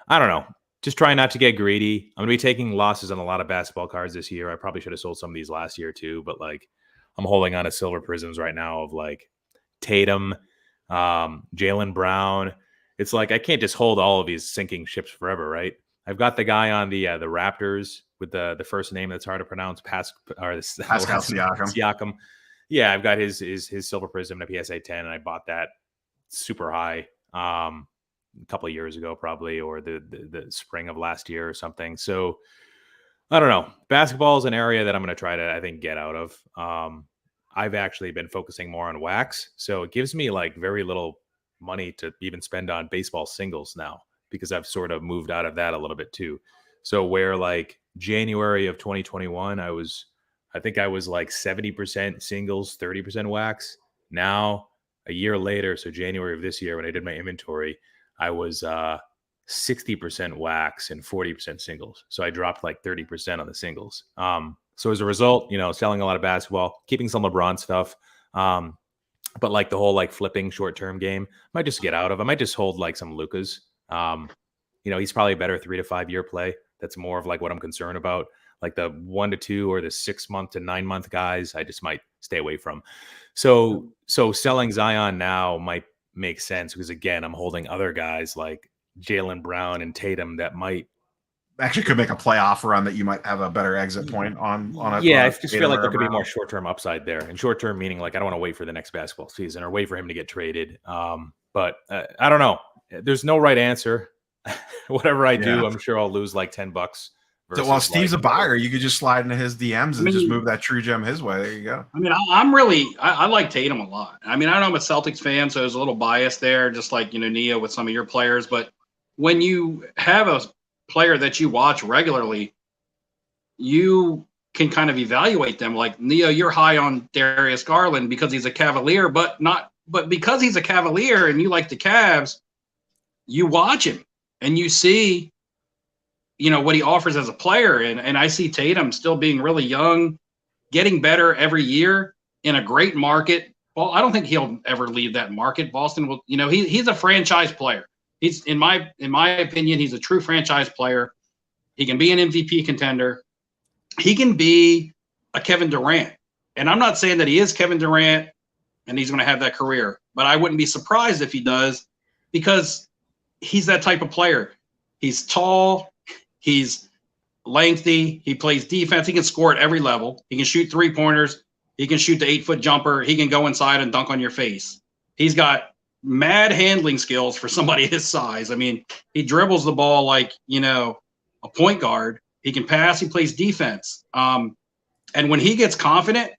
don't know, just try not to get greedy. I'm gonna be taking losses on a lot of basketball cards this year. I probably should have sold some of these last year too, but like I'm holding on to Silver Prisms right now of like Tatum, Jaylen Brown. It's like I can't just hold all of these sinking ships forever, right? I've got the guy on the Raptors with the first name that's hard to pronounce, Pascal Siakam. Yeah, I've got his Silver Prism and a PSA 10, and I bought that super high a couple of years ago, probably, or the spring of last year or something. So I don't know. Basketball is an area that I'm going to try to, I think, get out of. I've actually been focusing more on wax, so it gives me like very little money to even spend on baseball singles now, because I've sort of moved out of that a little bit too. So where like January of 2021, I think I was like 70% singles, 30% wax. Now a year later, so January of this year, when I did my inventory, I was 60% wax and 40% singles. So I dropped like 30% on the singles. So as a result, selling a lot of basketball, keeping some LeBron stuff. But like the whole like flipping short-term game, I might just get out of. I might just hold like some Lukas. He's probably a better 3 to 5 year play. That's more of like what I'm concerned about. like the 1 to 2 or the 6 month to 9 month guys, I just might stay away from. So selling Zion now might make sense because again, I'm holding other guys like Jaylen Brown and Tatum that might actually could make a playoff run that you might have a better exit point on a I just feel like there could be more short-term upside there, and short-term meaning like I don't want to wait for the next basketball season or wait for him to get traded. But I don't know. There's no right answer. Whatever I do, I'm sure I'll lose like $10. So while Steve's a buyer, you could just slide into his DMs and just move that true gem his way. There you go. I mean, I like Tatum a lot. I mean, I know I'm a Celtics fan, so there's a little bias there, just like, Nia with some of your players. But when you have a player that you watch regularly, you can kind of evaluate them. Like, Nia, you're high on Darius Garland because he's a Cavalier, but because he's a Cavalier and you like the Cavs, you watch him and you see what he offers as a player. And I see Tatum still being really young, getting better every year in a great market. Well, I don't think he'll ever leave that market. Boston will, he's a franchise player. He's in my opinion, he's a true franchise player. He can be an MVP contender. He can be a Kevin Durant. And I'm not saying that he is Kevin Durant and he's going to have that career, but I wouldn't be surprised if he does because he's that type of player. He's tall. He's lengthy. He plays defense. He can score at every level. He can shoot 3-pointers. He can shoot the 8-foot jumper. He can go inside and dunk on your face. He's got mad handling skills for somebody his size. I mean, he dribbles the ball like, a point guard. He can pass. He plays defense. And when he gets confident,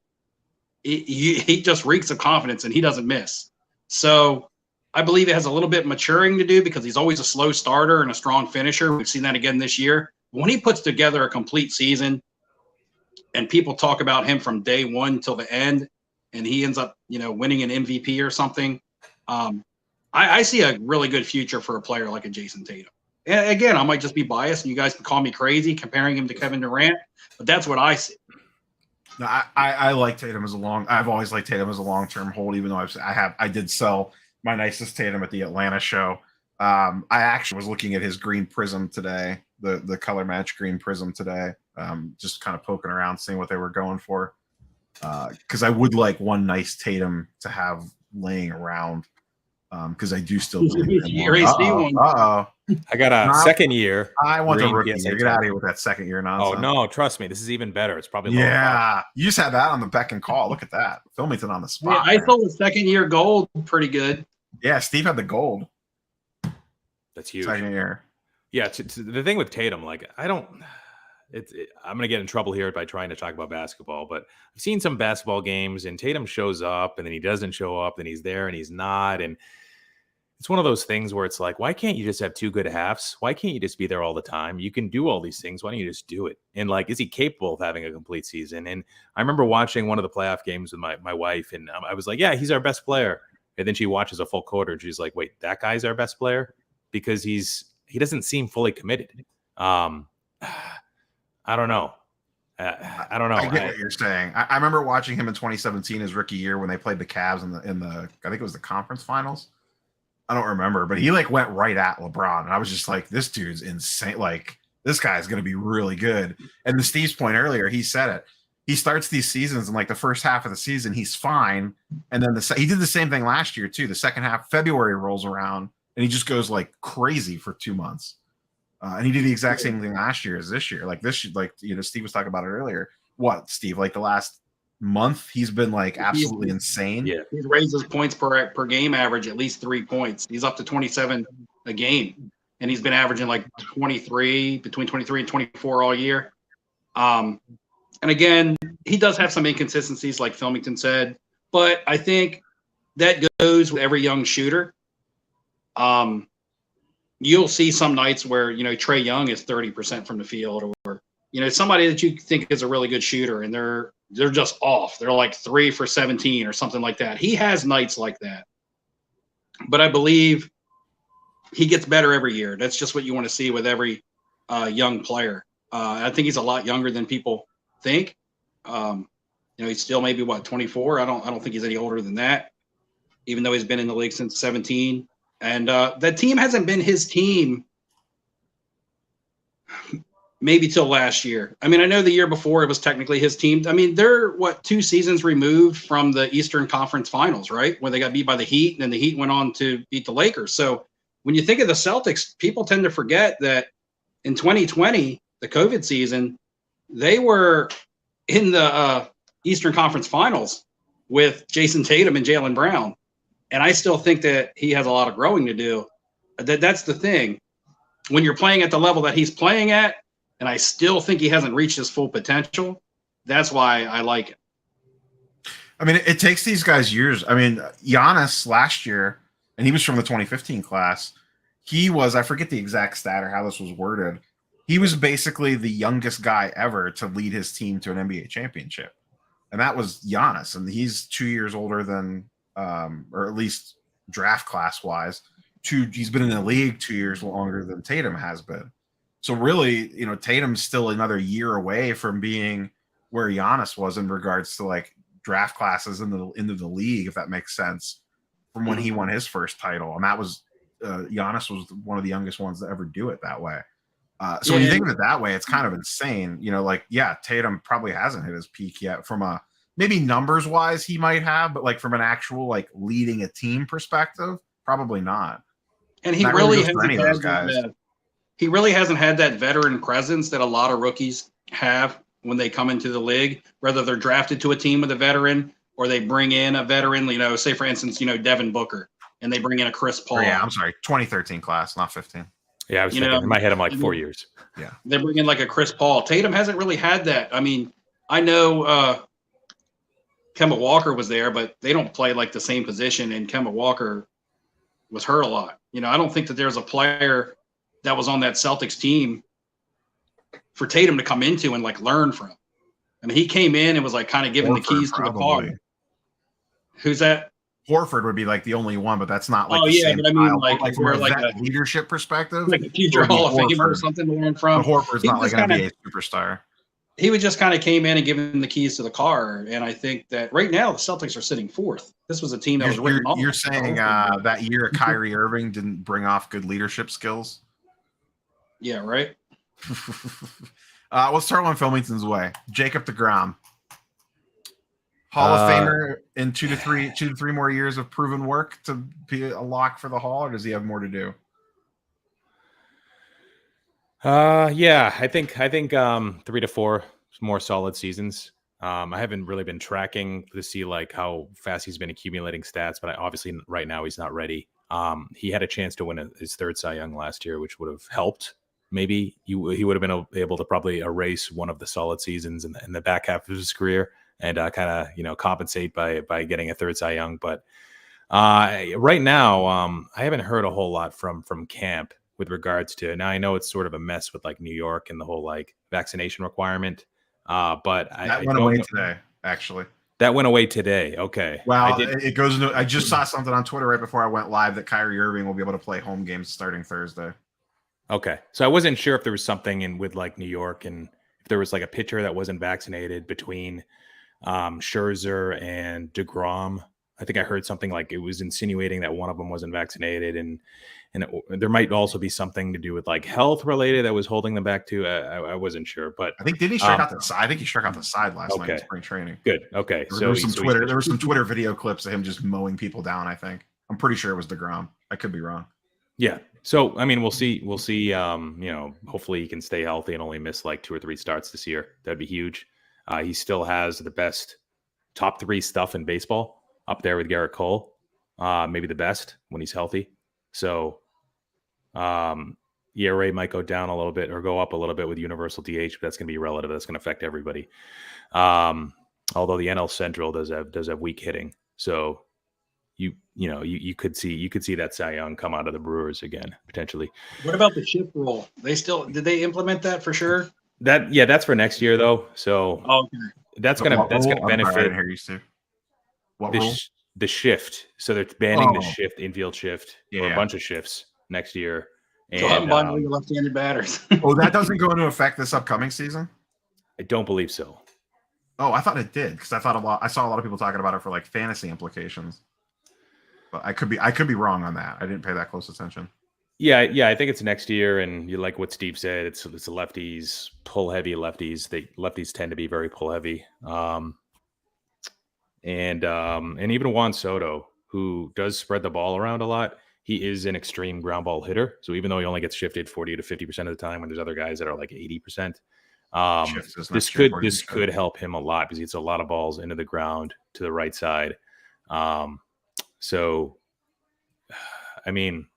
he just reeks of confidence and he doesn't miss. So I believe it has a little bit maturing to do because he's always a slow starter and a strong finisher. We've seen that again this year. When he puts together a complete season and people talk about him from day one till the end and he ends up, winning an MVP or something, I see a really good future for a player like a Jason Tatum. And again, I might just be biased and you guys can call me crazy comparing him to Kevin Durant, but that's what I see. No, I like Tatum I've always liked Tatum as a long-term hold, even though I did sell my nicest Tatum at the Atlanta show. I actually was looking at his green prism today, the color match green prism today, just kind of poking around, seeing what they were going for. Because I would like one nice Tatum to have laying around. Because I do still believe I got a second year. I want the rookie. Get out of here with that second year nonsense. Oh no, trust me, this is even better. It's probably you just had that on the beck and call. Look at that, Williamson on the spot. Yeah, I sold the second year gold pretty good. Yeah, Steve had the gold. That's huge. Second year. Yeah, the thing with Tatum, like I'm gonna get in trouble here by trying to talk about basketball, but I've seen some basketball games and Tatum shows up and then he doesn't show up, then he's there and he's not, and it's one of those things where it's like, why can't you just have two good halves? Why can't you just be there all the time? You can do all these things. Why don't you just do it? And like, is he capable of having a complete season? And I remember watching one of the playoff games with my wife, and I was like, yeah, he's our best player. And then she watches a full quarter and she's like, wait, that guy's our best player? Because he doesn't seem fully committed. I don't know. I don't know. I get what you're saying. I remember watching him in 2017, his rookie year, when they played the Cavs in the I think it was the conference finals. I don't remember, but he like went right at LeBron, and I was just like, this dude's insane. Like, this guy's going to be really good. And to Steve's point earlier, he said it. He starts these seasons in like the first half of the season, he's fine, and then he did the same thing last year too. The second half, February rolls around, and he just goes like crazy for 2 months. And he did the exact same thing last year as this year. Like Steve was talking about it earlier. What, Steve? Like the last month, he's been like absolutely insane. Yeah, he's raised his points per game average at least 3 points. He's up to 27 a game, and he's been averaging like between 23 and 24 all year. And again, he does have some inconsistencies, like Wilmington said, but I think that goes with every young shooter. You'll see some nights where Trae Young is 30% from the field, or somebody that you think is a really good shooter, and they're just off. They're like 3 for 17 or something like that. He has nights like that. But I believe he gets better every year. That's just what you want to see with every young player. I think he's a lot younger than people think. He's still maybe 24. I don't think he's any older than that, even though he's been in the league since 17. And that team hasn't been his team maybe till last year. I mean, I know the year before it was technically his team. I mean, they're 2 seasons removed from the Eastern Conference Finals, right? Where they got beat by the Heat, and then the Heat went on to beat the Lakers. So when you think of the Celtics, people tend to forget that in 2020, the COVID season, they were in the Eastern Conference Finals with Jason Tatum and Jaylen Brown. And I still think that he has a lot of growing to do. That's the thing. When you're playing at the level that he's playing at, and I still think he hasn't reached his full potential, that's why I like it. I mean, it takes these guys years. I mean, Giannis last year, and he was from the 2015 class, he was, I forget the exact stat or how this was worded, he was basically the youngest guy ever to lead his team to an NBA championship. And that was Giannis. And he's 2 years older than, or at least draft class wise, he's been in the league 2 years longer than Tatum has been. So really, you know, Tatum's still another year away from being where Giannis was in regards to like draft classes into the league, if that makes sense, from when he won his first title. And that was Giannis was one of the youngest ones to ever do it that way. So when you think of it that way, it's kind of insane. You know, like, yeah, Tatum probably hasn't hit his peak yet from a maybe numbers wise he might have, but like from an actual like leading a team perspective, probably not. And he really hasn't had that veteran presence that a lot of rookies have when they come into the league, whether they're drafted to a team with a veteran or they bring in a veteran, you know, say for instance, you know, Devin Booker, and they bring in a Chris Paul. Yeah, I'm sorry, 2013 class, not 15. Yeah, I was thinking in my head, I'm like 4 years. Yeah. They bring in like a Chris Paul. Tatum hasn't really had that. I mean, I know Kemba Walker was there, but they don't play like the same position, and Kemba Walker was hurt a lot. You know, I don't think that there's a player that was on that Celtics team for Tatum to come into and like learn from. I mean, he came in and was like kind of giving the keys to the car. Who's that? Horford would be like the only one, but that's not like but I mean, like from like a leadership perspective, like a future Hall of Famer or something to learn from. But Horford's not like an NBA superstar. He would just kind of came in and give him the keys to the car, and I think that right now the Celtics are sitting fourth. This was a team that was written off. You're saying that year Kyrie Irving didn't bring off good leadership skills? Yeah, right. Let's start one Filmington's way. Jacob deGrom. Hall of Famer in 2 to 3 more years of proven work to be a lock for the Hall, or does he have more to do? Yeah, I think 3 to 4 more solid seasons. I haven't really been tracking to see like how fast he's been accumulating stats, but obviously right now he's not ready. He had a chance to win his third Cy Young last year, which would have helped. Maybe he would have been able to probably erase one of the solid seasons in the back half of his career and kind of, you know, compensate by getting a third Cy Young. But right now, I haven't heard a whole lot from camp with regards to, now I know it's sort of a mess with like New York and the whole like vaccination requirement. But that went away today, actually. That went away today. Okay. Well, it goes into, I just saw something on Twitter right before I went live that Kyrie Irving will be able to play home games starting Thursday. Okay. So I wasn't sure if there was something in with like New York and if there was like a pitcher that wasn't vaccinated between Scherzer and DeGrom. I think I heard something like it was insinuating that one of them wasn't vaccinated, and there might also be something to do with like health related that was holding them back too. I wasn't sure, but I think did he strike out the side? I think he struck out the side last night in spring training. Good. Okay. There were some Twitter video clips of him just mowing people down. I think I'm pretty sure it was DeGrom. I could be wrong. Yeah. So I mean, we'll see. You know, hopefully he can stay healthy and only miss like 2 or 3 starts this year. That'd be huge. He still has the best top 3 stuff in baseball, up there with Garrett Cole, maybe the best when he's healthy. So ERA might go down a little bit or go up a little bit with universal DH, but that's going to be relative. That's going to affect everybody. Although the NL Central does have weak hitting, so you could see that Cy Young come out of the Brewers again potentially. What about the shift rule? Did they implement that for sure? That's for next year though. So that's gonna benefit. I didn't hear you, Steve. What rule? The shift. So they're banning the shift, infield shift, or a bunch of shifts next year. And bundling left-handed batters. That doesn't go into effect this upcoming season? I don't believe so. Oh, I thought it did because I saw a lot of people talking about it for like fantasy implications. But I could be wrong on that. I didn't pay that close attention. Yeah, I think it's next year, and you like what Steve said. It's lefties, pull heavy lefties. Lefties tend to be very pull heavy. And even Juan Soto, who does spread the ball around a lot, he is an extreme ground ball hitter. So even though he only gets shifted 40 to 50% of the time, when there's other guys that are like 80%, Shifts this this next year, could 40%. help him a lot because he gets a lot of balls into the ground to the right side. So I mean,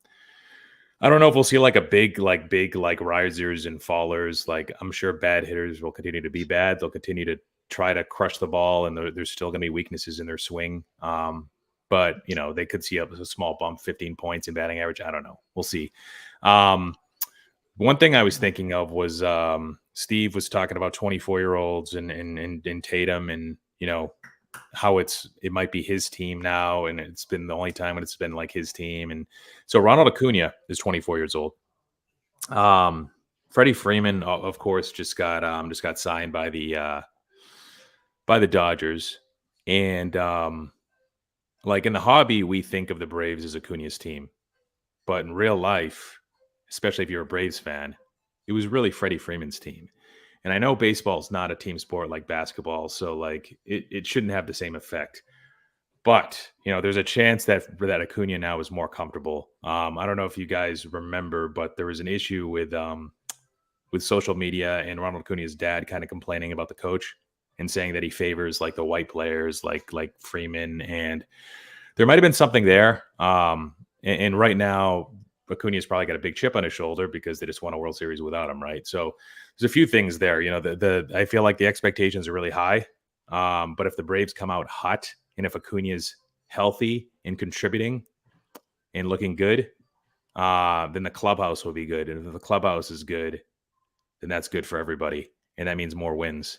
I don't know if we'll see like a big risers and fallers. Like, I'm sure bad hitters will continue to be bad. They'll continue to try to crush the ball, and there's still going to be weaknesses in their swing. But they could see a small bump, 15 points in batting average. I don't know. We'll see. One thing I was thinking of was Steve was talking about 24-year-olds and Tatum, and how it might be his team now, and it's been the only time when it's been like his team. And so Ronald Acuna is 24 years old. Freddie Freeman, of course, just got signed by the Dodgers. And like in the hobby, we think of the Braves as Acuna's team, but in real life, especially if you're a Braves fan, it was really Freddie Freeman's team. And I know baseball is not a team sport like basketball, so like it shouldn't have the same effect. But there's a chance that Acuna now is more comfortable. I don't know if you guys remember, but there was an issue with social media and Ronald Acuna's dad kind of complaining about the coach and saying that he favors like the white players, like Freeman, and there might have been something there. And right now, Acuna's probably got a big chip on his shoulder because they just won a World Series without him, right? So there's a few things there. I feel like the expectations are really high. But if the Braves come out hot and if Acuna's healthy and contributing and looking good, then the clubhouse will be good. And if the clubhouse is good, then that's good for everybody. And that means more wins.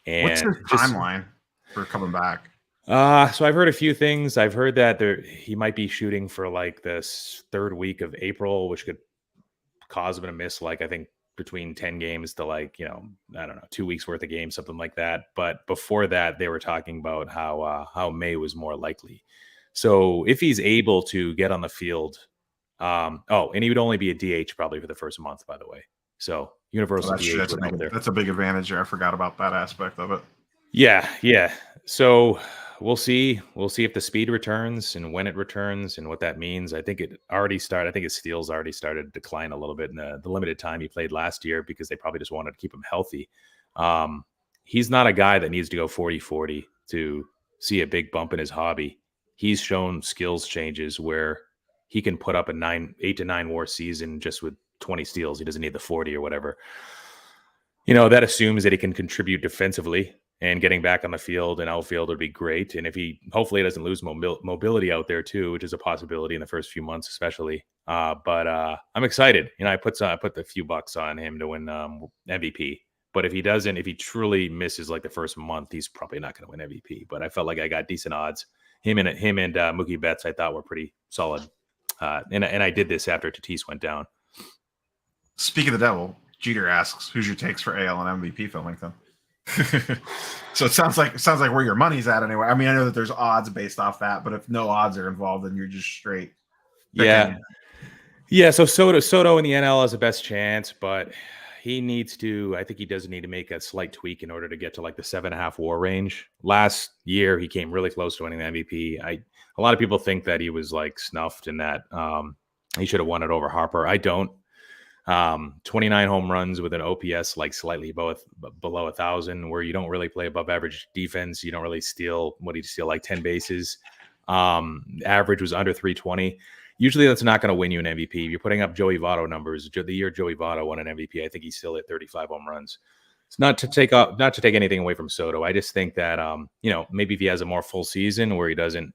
And what's his timeline for coming back? So I've heard a few things. I've heard that he might be shooting for like this third week of April, which could cause him to miss like, I think, between 10 games to like, I don't know, 2 weeks worth of games, something like that. But before that, they were talking about how May was more likely. So if he's able to get on the field, and he would only be a DH probably for the first month, by the way. So universal DH would help there. That's a big advantage there. I forgot about that aspect of it. Yeah. So we'll see. We'll see if the speed returns and when it returns and what that means. I think it already started. I think his steals already started to decline a little bit in the limited time he played last year because they probably just wanted to keep him healthy. He's not a guy that needs to go 40-40 to see a big bump in his hobby. He's shown skills changes where he can put up a 8 to 9 WAR season just with 20 steals. He doesn't need the 40 or whatever. That assumes that he can contribute defensively. And getting back on the field and outfield would be great. And if hopefully he doesn't lose mobility out there too, which is a possibility in the first few months, especially. But I'm excited. I put a few bucks on him to win MVP. But if he truly misses like the first month, he's probably not going to win MVP. But I felt like I got decent odds. Him and Mookie Betts, I thought were pretty solid. And I did this after Tatis went down. Speaking of the devil, Jeter asks, "Who's your takes for AL and MVP filming then?" So it sounds like where your money's at anyway. I mean, I know that there's odds based off that, but if no odds are involved, then you're just straight. Yeah. So Soto in the NL has the best chance, but he needs to. I think he does need to make a slight tweak in order to get to like the 7.5 WAR range. Last year, he came really close to winning the MVP. A lot of people think that he was like snuffed and that he should have won it over Harper. I don't. 29 home runs with an OPS like slightly below 1,000, where you don't really play above average defense. You don't really steal. What did he steal? Like 10 bases. Average was under 320. Usually that's not going to win you an MVP. You're putting up Joey Votto numbers. The year Joey Votto won an MVP, I think he still hit 35 home runs. It's not to take anything away from Soto. I just think that maybe if he has a more full season where he doesn't,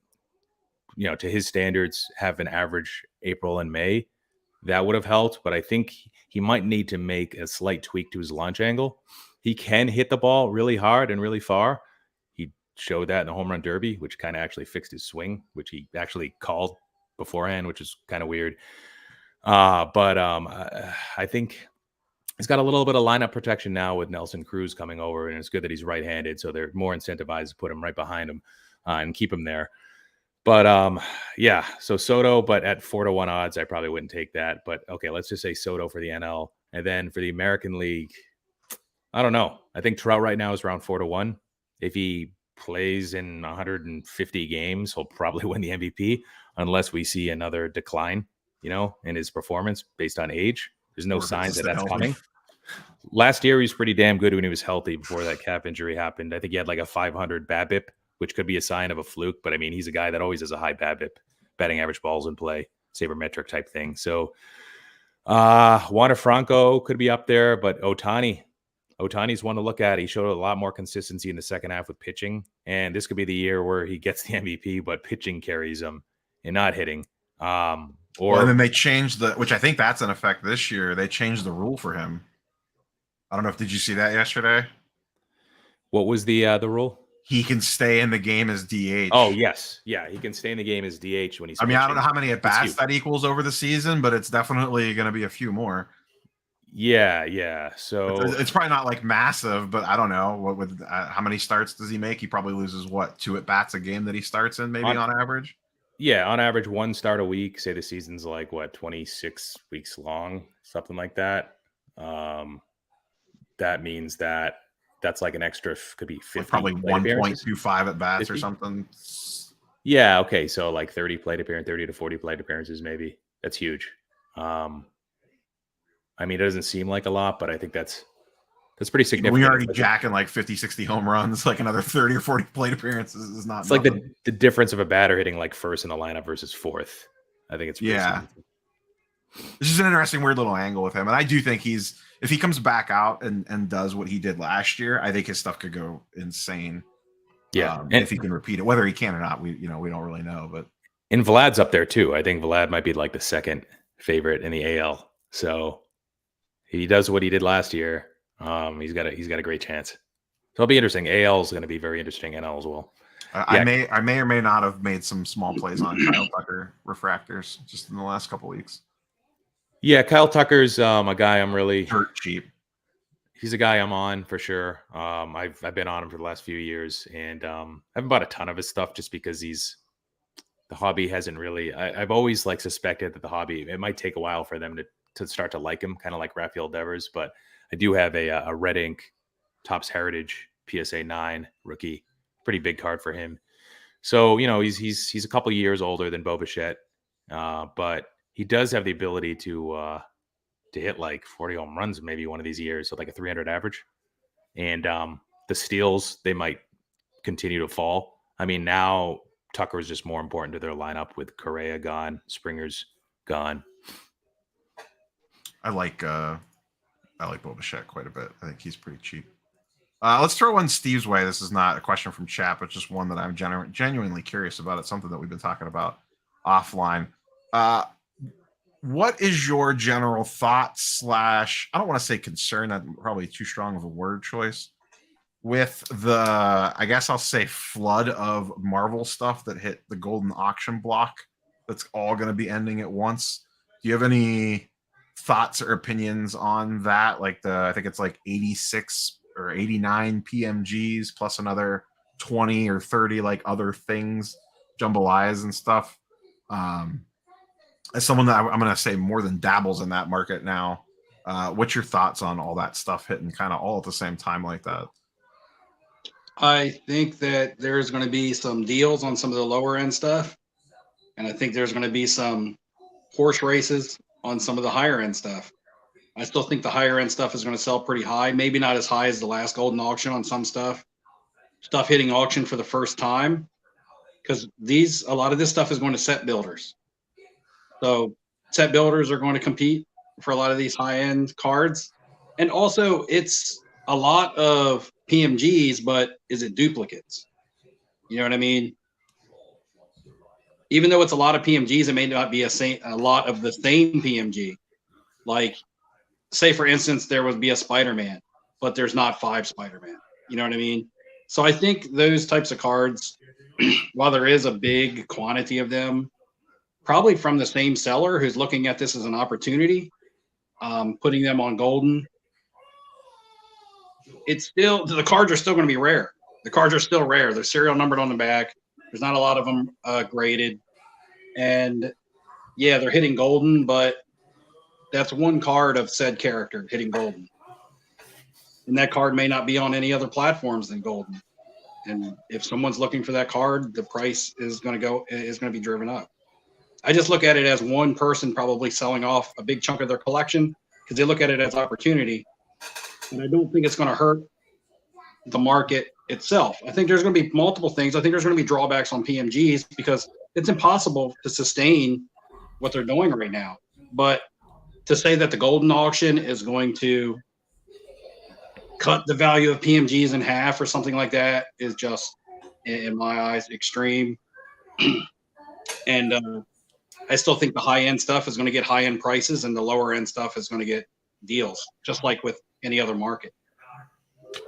to his standards, have an average April and May, that would have helped. But I think he might need to make a slight tweak to his launch angle. He can hit the ball really hard and really far. He showed that in the home run derby, which kind of actually fixed his swing, which he actually called beforehand, which is kind of weird. But I think he's got a little bit of lineup protection now with Nelson Cruz coming over, and it's good that he's right-handed, so they're more incentivized to put him right behind him and keep him there. But yeah, so Soto, but at 4-1 odds, I probably wouldn't take that. But okay, let's just say Soto for the NL. And then for the American League, I don't know. I think Trout right now is around 4-1. If he plays in 150 games, he'll probably win the MVP unless we see another decline, in his performance based on age. There's no Or if it's signs that that's healthy. coming. Last year, he was pretty damn good when he was healthy before that calf injury happened. I think he had like a 500 BABIP, which could be a sign of a fluke. But I mean, he's a guy that always has a high BABIP, batting average balls in play, sabermetric type thing. So Wander Franco could be up there, but Ohtani's one to look at. He showed a lot more consistency in the second half with pitching, and this could be the year where he gets the MVP, but pitching carries him and not hitting. And then they changed which I think that's in effect this year. They changed the rule for him. I don't know did you see that yesterday? What was the rule? He can stay in the game as DH. Oh, yes. Yeah, he can stay in the game as DH when he's pitching. I don't know how many at-bats that equals over the season, but it's definitely going to be a few more. Yeah. So it's probably not like massive, but I don't know how many starts does he make? He probably loses 2 at-bats a game that he starts in, maybe on average. Yeah, on average 1 start a week. Say the season's like 26 weeks long, something like that. That means that's like an extra, could be 50. Like probably 1.25 at bats 50? Or something. Yeah. Okay. So like 30 to 40 plate appearances, maybe. That's huge. I mean, it doesn't seem like a lot, but I think that's pretty significant. When you're already jacking like 50, 60 home runs, like another 30 or 40 plate appearances is not. It's nothing. Like the difference of a batter hitting like first in the lineup versus fourth. I think it's This is an interesting, weird little angle with him, and I do think if he comes back out and does what he did last year, I think his stuff could go insane. Yeah, if he can repeat it, whether he can or not, we don't really know. But and Vlad's up there too. I think Vlad might be like the second favorite in the AL. So he does what he did last year. He's got a great chance. So it'll be interesting. AL is going to be very interesting. NL as well. I may or may not have made some small plays on Kyle Tucker refractors just in the last couple weeks. Yeah, Kyle Tucker's a guy I'm really dirt cheap. He's a guy I'm on for sure. I've been on him for the last few years, and I haven't bought a ton of his stuff just because the hobby hasn't really. I've always like suspected that the hobby, it might take a while for them to start to like him, kind of like Rafael Devers. But I do have a red ink Topps Heritage PSA 9 rookie, pretty big card for him. So he's a couple years older than Bo Bichette, but he does have the ability to hit like 40 home runs maybe one of these years, so like a 300 average. And the steals, they might continue to fall. I mean, now Tucker is just more important to their lineup with Correa gone, Springer's gone. I like Bo Bichette quite a bit. I think he's pretty cheap. Let's throw one Steve's way. This is not a question from chat, but just one that I'm genuinely curious about. It's something that we've been talking about offline. What is your general thought / I don't want to say concern, that's probably too strong of a word choice, with the, I guess I'll say, flood of Marvel stuff that hit the golden auction block that's all going to be ending at once? Do you have any thoughts or opinions on that? Like I think it's like 86 or 89 PMGs plus another 20 or 30 like other things, jambalayas and stuff. As someone that I'm going to say more than dabbles in that market now, what's your thoughts on all that stuff hitting kind of all at the same time like that? I think that there's going to be some deals on some of the lower end stuff. And I think there's going to be some horse races on some of the higher end stuff. I still think the higher end stuff is going to sell pretty high, maybe not as high as the last golden auction on some stuff hitting auction for the first time, because a lot of this stuff is going to set builders. So set builders are going to compete for a lot of these high-end cards. And also it's a lot of PMGs, but is it duplicates? You know what I mean? Even though it's a lot of PMGs, it may not be a lot of the same PMG. Like, say, for instance, there would be a Spider-Man, but there's not 5 Spider-Man. You know what I mean? So I think those types of cards, while there is a big quantity of them, probably from the same seller who's looking at this as an opportunity, putting them on golden. The cards are still going to be rare. The cards are still rare. They're serial numbered on the back. There's not a lot of them graded. And yeah, they're hitting golden, but that's one card of said character hitting golden. And that card may not be on any other platforms than golden. And if someone's looking for that card, the price is going to be driven up. I just look at it as one person probably selling off a big chunk of their collection because they look at it as opportunity. And I don't think it's going to hurt the market itself. I think there's going to be multiple things. I think there's going to be drawbacks on PMGs because it's impossible to sustain what they're doing right now. But to say that the golden auction is going to cut the value of PMGs in half or something like that is just, in my eyes, extreme. And I still think the high-end stuff is going to get high-end prices and the lower-end stuff is going to get deals, just like with any other market.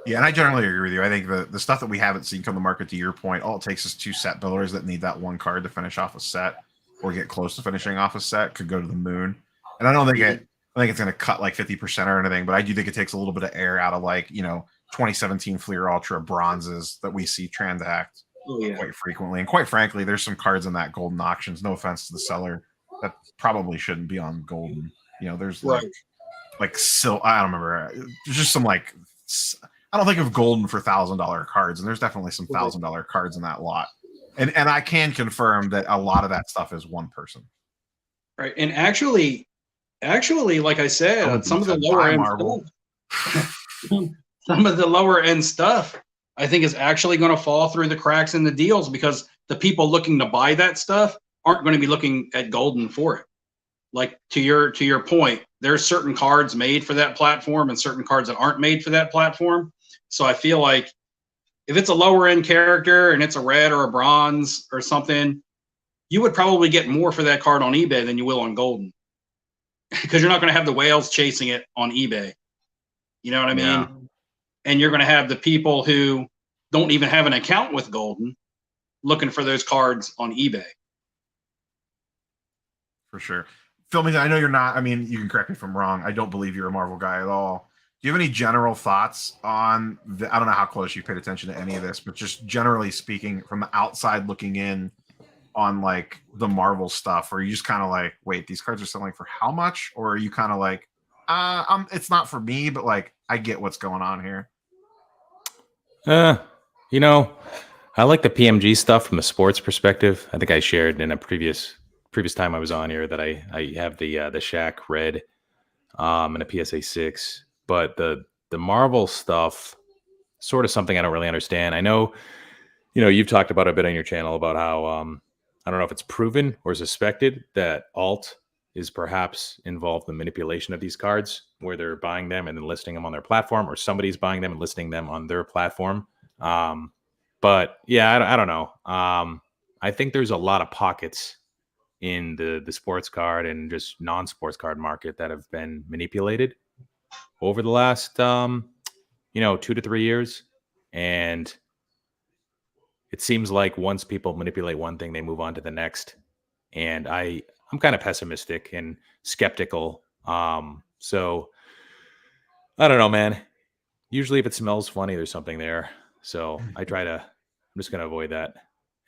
Yeah, and I generally agree with you. I think the stuff that we haven't seen come to market, to your point, all it takes is 2 set builders that need that one card to finish off a set or get close to finishing off a set, could go to the moon. And I don't think it's going to cut like 50% or anything, but I do think it takes a little bit of air out of 2017 Fleer Ultra bronzes that we see transact quite frequently. And quite frankly, there's some cards in that golden auctions, no offense to the seller, that probably shouldn't be on golden. There's I don't remember. There's just some I don't think of golden for $1,000 cards, and there's definitely some $1,000 cards in that lot. And I can confirm that a lot of that stuff is one person. Right. And actually, like I said, some of the lower end stuff, some of the lower end stuff, I think is actually going to fall through the cracks in the deals because the people looking to buy that stuff aren't going to be looking at golden for it. Like to your point, there's certain cards made for that platform and certain cards that aren't made for that platform. So I feel like if it's a lower end character and it's a red or a bronze or something, you would probably get more for that card on eBay than you will on golden. Because you're not going to have the whales chasing it on eBay. You know what I mean? Yeah. And you're going to have the people who don't even have an account with golden looking for those cards on eBay. For sure. Phil, I know you're not, you can correct me if I'm wrong. I don't believe you're a Marvel guy at all. Do you have any general thoughts on I don't know how close you paid attention to any of this, but just generally speaking from the outside looking in on the Marvel stuff, or are you just kind of wait, these cards are selling for how much? Or are you kind of it's not for me, but I get what's going on here. I like the PMG stuff from a sports perspective. I think I shared in a previous time I was on here that I have the Shaq Red and a PSA 6, but the Marvel stuff, sort of something I don't really understand. I know, you've talked about a bit on your channel about how I don't know if it's proven or suspected that alt is perhaps involved in manipulation of these cards, where they're buying them and then listing them on their platform, or somebody's buying them and listing them on their platform. But yeah, I don't know. I think there's a lot of pockets in the sports card and just non-sports card market that have been manipulated over the last 2 to 3 years. And it seems like once people manipulate one thing, they move on to the next. And I'm kind of pessimistic and skeptical. So I don't know, man. Usually if it smells funny, there's something there. So I'm just going to avoid that.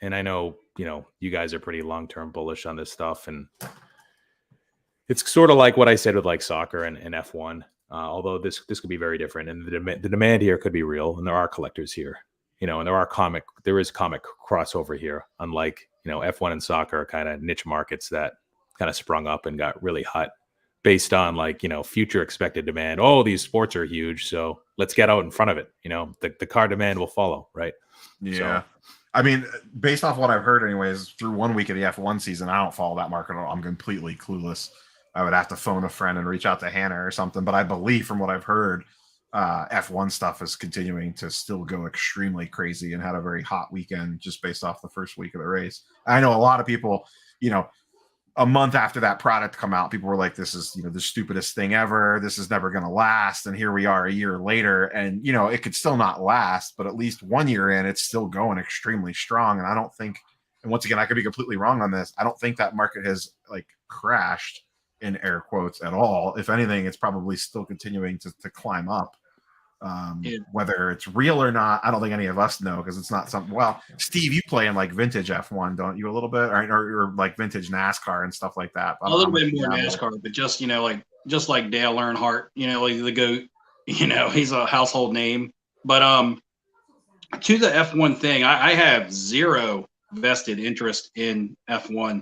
And I know, you guys are pretty long-term bullish on this stuff. And it's sort of like what I said with soccer and F1. Although this could be very different. And the demand here could be real. And there are collectors here, and there is comic crossover here. Unlike, F1 and soccer are kind of niche markets that kind of sprung up and got really hot based on future expected demand. Oh, these sports are huge, so let's get out in front of it. The car demand will follow, right? Yeah. Based off what I've heard anyways, through 1 week of the F1 season, I don't follow that market at all. I'm completely clueless. I would have to phone a friend and reach out to Hannah or something. But I believe from what I've heard, F1 stuff is continuing to still go extremely crazy and had a very hot weekend just based off the first week of the race. I know a lot of people, a month after that product come out, people were like, this is, the stupidest thing ever. This is never going to last. And here we are a year later and, it could still not last, but at least 1 year in, it's still going extremely strong. And I don't think, and once again, I could be completely wrong on this. I don't think that market has crashed in air quotes at all. If anything, it's probably still continuing to climb up. Whether it's real or not, I don't think any of us know because it's not something. Well, Steve, you play in like vintage F1, don't you? A little bit, or like vintage NASCAR and stuff like that. A little bit more NASCAR, but just just like Dale Earnhardt, like the GOAT. He's a household name. But to the F1 thing, I have zero vested interest in F1.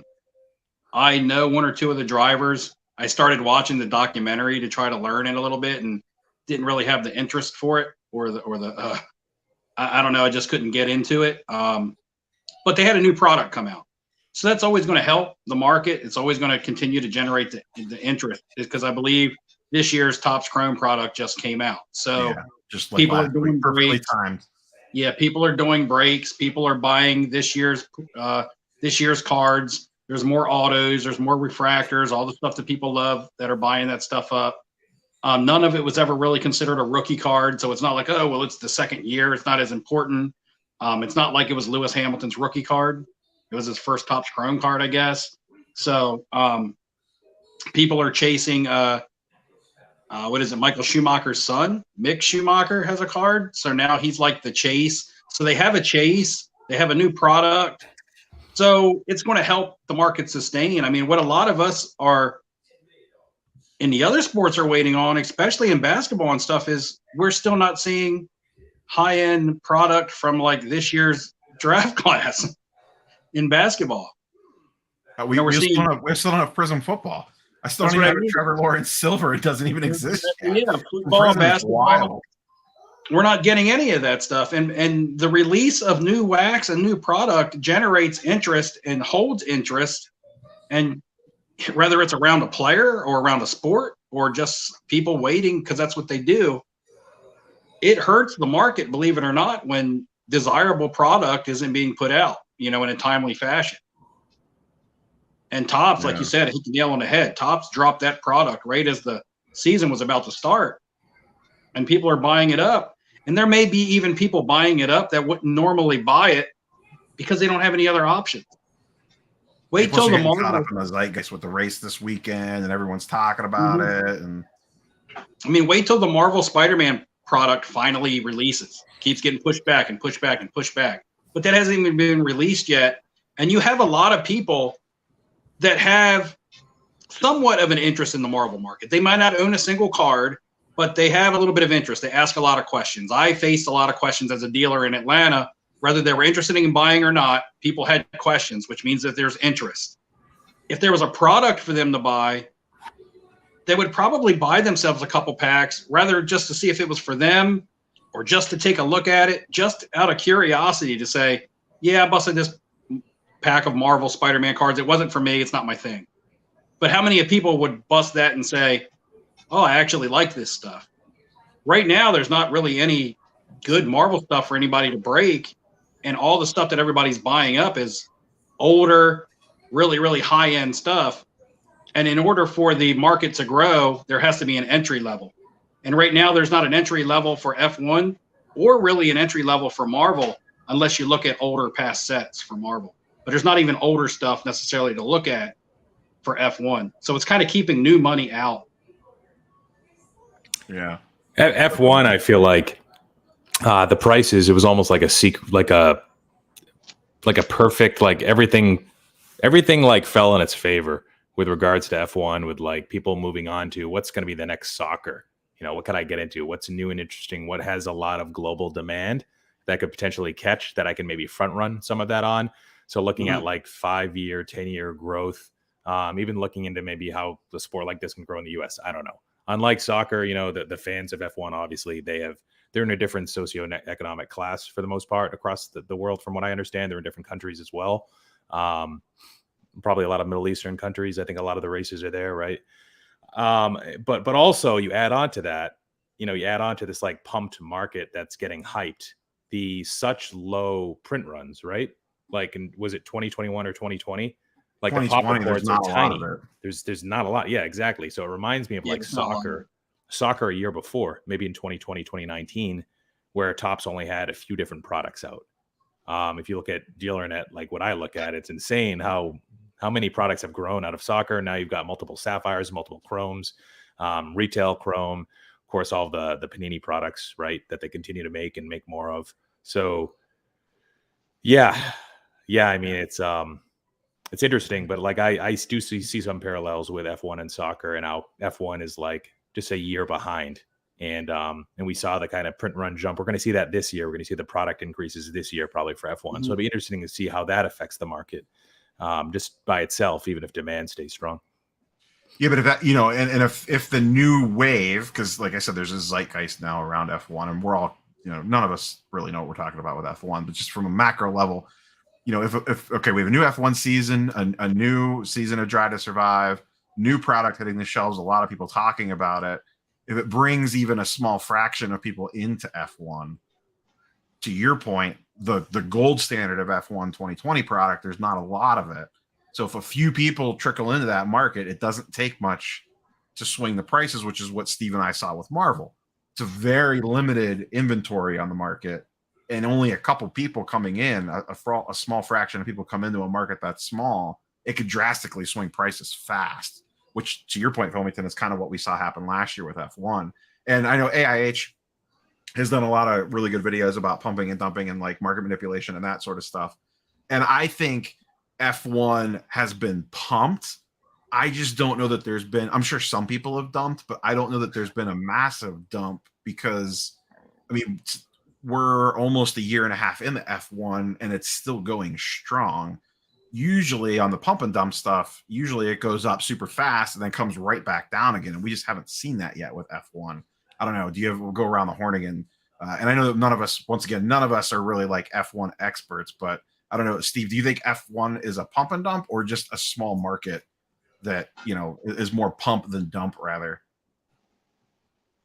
I know one or two of the drivers. I started watching the documentary to try to learn it a little bit and didn't really have the interest for it I don't know. I just couldn't get into it. But they had a new product come out. So that's always going to help the market. It's always going to continue to generate the interest because I believe this year's Topps Chrome product just came out. So just like people are doing breaks. Timed. Yeah, people are doing breaks. People are buying this year's cards. There's more autos. There's more refractors. All the stuff that people love that are buying that stuff up. None of it was ever really considered a rookie card. So it's not like, oh, well, it's the second year. It's not as important. It's not like it was Lewis Hamilton's rookie card. It was his first Topps Chrome card, I guess. So people are chasing, Michael Schumacher's son? Mick Schumacher has a card. So now he's like the chase. So they have a chase. They have a new product. So it's going to help the market sustain. I mean, what a lot of us are in the other sports are waiting on, especially in basketball and stuff, is we're still not seeing high-end product from like this year's draft class in basketball. We still don't have Prism football. I still don't even have a Trevor Lawrence Silver. It doesn't even exist yet. Yeah, football, basketball. We're not getting any of that stuff. And the release of new wax and new product generates interest and holds interest. And whether it's around a player or around a sport or just people waiting because that's what they do, it hurts the market, believe it or not, when desirable product isn't being put out, in a timely fashion. And Topps, like you said, hit the nail on the head. Topps dropped that product right as the season was about to start. And people are buying it up. And there may be even people buying it up that wouldn't normally buy it because they don't have any other options. Wait till the Marvel caught up in the zeitgeist with the race this weekend, and everyone's talking about it. And I mean, wait till the Marvel Spider-Man product finally releases. Keeps getting pushed back and pushed back and pushed back, but that hasn't even been released yet. And you have a lot of people that have somewhat of an interest in the Marvel market. They might not own a single card, but they have a little bit of interest. They ask a lot of questions. I faced a lot of questions as a dealer in Atlanta. Whether they were interested in buying or not, people had questions, which means that there's interest. If there was a product for them to buy, they would probably buy themselves a couple packs, rather just to see if it was for them or just to take a look at it, just out of curiosity to say, yeah, I busted this pack of Marvel Spider-Man cards. It wasn't for me. It's not my thing. But how many people would bust that and say, oh, I actually like this stuff? Right now, there's not really any good Marvel stuff for anybody to break. And all the stuff that everybody's buying up is older, really, really high-end stuff. And in order for the market to grow, there has to be an entry level. And right now, there's not an entry level for F1 or really an entry level for Marvel unless you look at older past sets for Marvel. But there's not even older stuff necessarily to look at for F1. So it's kind of keeping new money out. Yeah. At F1, I feel like the prices, it was almost like a secret, like a perfect, like everything like fell in its favor with regards to F1, with like people moving on to what's going to be the next soccer. What can I get into? What's new and interesting? What has a lot of global demand that could potentially catch that I can maybe front run some of that on? So looking at like 5-year, 10-year growth, even looking into maybe how the sport like this can grow in the US. I don't know. Unlike soccer, the fans of F1, obviously they're in a different socioeconomic class for the most part across the world. From what I understand, they're in different countries as well. Probably a lot of Middle Eastern countries. I think a lot of the races are there, right? But also you add on to that, you add on to this like pumped market that's getting hyped, the such low print runs, right? Like, was it 2021 or 2020? Like the pop reports are tiny. There's not a lot. Yeah, exactly. So it reminds me of like soccer a year before, maybe in 2020, 2019, where Topps only had a few different products out. If you look at DealerNet, like what I look at, it's insane how many products have grown out of soccer. Now you've got multiple sapphires, multiple chromes, retail chrome, course, all the Panini products, right, that they continue to make and make more of. So yeah. I mean, it's interesting, but like I do see some parallels with F1 and soccer, and how F1 is like just a year behind. And we saw the kind of print run jump. We're going to see that this year. We're going to see the product increases this year, probably for F1. Mm-hmm. So it'll be interesting to see how that affects the market, just by itself, even if demand stays strong. Yeah, but if that, and if the new wave, because like I said, there's a zeitgeist now around F1, and we're all, none of us really know what we're talking about with F1, but just from a macro level, if okay, we have a new F1 season, a new season of Drive to Survive, new product hitting the shelves, a lot of people talking about it. If it brings even a small fraction of people into F1, to your point, the gold standard of F1 2020 product, there's not a lot of it. So if a few people trickle into that market, it doesn't take much to swing the prices, which is what Steve and I saw with Marvel. It's a very limited inventory on the market, and only a couple people coming in, a small fraction of people come into a market that's small, it could drastically swing prices fast, which, to your point, Wilmington, is kind of what we saw happen last year with F1. And I know AIH has done a lot of really good videos about pumping and dumping and like market manipulation and that sort of stuff. And I think F1 has been pumped. I just don't know that there's been, I'm sure some people have dumped, but I don't know that there's been a massive dump, because, I mean, we're almost a year and a half into F1 and it's still going strong. Usually on the pump and dump stuff, usually it goes up super fast and then comes right back down again. And we just haven't seen that yet with F1. I don't know. We'll go around the horn again. And I know that none of us are really like F1 experts, but I don't know. Steve, do you think F1 is a pump and dump, or just a small market that, is more pump than dump rather?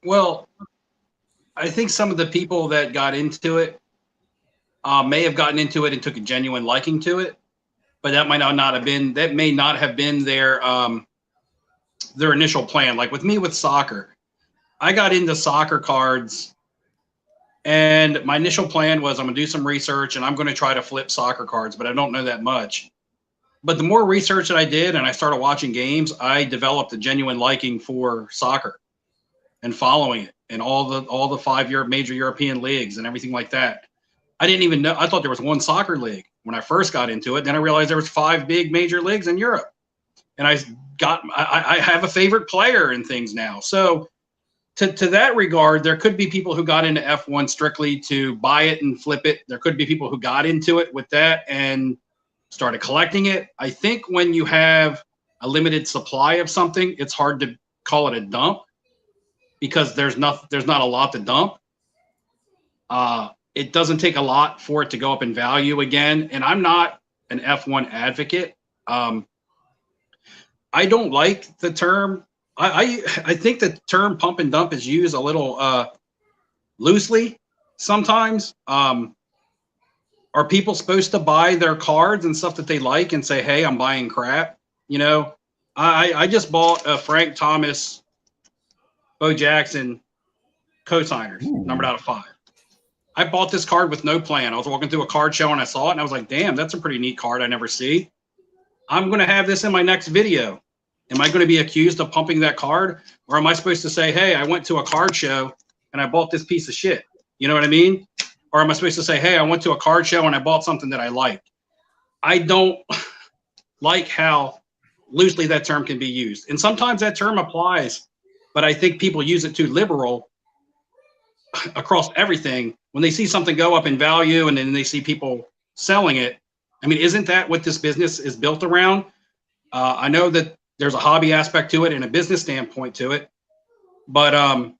Well, I think some of the people that got into it may have gotten into it and took a genuine liking to it, but that may not have been their initial plan. Like with me with soccer, I got into soccer cards, and my initial plan was I'm going to do some research and I'm going to try to flip soccer cards, but I don't know that much. But the more research that I did and I started watching games, I developed a genuine liking for soccer and following it and all the 5 major European leagues and everything like that. I didn't even know. I thought there was one soccer league when I first got into it. Then I realized there was 5 big major leagues in Europe, and I have a favorite player and things now. So to that regard, there could be people who got into F1 strictly to buy it and flip it. There could be people who got into it with that and started collecting it. I think when you have a limited supply of something, it's hard to call it a dump, because there's not a lot to dump. It doesn't take a lot for it to go up in value again. And I'm not an F1 advocate. I don't like the term. I think the term pump and dump is used a little loosely sometimes. Are people supposed to buy their cards and stuff that they like and say, hey, I'm buying crap? I just bought a Frank Thomas, Bo Jackson co-signers, numbered out of 5. I bought this card with no plan. I was walking through a card show and I saw it and I was like, damn, that's a pretty neat card I never see. I'm going to have this in my next video. Am I going to be accused of pumping that card? Or am I supposed to say, hey, I went to a card show and I bought this piece of shit? You know what I mean? Or am I supposed to say, hey, I went to a card show and I bought something that I like? I don't like how loosely that term can be used. And sometimes that term applies, but I think people use it too liberal across everything. When they see something go up in value and then they see people selling it, I mean, isn't that what this business is built around? I know that there's a hobby aspect to it and a business standpoint to it, but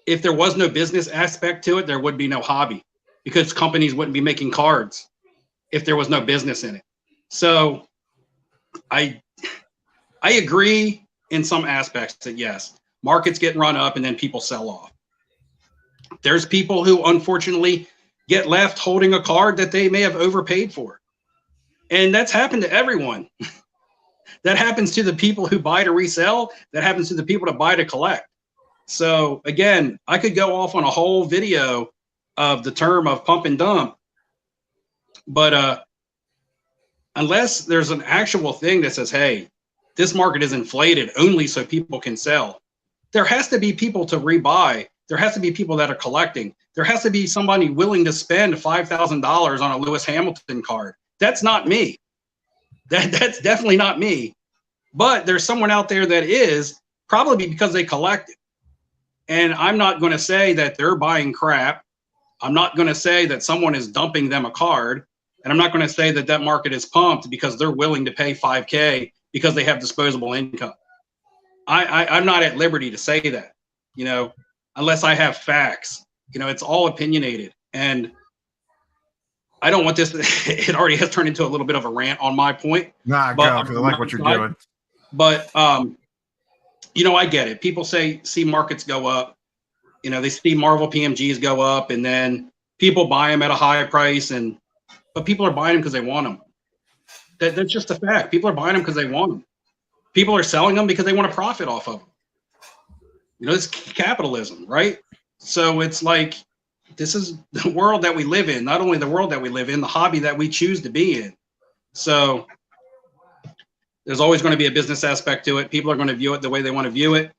if there was no business aspect to it, there would be no hobby, because companies wouldn't be making cards if there was no business in it. So I agree in some aspects that yes, markets get run up and then people sell off. There's people who unfortunately get left holding a card that they may have overpaid for. And that's happened to everyone. That happens to the people who buy to resell. That happens to the people that buy to collect. So again, I could go off on a whole video of the term of pump and dump, but unless there's an actual thing that says, hey, this market is inflated only so people can sell, there has to be people to rebuy. There has to be people that are collecting. There has to be somebody willing to spend $5,000 on a Lewis Hamilton card. That's not me. That's definitely not me. But there's someone out there that is, probably because they collect it. And I'm not going to say that they're buying crap. I'm not going to say that someone is dumping them a card. And I'm not going to say that that market is pumped because they're willing to pay $5K because they have disposable income. I'm not at liberty to say that, you know, unless I have facts. You know, it's all opinionated. And I don't want this. It already has turned into a little bit of a rant on my point. Nah, go, because I like what you're doing. But, you know, I get it. People see markets go up. You know, they see Marvel PMGs go up, and then people buy them at a high price. But people are buying them because they want them. That's just a fact. People are buying them because they want them. People are selling them because they want to profit off of them. You know, it's capitalism, right? So it's like, this is the world that we live in. Not only the world that we live in, the hobby that we choose to be in. So there's always going to be a business aspect to it. People are going to view it the way they want to view it.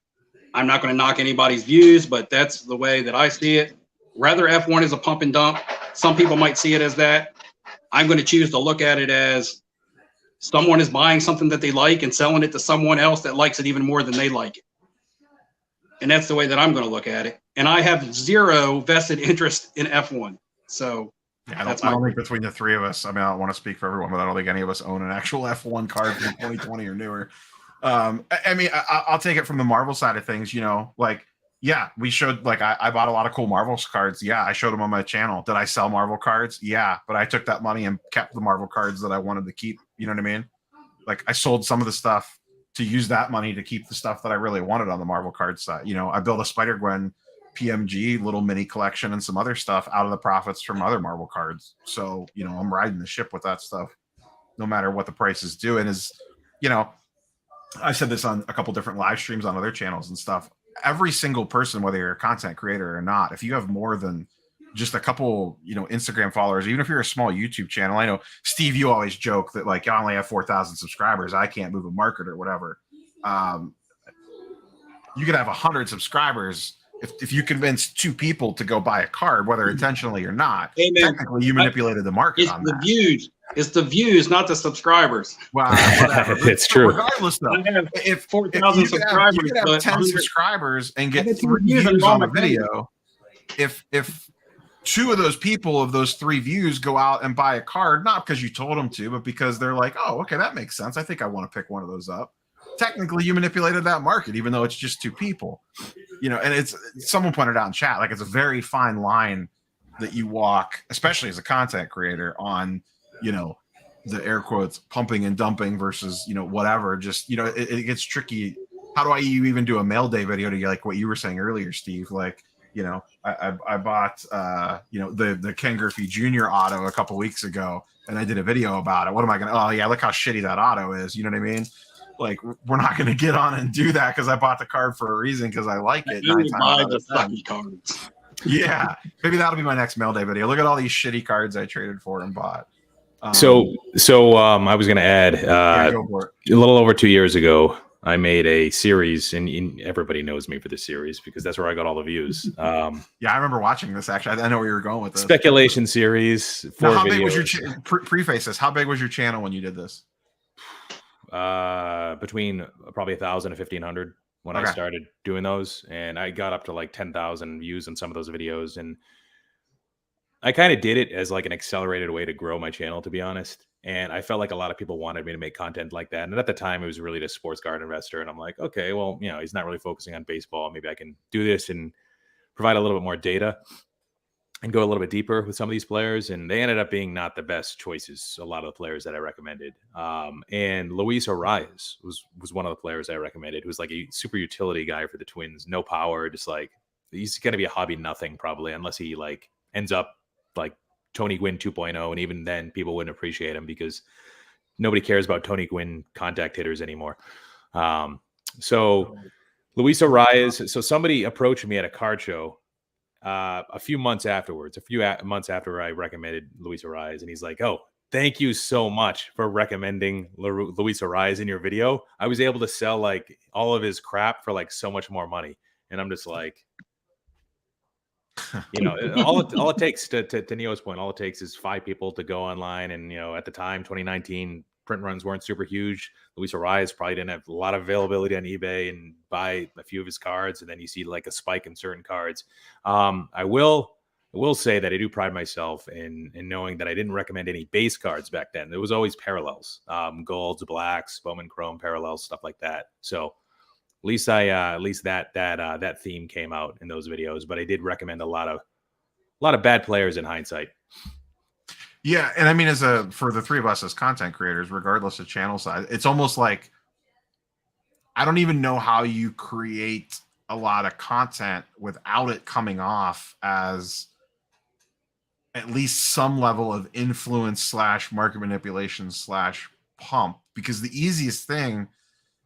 I'm not going to knock anybody's views, but that's the way that I see it. Rather, F1 is a pump and dump. Some people might see it as that. I'm going to choose to look at it as someone is buying something that they like and selling it to someone else that likes it even more than they like it. And that's the way that I'm going to look at it. And I have zero vested interest in F1. So yeah, I don't think between the three of us, I mean, I don't want to speak for everyone, but I don't think any of us own an actual F1 card from 2020 or newer. I mean, I'll take it from the Marvel side of things, you know, like, yeah, we showed, like, I bought a lot of cool Marvel cards. Yeah, I showed them on my channel. Did I sell Marvel cards? Yeah, but I took that money and kept the Marvel cards that I wanted to keep. You know what I mean? Like, I sold some of the stuff to use that money to keep the stuff that I really wanted on the Marvel card side. You know, I built a Spider-Gwen PMG little mini collection and some other stuff out of the profits from other Marvel cards. So, you know, I'm riding the ship with that stuff, no matter what the price is doing. Is, you know, I said this on a couple different live streams on other channels and stuff. Every single person, whether you're a content creator or not, if you have more than just a couple, you know, Instagram followers, even if you're a small YouTube channel, I know, Steve, you always joke that, like, I only have 4,000 subscribers, I can't move a market or whatever. You could have 100 subscribers. If you convince two people to go buy a card, whether intentionally or not, technically you manipulated the market on that. Views. It's the views, not the subscribers. Well, whatever. It's true. Regardless, though, if 4,000 subscribers, you could have 10 subscribers and get 3 views on a video. If 2 of those people of those 3 views go out and buy a card, not because you told them to, but because they're like, oh, okay, that makes sense. I think I want to pick one of those up. Technically, you manipulated that market, even though it's just 2 people. You know, and it's, someone pointed out in chat, like, it's a very fine line that you walk, especially as a content creator, on, you know, the air quotes pumping and dumping versus, you know, whatever. Just, you know, it gets tricky. How do I even do a mail day video to, like what you were saying earlier, Steve? Like, you know, I bought you know, the Ken Griffey Jr. auto a couple weeks ago, and I did a video about it. What am I gonna? Oh yeah, look how shitty that auto is. You know what I mean? Like, we're not going to get on and do that because I bought the card for a reason, because I like it. Buy the sucky cards. Yeah, maybe that'll be my next mail day video. Look at all these shitty cards I traded for and bought. So I was going to add, go for it. A little over 2 years ago, I made a series, and everybody knows me for the series because that's where I got all the views. Yeah, I remember watching this. Actually, I know where you were going with this. Speculation series. Now, how big was your preface this? How big was your channel when you did this? Between probably 1,000 and 1,500 when I started doing those, and I got up to like 10,000 views on some of those videos, and I kind of did it as like an accelerated way to grow my channel, to be honest. And I felt like a lot of people wanted me to make content like that. And at the time, it was really the sports card investor, and I'm like, okay, well, you know, he's not really focusing on baseball. Maybe I can do this and provide a little bit more data and go a little bit deeper with some of these players. And they ended up being not the best choices, a lot of the players that I recommended. And Luis Arias was one of the players I recommended, who was like a super utility guy for the Twins. No power, just like, he's going to be a hobby nothing probably, unless he like ends up like Tony Gwynn 2.0. And even then people wouldn't appreciate him because nobody cares about Tony Gwynn contact hitters anymore. So Luis Arias, so somebody approached me at a card show a few months after I recommended Luis Arias, and he's like, oh, thank you so much for recommending Luis Arias in your video. I was able to sell like all of his crap for like so much more money. And I'm just like, all it takes to Neo's point, all it takes is 5 people to go online. And, at the time, 2019, print runs weren't super huge. Luis Arias probably didn't have a lot of availability on eBay and buy a few of his cards. And then you see like a spike in certain cards. I will say that I do pride myself in knowing that I didn't recommend any base cards back then. There was always parallels, golds, blacks, Bowman Chrome parallels, stuff like that. So at least that theme came out in those videos. But I did recommend a lot of bad players in hindsight. Yeah, and I mean, for the three of us as content creators, regardless of channel size, it's almost like I don't even know how you create a lot of content without it coming off as at least some level of influence / market manipulation / pump. Because the easiest thing,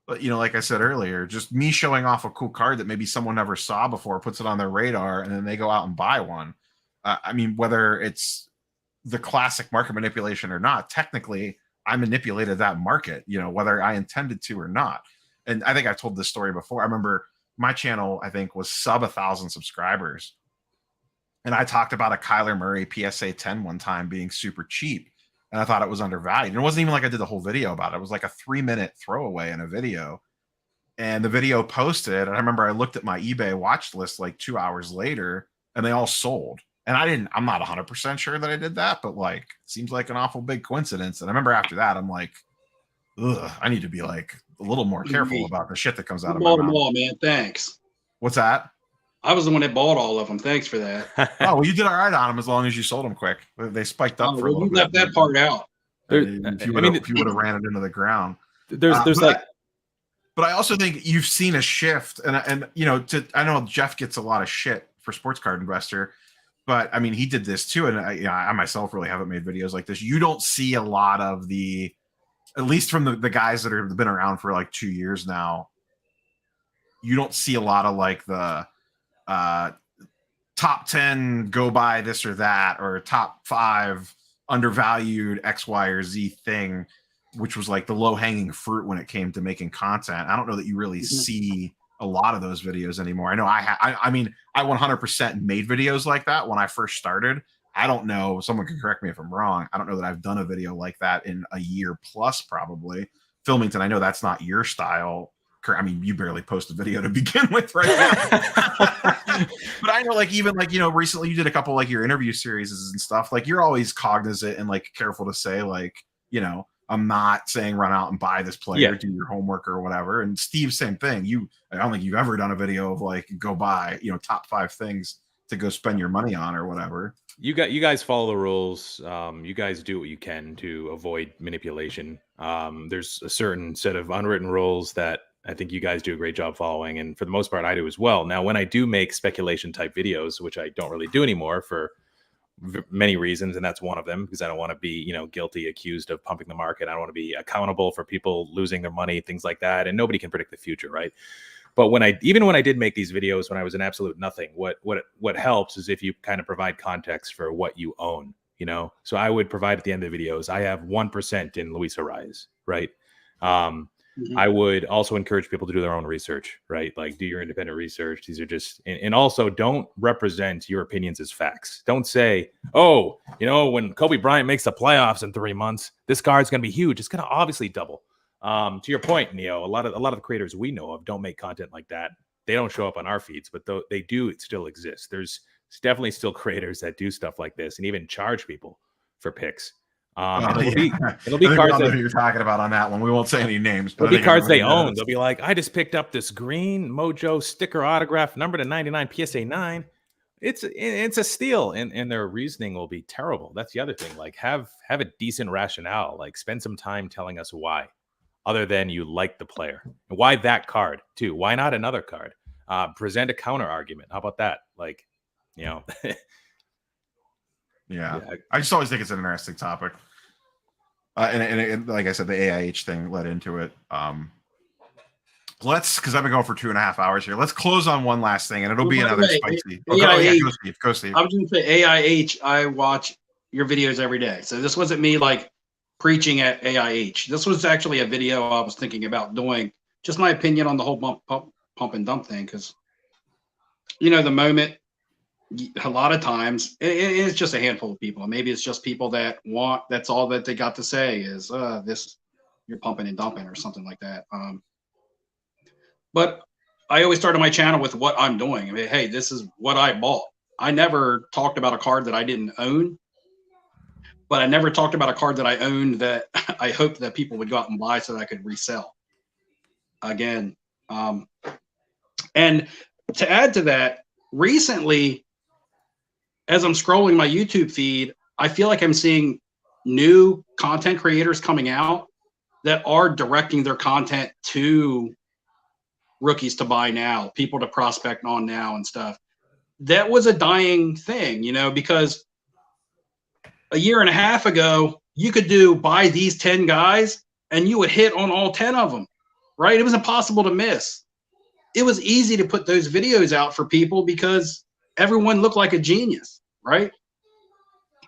like I said earlier, just me showing off a cool card that maybe someone never saw before, puts it on their radar, and then they go out and buy one. I mean, whether it's the classic market manipulation or not, technically I manipulated that market, whether I intended to or not. And I think I've told this story before. I remember my channel, I think, was sub 1,000 subscribers. And I talked about a Kyler Murray PSA 10 one time being super cheap. And I thought it was undervalued. And it wasn't even like I did the whole video about it. It was like a 3-minute throwaway in a video. And the video posted. And I remember I looked at my eBay watch list like 2 hours later, and they all sold. And I'm not 100% sure that I did that, but like, it seems like an awful big coincidence. And I remember after that, I'm like, ugh, I need to be like a little more careful about the shit that comes out of my mouth. All, man. Thanks. What's that? I was the one that bought all of them. Thanks for that. Oh, well, you did all right on them as long as you sold them quick. They spiked up for a little bit. You left that part out. If you would have ran it into the ground. But I also think you've seen a shift, and I know Jeff gets a lot of shit for Sports Card Investor. But I mean, he did this too, and I myself really haven't made videos like this. You don't see a lot of at least from the guys that have been around for like 2 years now. You don't see a lot of like the top 10 go buy this or that, or top 5 undervalued X, Y, or Z thing, which was like the low hanging fruit when it came to making content. I don't know that you really see a lot of those videos anymore. I know I mean, I 100% made videos like that when I first started. I don't know, someone can correct me if I'm wrong. I don't know that I've done a video like that in a year plus, probably. Filmington, I know that's not your style. I mean, you barely post a video to begin with right now. But I know, like, even like, recently you did a couple like your interview series and stuff. Like, you're always cognizant and like careful to say, like, I'm not saying run out and buy this player, do your homework or whatever. And Steve, same thing. I don't think you've ever done a video of like, go buy, top 5 things to go spend your money on or whatever. You guys follow the rules. You guys do what you can to avoid manipulation. There's a certain set of unwritten rules that I think you guys do a great job following. And for the most part, I do as well. Now, when I do make speculation type videos, which I don't really do anymore for many reasons, and that's one of them, because I don't want to be, guilty, accused of pumping the market. I don't want to be accountable for people losing their money, things like that. And nobody can predict the future, right? But even when I did make these videos when I was an absolute nothing, what helps is if you kind of provide context for what you own, So I would provide at the end of the videos, I have 1% in Luis Arias, right? I would also encourage people to do their own research, right? Like, do your independent research. These are just, and also don't represent your opinions as facts. Don't say, oh, when Kobe Bryant makes the playoffs in 3 months, this card's going to be huge. It's going to obviously double. To your point, Neo, a lot of the creators we know of don't make content like that. They don't show up on our feeds, but they do still exist. There's definitely still creators that do stuff like this and even charge people for picks. It'll be cards that you're talking about on that one. We won't say any names, but it'll be cards they own. They'll be like, I just picked up this green Mojo sticker autograph number to 99 PSA 9. It's a steal, and their reasoning will be terrible. That's the other thing. Like, have a decent rationale. Like, spend some time telling us why, other than you like the player, and why that card too. Why not another card? Present a counter argument. How about that? Like, Yeah. I just always think it's an interesting topic. And like I said, the AIH thing led into it. Because I've been going for 2.5 hours here. Let's close on one last thing, and it'll be another spicy. AIH, Go, Steve. I was going to say AIH. I watch your videos every day. So this wasn't me like preaching at AIH. This was actually a video I was thinking about doing. Just my opinion on the whole pump and dump thing, because the moment, a lot of times it's just a handful of people. Maybe it's just people that that's all that they got to say is this, you're pumping and dumping or something like that. But I always started my channel with what I'm doing. I mean, hey, this is what I bought. I never talked about a card that I didn't own, but I never talked about a card that I owned that I hoped that people would go out and buy so that I could resell again. And to add to that, recently, as I'm scrolling my YouTube feed, I feel like I'm seeing new content creators coming out that are directing their content to rookies to buy now, people to prospect on now and stuff. That was a dying thing, because a year and a half ago, you could buy these 10 guys and you would hit on all 10 of them, right? It was impossible to miss. It was easy to put those videos out for people because everyone looked like a genius, right?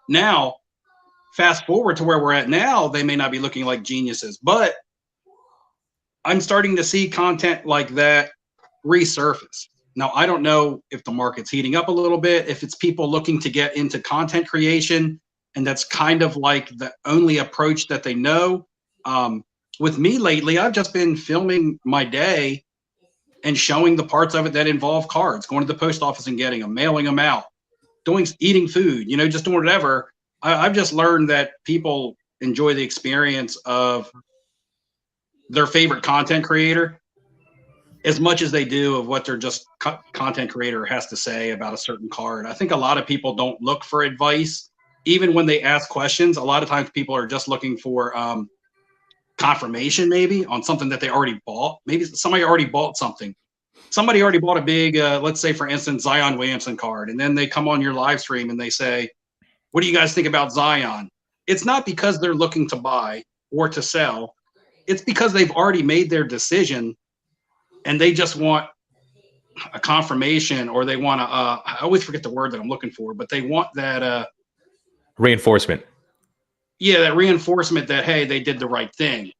Now, fast forward to where we're at now, they may not be looking like geniuses, but I'm starting to see content like that resurface. Now, I don't know if the market's heating up a little bit, if it's people looking to get into content creation, and that's kind of like the only approach that they know. With me lately, I've just been filming my day and showing the parts of it that involve cards, going to the post office and getting them, mailing them out, eating food, just doing whatever. I've just learned that people enjoy the experience of their favorite content creator as much as they do of what their just content creator has to say about a certain card. I think a lot of people don't look for advice. Even when they ask questions, a lot of times people are just looking for confirmation maybe on something that they already bought. Maybe somebody already bought something. Somebody already bought a big, let's say, for instance, Zion Williamson card. And then they come on your live stream and they say, what do you guys think about Zion? It's not because they're looking to buy or to sell. It's because they've already made their decision and they just want a confirmation, or they want to, I always forget the word that I'm looking for, but they want that reinforcement. Yeah, that reinforcement that, hey, they did the right thing.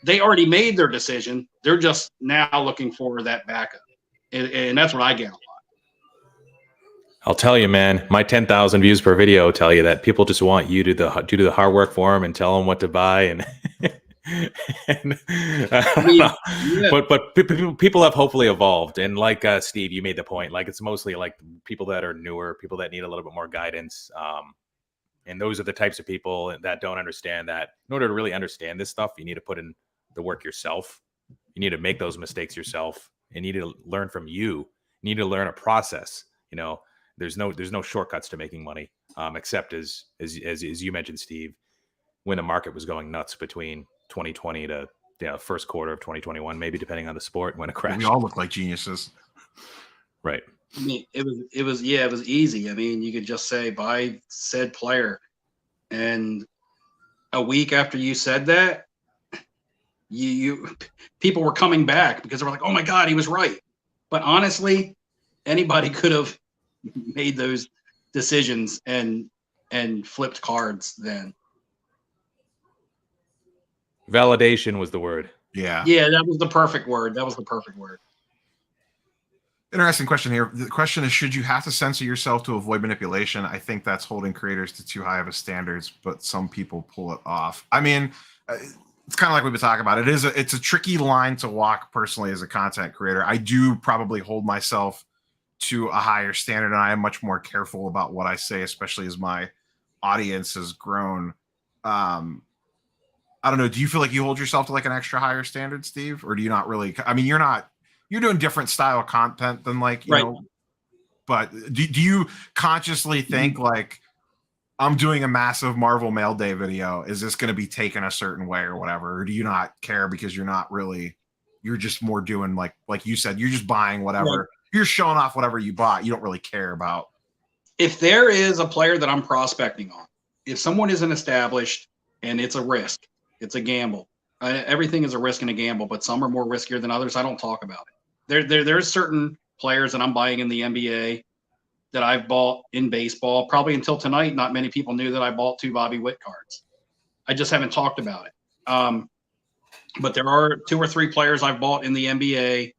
They already made their decision. They're just now looking for that backup. And that's what I get a lot. I'll tell you, man, my 10,000 views per video tell you that people just want you to do the hard work for them and tell them what to buy. And, but people have hopefully evolved. And like Steve, you made the point, like it's mostly like people that are newer, people that need a little bit more guidance. And those are the types of people that don't understand that in order to really understand this stuff, you need to put in the work yourself. You need to make those mistakes yourself. You need to learn from you. You need to learn a process. There's no shortcuts to making money, except as you mentioned, Steve, when the market was going nuts between 2020 to first quarter of 2021, maybe depending on the sport when it crashed. We all look like geniuses, right? I mean, it was easy. I mean, you could just say buy said player, and a week after you said that, you people were coming back because they were like, "Oh my God, he was right." But honestly, anybody could have made those decisions and flipped cards then. Validation was the word. Yeah, that was the perfect word. Interesting question here. The question is, should you have to censor yourself to avoid manipulation? I think that's holding creators to too high of a standards, but some people pull it off. I mean, it's kind of like we've been talking about. It's a tricky line to walk personally as a content creator. I do probably hold myself to a higher standard, and I am much more careful about what I say, especially as my audience has grown. I don't know. Do you feel like you hold yourself to like an extra higher standard, Steve? Or do you not really? I mean, you're doing different style content than like, you know, but do you consciously think like, I'm doing a massive Marvel Mail Day video, is this going to be taken a certain way or whatever? Or do you not care because you're just more doing like you said, you're just buying whatever. Right. You're showing off whatever you bought. You don't really care about. If there is a player that I'm prospecting on, if someone isn't established and it's a risk, it's a gamble. Everything is a risk and a gamble, but some are more riskier than others. I don't talk about it. There's certain players that I'm buying in the NBA that I've bought in baseball. Probably until tonight, not many people knew that I bought 2 Bobby Witt cards. I just haven't talked about it. But there are 2 or 3 players I've bought in the NBA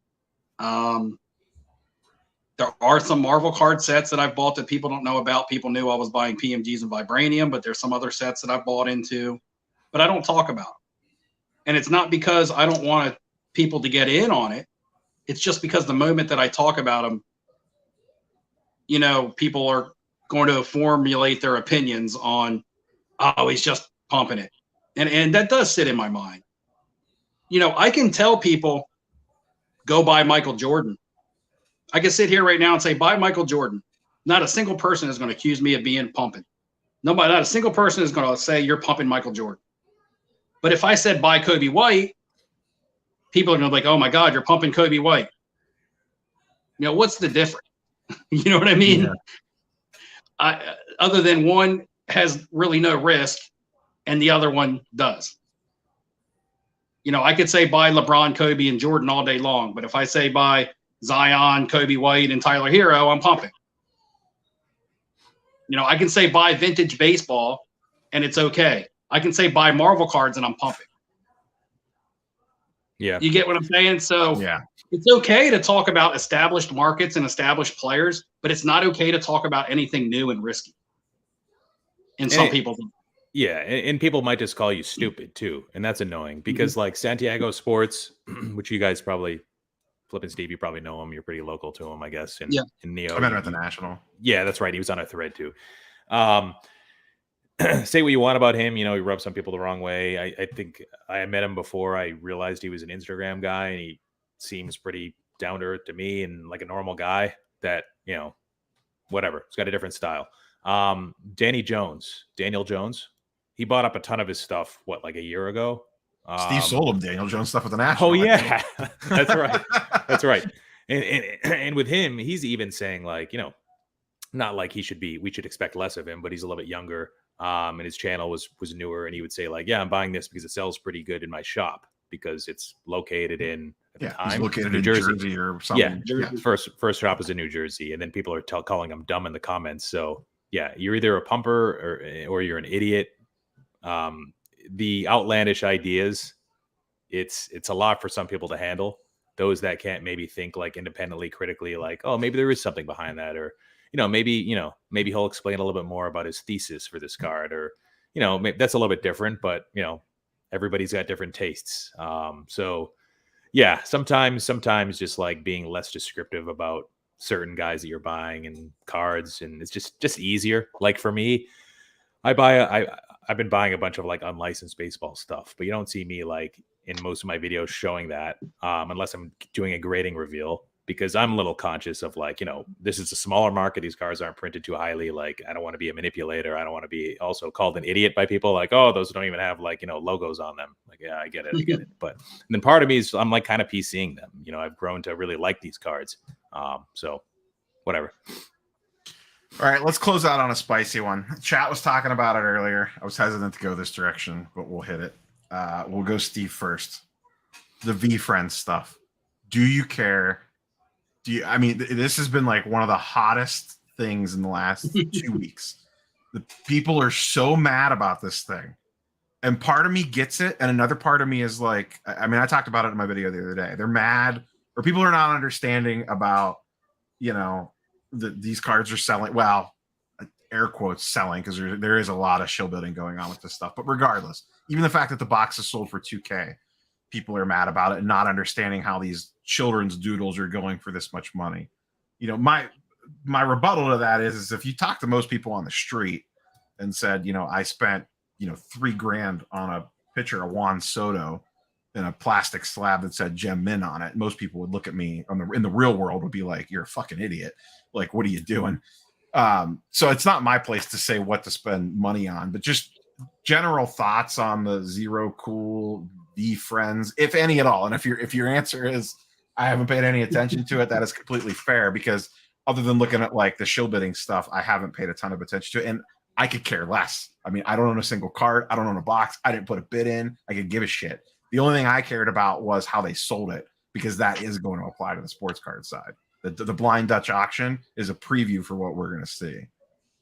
There are some Marvel card sets that I've bought that people don't know about. People knew I was buying PMGs and Vibranium, but there's some other sets that I've bought into, but I don't talk about them. And it's not because I don't want people to get in on it. It's just because the moment that I talk about them, you know, people are going to formulate their opinions on, oh, he's just pumping it. And that does sit in my mind. You know, I can tell people, go buy Michael Jordan. I can sit here right now and say, buy Michael Jordan. Not a single person is going to accuse me of being pumping. Nobody, not a single person is going to say you're pumping Michael Jordan. But if I said buy Kobe White, people are going to be like, oh my God, you're pumping Kobe White. You know, what's the difference? You know what I mean? Yeah. Other than one has really no risk and the other one does. You know, I could say buy LeBron, Kobe, and Jordan all day long, but if I say buy Zion, Kobe White, and Tyler Hero, I'm pumping. You know, I can say buy vintage baseball and it's okay. I can say buy Marvel cards and I'm pumping. Yeah. You get what I'm saying? So yeah, it's okay to talk about established markets and established players, but it's not okay to talk about anything new and risky. And some people think. Yeah, and people might just call you stupid too, and that's annoying because like Santiago Sports, which you guys probably, Flip and Steve, you probably know him. You're pretty local to him, I guess. And in Neo, I met him at the National. Yeah, that's right. He was on a thread too. Say what you want about him. You know, he rubs some people the wrong way. I think I met him before I realized he was an Instagram guy, and he seems pretty down to earth to me and like a normal guy that, you know, whatever. He's got a different style. Daniel Jones. He bought up a ton of his stuff, like a year ago? Steve sold him Daniel Jones stuff at the National. Oh, yeah. That's right. That's right. And with him, he's even saying like, you know, not like we should expect less of him, but he's a little bit younger. And his channel was newer. And he would say like, yeah, I'm buying this because it sells pretty good in my shop because it's located in the time, he's located New in Jersey or something. Yeah. First shop is in New Jersey. And then people are calling him dumb in the comments. So yeah, you're either a pumper or you're an idiot. The outlandish ideas, it's a lot for some people to handle. Those that can't maybe think like independently, critically, like, oh, maybe there is something behind that, or maybe he'll explain a little bit more about his thesis for this card, or maybe that's a little bit different, but everybody's got different tastes. So yeah, sometimes just like being less descriptive about certain guys that you're buying and cards, and it's just easier. Like for me, I've been buying a bunch of like unlicensed baseball stuff, but you don't see me like in most of my videos showing that unless I'm doing a grading reveal, because I'm a little conscious of like, this is a smaller market. These cards aren't printed too highly. Like, I don't want to be a manipulator. I don't want to be also called an idiot by people like, oh, those don't even have like, logos on them. Like, yeah, I get it. But then part of me is I'm like kind of PCing them. I've grown to really like these cards. So whatever. All right, let's close out on a spicy one. Chat was talking about it earlier. I was hesitant to go this direction, but we'll hit it. We'll go Steve first. The VeeFriends stuff. Do you care? I mean, this has been like one of the hottest things in the last 2 weeks. The people are so mad about this thing. And part of me gets it. And another part of me is like, I mean, I talked about it in my video the other day. They're mad, or people are not understanding about, these cards are selling. Well, air quotes selling, because there is a lot of shill building going on with this stuff. But regardless, even the fact that the box is sold for $2K, people are mad about it and not understanding how these children's doodles are going for this much money. My rebuttal to that is if you talk to most people on the street and said, I spent $3,000 on a pitcher of Juan Soto in a plastic slab that said Gem Min on it, most people would look at me in the real world would be like, you're a fucking idiot. Like, what are you doing? So it's not my place to say what to spend money on, but just general thoughts on the Zero Cool VeeFriends, if any at all. And if your answer is I haven't paid any attention to it, that is completely fair, because other than looking at like the shill bidding stuff, I haven't paid a ton of attention to it, and I could care less. I mean, I don't own a single card. I don't own a box. I didn't put a bid in. I could give a shit. The only thing I cared about was how they sold it, because that is going to apply to the sports card side. The Blind Dutch auction is a preview for what we're going to see.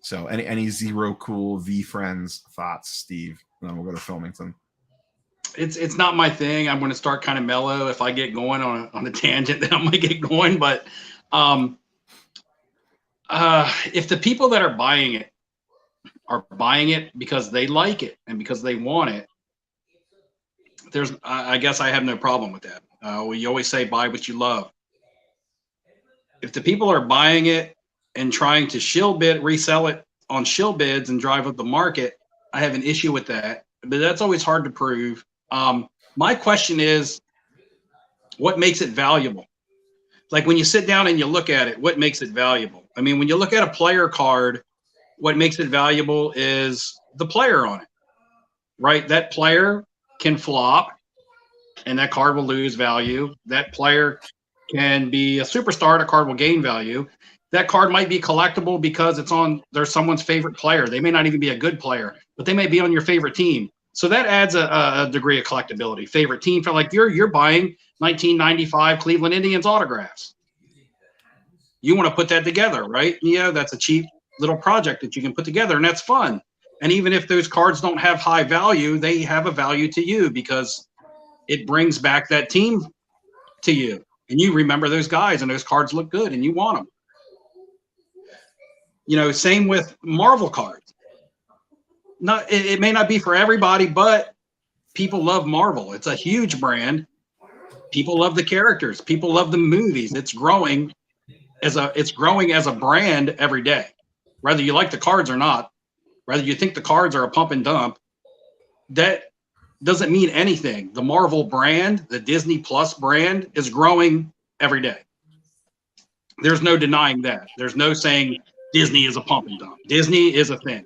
So any Zero Cool VeeFriends thoughts, Steve? And then we'll go to Filmington. It's not my thing. I'm going to start kind of mellow. If I get going on a tangent, then I might get going. But if the people that are buying it because they like it and because they want it, I guess I have no problem with that. We always say buy what you love. If the people are buying it and trying to resell it on shill bids and drive up the market, I have an issue with that. But that's always hard to prove. My question is, what makes it valuable? Like when you sit down and you look at it, what makes it valuable? I mean, when you look at a player card, what makes it valuable is the player on it, right? That player can flop and that card will lose value. That player can be a superstar, the card will gain value. That card might be collectible because there's someone's favorite player. They may not even be a good player, but they may be on your favorite team. So that adds a degree of collectability. Favorite team, for like you're buying 1995 Cleveland Indians autographs. You want to put that together, right? Yeah, that's a cheap little project that you can put together, and that's fun. And even if those cards don't have high value, they have a value to you because it brings back that team to you. And you remember those guys, and those cards look good, and you want them. You know, same with Marvel cards. It may not be for everybody, but people love Marvel. It's a huge brand. People love the characters. People love the movies. It's growing as a brand every day. Whether you like the cards or not, whether you think the cards are a pump and dump, that doesn't mean anything. The Marvel brand, the Disney Plus brand, is growing every day. There's no denying that. There's no saying Disney is a pump and dump. Disney is a thing.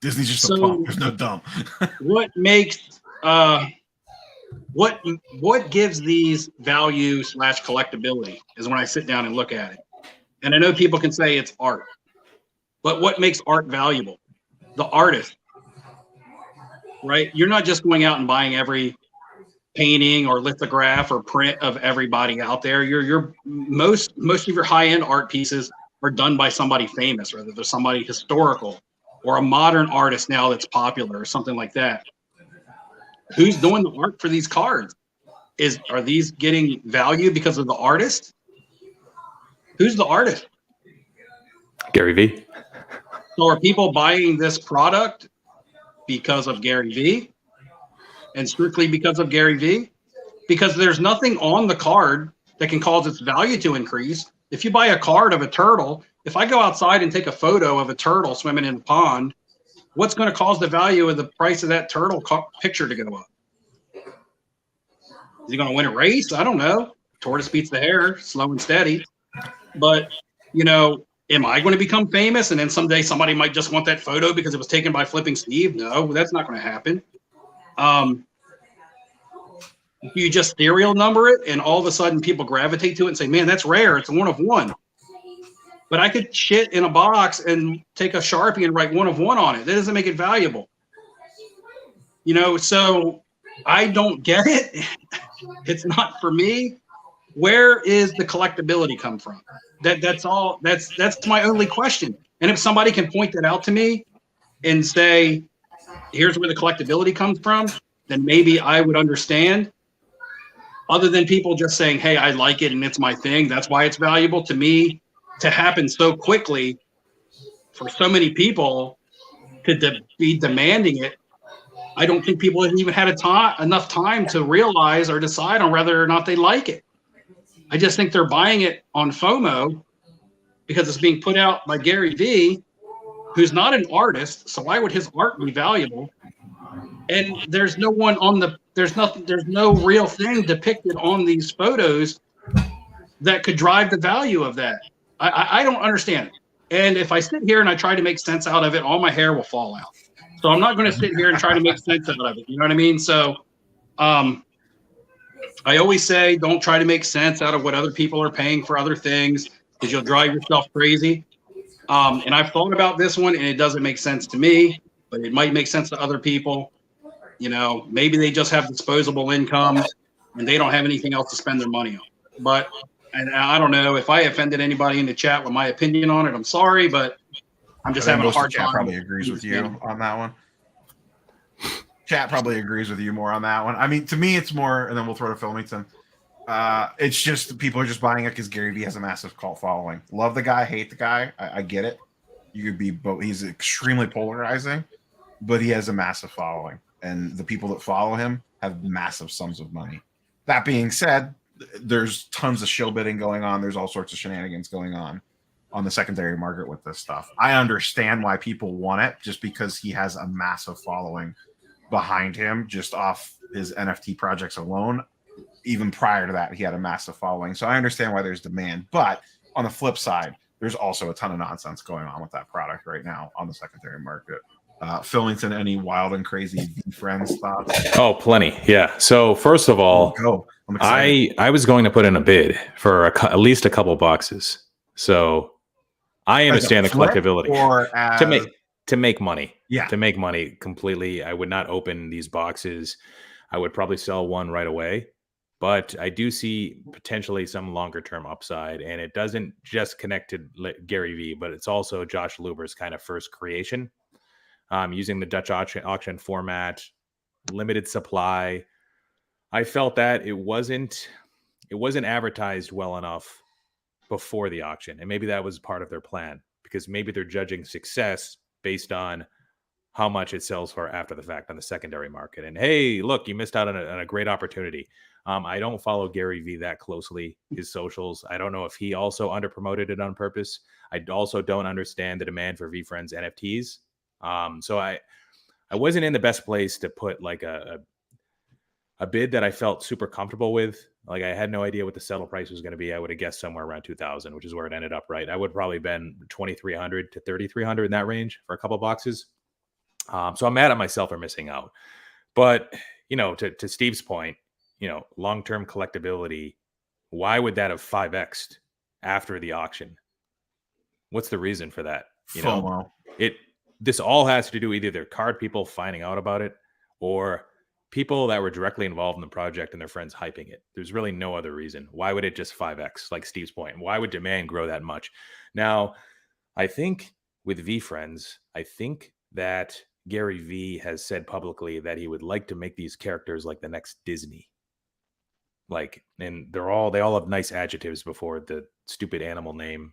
Disney's just a pump. There's no dump. What makes what gives these value / collectability is when I sit down and look at it. And I know people can say it's art, but what makes art valuable? The artist, right? You're not just going out and buying every painting or lithograph or print of everybody out there. Most of your high-end art pieces are done by somebody famous, whether they're somebody historical or a modern artist now that's popular or something like that. Who's doing the art for these cards? Are these getting value because of the artist? Who's the artist? Gary V. So are people buying this product because of Gary V and strictly because of Gary V? Because there's nothing on the card that can cause its value to increase. If you buy a card of a turtle, if I go outside and take a photo of a turtle swimming in a pond, what's going to cause the value of the price of that turtle picture to go up? Is he going to win a race? I don't know. Tortoise beats the hare, slow and steady. But, you know, am I going to become famous and then someday somebody might just want that photo because it was taken by Flipping Steve? No, that's not going to happen. You just serial number it and all of a sudden people gravitate to it and say, man, that's rare. It's a 1 of 1. But I could shit in a box and take a Sharpie and write 1 of 1 on it. That doesn't make it valuable. You know, so I don't get it. It's not for me. Where is the collectability come from? That's all. That's my only question. And if somebody can point that out to me and say, here's where the collectability comes from, then maybe I would understand. Other than people just saying, hey, I like it and it's my thing. That's why it's valuable to me. To happen so quickly for so many people to be demanding it, I don't think people have even had enough time to realize or decide on whether or not they like it. I just think they're buying it on FOMO because it's being put out by Gary V, who's not an artist. So why would his art be valuable? And there's no real thing depicted on these photos that could drive the value of that. I don't understand it. And if I sit here and I try to make sense out of it, all my hair will fall out. So I'm not going to sit here and try to make sense out of it. You know what I mean? So I always say, don't try to make sense out of what other people are paying for other things because you'll drive yourself crazy. And I've thought about this one and it doesn't make sense to me, but it might make sense to other people. You know, maybe they just have disposable income and they don't have anything else to spend their money on. But and I don't know if I offended anybody in the chat with my opinion on it. I'm sorry, but I'm just having a hard time. Chat probably agrees with you on that one. Chat probably agrees with you more on that one. I mean, to me, it's more, and then we'll throw to Philmington. It's just people are just buying it because Gary Vee has a massive cult following. Love the guy, hate the guy. I get it. You could be both. He's extremely polarizing, but he has a massive following, and the people that follow him have massive sums of money. That being said, there's tons of shill bidding going on. There's all sorts of shenanigans going on the secondary market with this stuff. I understand why people want it, just because he has a massive following behind him, just off his NFT projects alone. Even prior to that, he had a massive following. So I understand why there's demand. But on the flip side, there's also a ton of nonsense going on with that product right now on the secondary market. Fillington, any wild and crazy VeeFriends thoughts? Oh, plenty. Yeah. So first of all, I'm excited. I was going to put in a bid for at least a couple boxes. So I understand the collectability to make money. Yeah. To make money completely. I would not open these boxes. I would probably sell one right away. But I do see potentially some longer term upside, and it doesn't just connect to Gary Vee, but it's also Josh Luber's kind of first creation, using the Dutch auction format, limited supply. I felt that it wasn't advertised well enough before the auction, and maybe that was part of their plan, because maybe they're judging success based on how much it sells for after the fact on the secondary market. And hey, look, you missed out on a great opportunity. I don't follow Gary Vee that closely, his socials. I don't know if he also underpromoted it on purpose. I also don't understand the demand for VeeFriends NFTs. So I wasn't in the best place to put like a bid that I felt super comfortable with. Like, I had no idea what the settle price was going to be. I would have guessed somewhere around 2,000, which is where it ended up, right? I would probably been 2,300 to 3,300 in that range for a couple boxes. So I'm mad at myself for missing out. But, to Steve's point, long-term collectability, why would that have 5x'd after the auction? What's the reason for that? FOMO. This all has to do with either card people finding out about it or people that were directly involved in the project and their friends hyping it. There's really no other reason. Why would it just 5x, like Steve's point? Why would demand grow that much? Now, I think with VeeFriends, I think that Gary Vee has said publicly that he would like to make these characters like the next Disney. And they all have nice adjectives before the stupid animal name.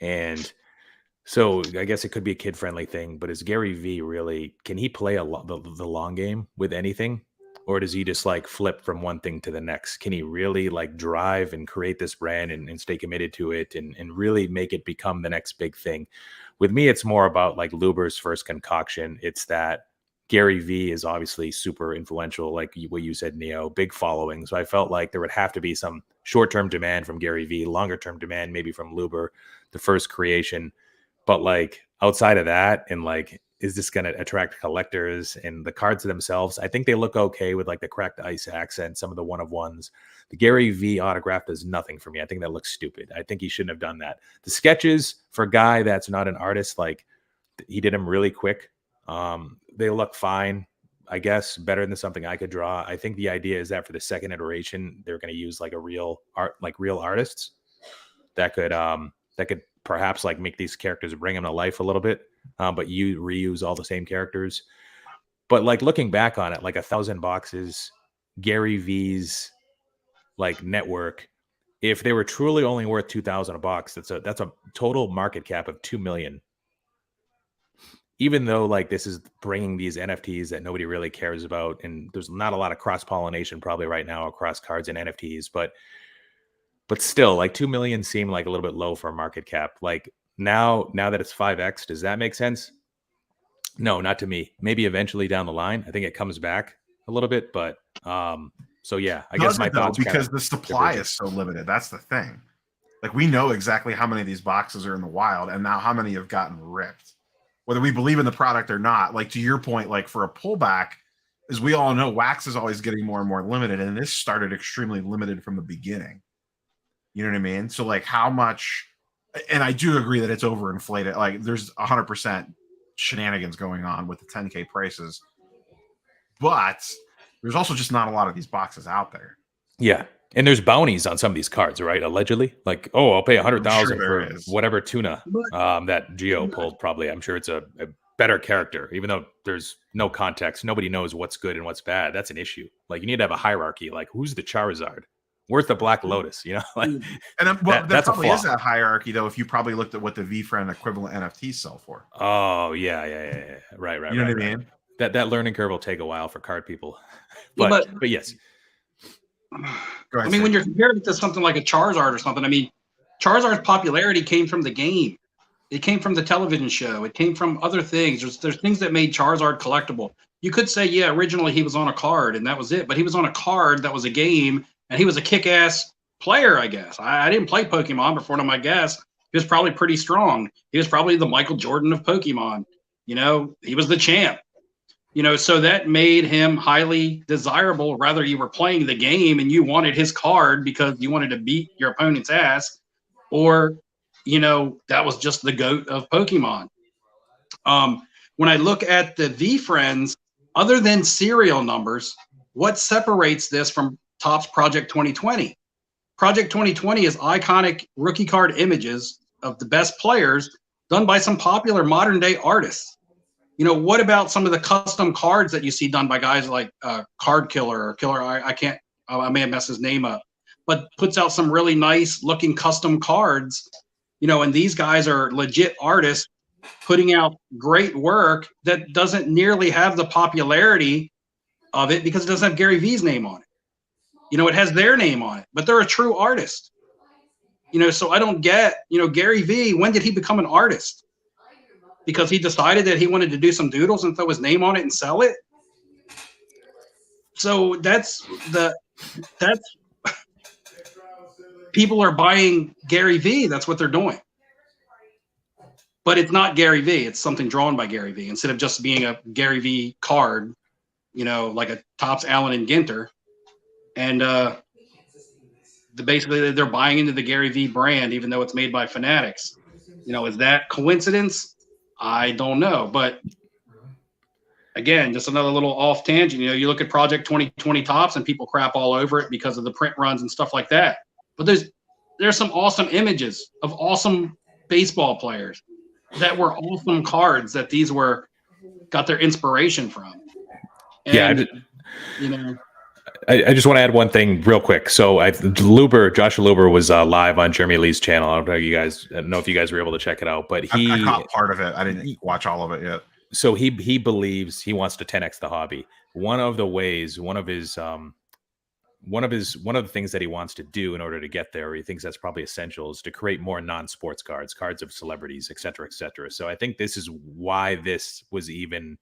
And so I guess it could be a kid-friendly thing, but is Gary Vee really, can he play the long game with anything? Or does he just like flip from one thing to the next? Can he really like drive and create this brand and stay committed to it and really make it become the next big thing? With me, it's more about like Luber's first concoction. It's that Gary Vee is obviously super influential, like what you said, Neo, big following. So I felt like there would have to be some short-term demand from Gary Vee, longer-term demand maybe from Luber, the first creation. But like outside of that, and like, is this going to attract collectors? And the cards themselves, I think they look okay with like the cracked ice accent, some of the one-of-ones. The Gary Vee autograph does nothing for me. I think that looks stupid. I think he shouldn't have done that. The sketches for a guy that's not an artist, like he did them really quick. They look fine, I guess, better than something I could draw. I think the idea is that for the second iteration, they're going to use like real artists that could perhaps like make these characters, bring them to life a little bit, but you reuse all the same characters. But like looking back on it, like 1,000 boxes, Gary Vee's like network, if they were truly only worth 2,000 a box, that's a total market cap of 2 million. Even though like this is bringing these NFTs that nobody really cares about, and there's not a lot of cross-pollination probably right now across cards and NFTs, but still, like 2 million seem like a little bit low for a market cap. Like now that it's 5x, does that make sense? No, not to me. Maybe eventually down the line, I think it comes back a little bit, but so yeah, I guess my thoughts because the supply is so limited. That's the thing. Like, we know exactly how many of these boxes are in the wild, and now how many have gotten ripped. Whether we believe in the product or not, like to your point, like for a pullback, as we all know, wax is always getting more and more limited, and this started extremely limited from the beginning. You know what I mean? So like how much, and I do agree that it's overinflated. Like there's 100% shenanigans going on with the 10K prices, but there's also just not a lot of these boxes out there. Yeah. And there's bounties on some of these cards, right? Allegedly, like, oh, I'll pay 100,000 for whatever tuna that Geo pulled. Probably, I'm sure it's a better character, even though there's no context. Nobody knows what's good and what's bad. That's an issue. Like, you need to have a hierarchy. Like, who's the Charizard? Where's the Black Lotus? You know, like, And then, well, there that's a probably is flaw. that hierarchy though. If you probably looked at what the VeeFriend equivalent NFTs sell for. Oh yeah. Right. You know what I mean? That learning curve will take a while for card people, Yeah, but yes. Go ahead, I mean, when Steve. you're comparing it to something like a Charizard or something, I mean, Charizard's popularity came from the game. It came from the television show. It came from other things. There's things that made Charizard collectible. You could say, yeah, originally he was on a card and that was it, but he was on a card that was a game, and he was a kick-ass player, I guess. I didn't play Pokemon before, to my guess. He was probably pretty strong. He was probably the Michael Jordan of Pokemon. You know, he was the champ. You know, so that made him highly desirable. Rather, you were playing the game and you wanted his card because you wanted to beat your opponent's ass, or, you know, that was just the GOAT of Pokemon. When I look at the VeeFriends, other than serial numbers, what separates this from Topps Project 2020? Project 2020 is iconic rookie card images of the best players done by some popular modern day artists. You know, what about some of the custom cards that you see done by guys like Card Killer or Killer? I may have messed his name up, but puts out some really nice looking custom cards. You know, and these guys are legit artists putting out great work that doesn't nearly have the popularity of it because it doesn't have Gary Vee's name on it. You know, it has their name on it, but they're a true artist. You know, so I don't get, you know, Gary Vee, when did he become an artist? Because he decided that he wanted to do some doodles and throw his name on it and sell it. So that's people are buying Gary Vee. That's what they're doing. But it's not Gary Vee. It's something drawn by Gary Vee instead of just being a Gary Vee card, you know, like a Topps Allen and Ginter. And basically they're buying into the Gary Vee brand, even though it's made by Fanatics. You know, is that coincidence? I don't know. But again, just another little off tangent. You know, you look at Project 2020 Topps and people crap all over it because of the print runs and stuff like that. But there's some awesome images of awesome baseball players that were awesome cards that these got their inspiration from. And, you know, I just want to add one thing real quick. So Josh Luber was live on Jeremy Lee's channel. I don't know if you guys were able to check it out, but I caught part of it. I didn't watch all of it yet. So he believes he wants to 10x the hobby. One of the things that he wants to do in order to get there, or he thinks that's probably essential, is to create more non-sports cards of celebrities, et cetera, et cetera. So I think this is why this was even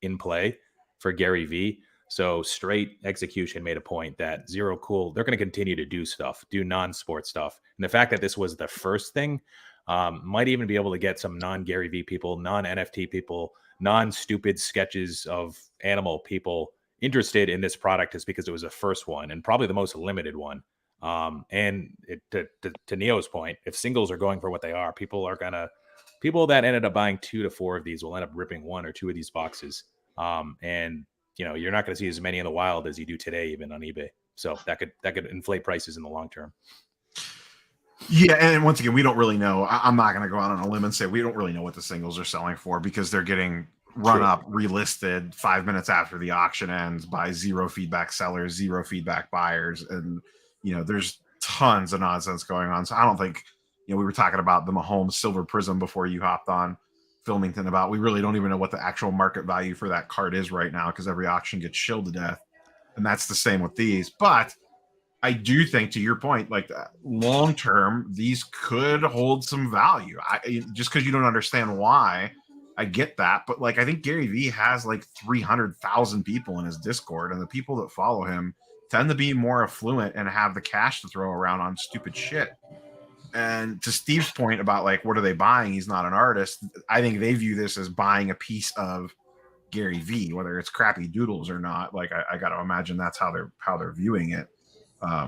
in play for Gary Vee. So Straight Execution made a point that Zero Cool, they're going to continue to do non-sports stuff. And the fact that this was the first thing might even be able to get some non-Gary Vee people, non-NFT people, non-stupid sketches of animal people interested in this product, is because it was the first one and probably the most limited one. And to Neo's point, if singles are going for what they are, people that ended up buying 2 to 4 of these will end up ripping 1 or 2 of these boxes. And you know, you're not going to see as many in the wild as you do today, even on eBay. So that could inflate prices in the long term. Yeah, and once again, we don't really know. I'm not going to go out on a limb and say we don't really know what the singles are selling for, because they're getting run up, relisted 5 minutes after the auction ends by zero feedback sellers, zero feedback buyers, and you know, there's tons of nonsense going on. So I don't think, you know, we were talking about the Mahomes Silver Prism before you hopped on Filmington about, we really don't even know what the actual market value for that card is right now, because every auction gets shilled to death, and that's the same with these. But I do think, to your point, like long term, these could hold some value. Just because you don't understand why, I get that. But like, I think Gary Vee has like 300,000 people in his Discord, and the people that follow him tend to be more affluent and have the cash to throw around on stupid shit. And to Steve's point about like, what are they buying? He's not an artist. I think they view this as buying a piece of Gary Vee, whether it's crappy doodles or not. Like, I got to imagine that's how they're viewing it. I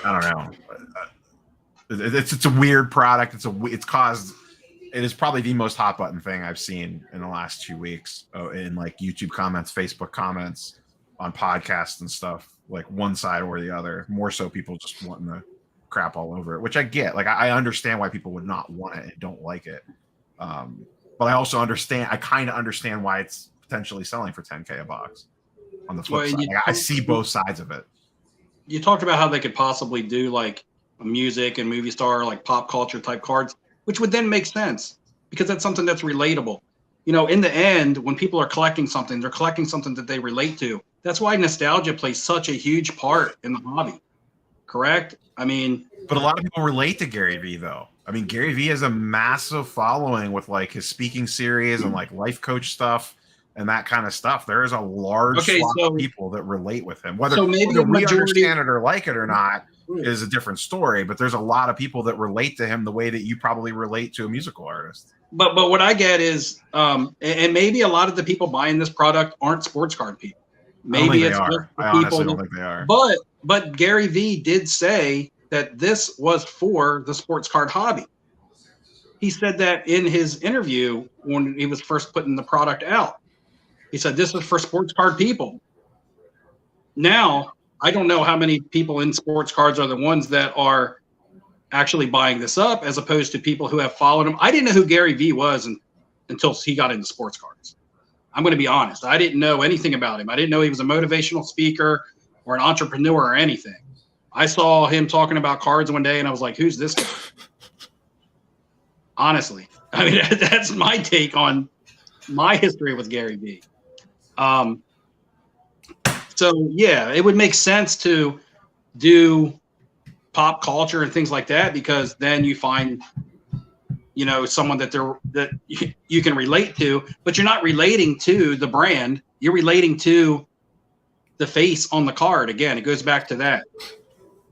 don't know. It's a weird product. It is probably the most hot button thing I've seen in the last 2 weeks in like YouTube comments, Facebook comments, on podcasts and stuff, like one side or the other. More so people just wanting to crap all over it, which I get. Like, I understand why people would not want it and don't like it. But I also kind of understand why it's potentially selling for $10K a box on the flip side. Like, I see both sides of it. you talked about how they could possibly do like a music and movie star, like pop culture type cards, which would then make sense because that's something that's relatable. You know, in the end, when people are collecting something, they're collecting something that they relate to. That's why nostalgia plays such a huge part in the hobby. Correct? I mean, but a lot of people relate to Gary Vee, though. I mean, Gary Vee has a massive following with like his speaking series and like life coach stuff and that kind of stuff. There is a large swath of people that relate with him. Whether maybe we understand it or like it or not is a different story. But there's a lot of people that relate to him the way that you probably relate to a musical artist. But what I get is, and maybe a lot of the people buying this product aren't sports card people. Maybe it's just the I honestly don't think they are. But Gary Vee did say that this was for the sports card hobby. He said that in his interview when he was first putting the product out. He said this is for sports card people. Now, I don't know how many people in sports cards are the ones that are actually buying this up as opposed to people who have followed him. I didn't know who Gary Vee was until he got into sports cards. I'm going to be honest. I didn't know anything about him. I didn't know he was a motivational speaker or an entrepreneur or anything. I saw him talking about cards one day and I was like, who's this guy? Honestly. I mean, that's my take on my history with Gary Vee. So yeah, it would make sense to do pop culture and things like that because then you find, you know, someone that you can relate to, but you're not relating to the brand. You're relating to the face on the card. Again, it goes back to that.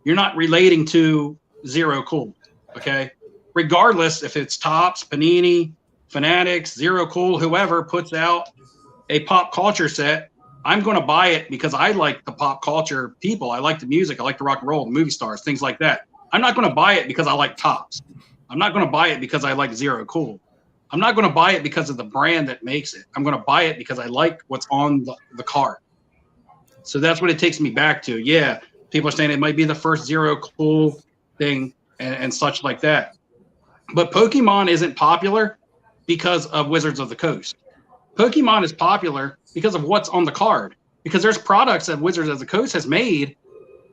You're not relating to Zero Cool. Okay. Regardless if it's Topps, Panini, Fanatics, Zero Cool, whoever puts out a pop culture set, I'm going to buy it because I like the pop culture people. I like the music. I like the rock and roll, the movie stars, things like that. I'm not going to buy it because I like Topps. I'm not going to buy it because I like Zero Cool. I'm not going to buy it because of the brand that makes it. I'm going to buy it because I like what's on the card. So that's what it takes me back to. Yeah, people are saying it might be the first Zero Cool thing and such like that. But Pokemon isn't popular because of Wizards of the Coast. Pokemon is popular because of what's on the card. Because there's products that Wizards of the Coast has made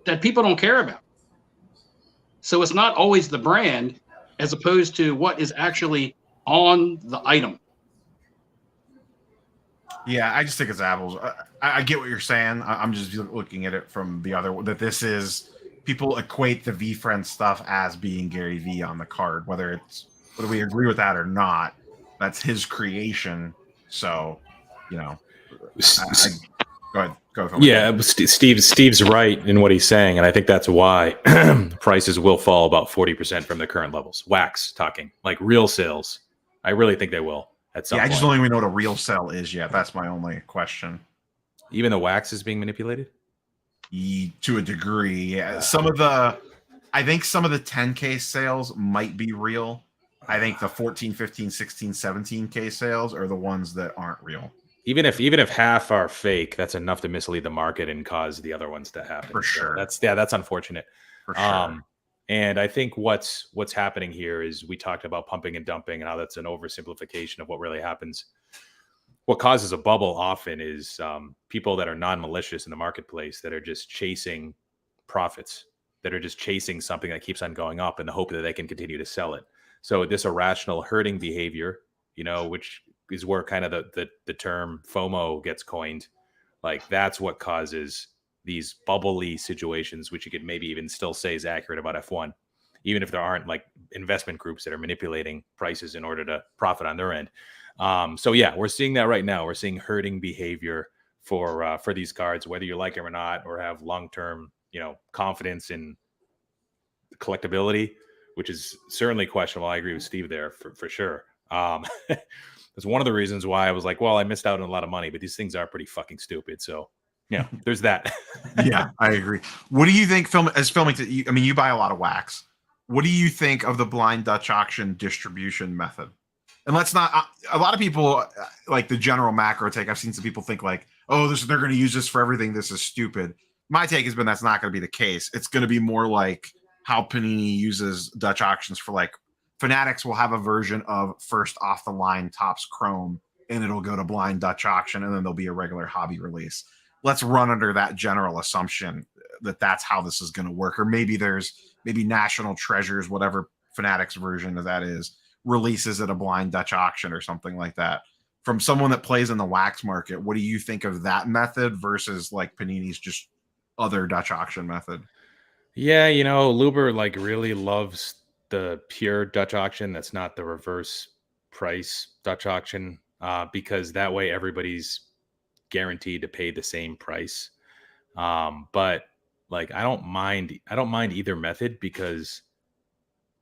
that people don't care about. So it's not always the brand as opposed to what is actually on the item. Yeah, I just think it's apples. I get what you're saying. I'm just looking at it from the other, that this is, people equate the VeeFriends stuff as being Gary Vee on the card, whether we agree with that or not. That's his creation. So, you know, go ahead. Go. Yeah, Steve's right in what he's saying, and I think that's why prices will fall about 40% from the current levels. Wax talking, like real sales. I really think they will at some point. I just don't even know what a real sell is yet. That's my only question. Even the wax is being manipulated? To a degree. Yeah. I think some of the 10K sales might be real. I think the 14, 15, 16, 17K sales are the ones that aren't real. Even if half are fake, that's enough to mislead the market and cause the other ones to happen. For sure. So that's unfortunate. For sure. And I think what's happening here is we talked about pumping and dumping and how that's an oversimplification of what really happens. What causes a bubble often is people that are non-malicious in the marketplace that are just chasing profits, that are just chasing something that keeps on going up in the hope that they can continue to sell it. So this irrational herding behavior, you know, which is where kind of the term FOMO gets coined. Like that's what causes these bubbly situations, which you could maybe even still say is accurate about F1, even if there aren't like investment groups that are manipulating prices in order to profit on their end. So yeah, we're seeing that right now. We're seeing herding behavior for these cards, whether you like them or not, or have long-term, you know, confidence in collectability, which is certainly questionable. I agree with Steve there for sure. That's one of the reasons why I was like, well, I missed out on a lot of money, but these things are pretty fucking stupid. So yeah, there's that. Yeah, I agree. What do you think you buy a lot of wax. What do you think of the blind Dutch auction distribution method? And let's not, a lot of people like the general macro take. I've seen some people think like, oh, they're going to use this for everything. This is stupid. My take has been that's not going to be the case. It's going to be more like how Panini uses Dutch auctions for like Fanatics will have a version of first off the line Topps Chrome and it'll go to blind Dutch auction and then there'll be a regular hobby release. Let's run under that general assumption. that's how this is going to work. Or maybe maybe National Treasures, whatever Fanatics version of that is, releases at a blind Dutch auction or something like that. From someone that plays in the wax market, what do you think of that method versus like Panini's just other Dutch auction method? Yeah, Luber like really loves the pure Dutch auction. That's not the reverse price Dutch auction, because that way everybody's guaranteed to pay the same price. But like, I don't mind either method, because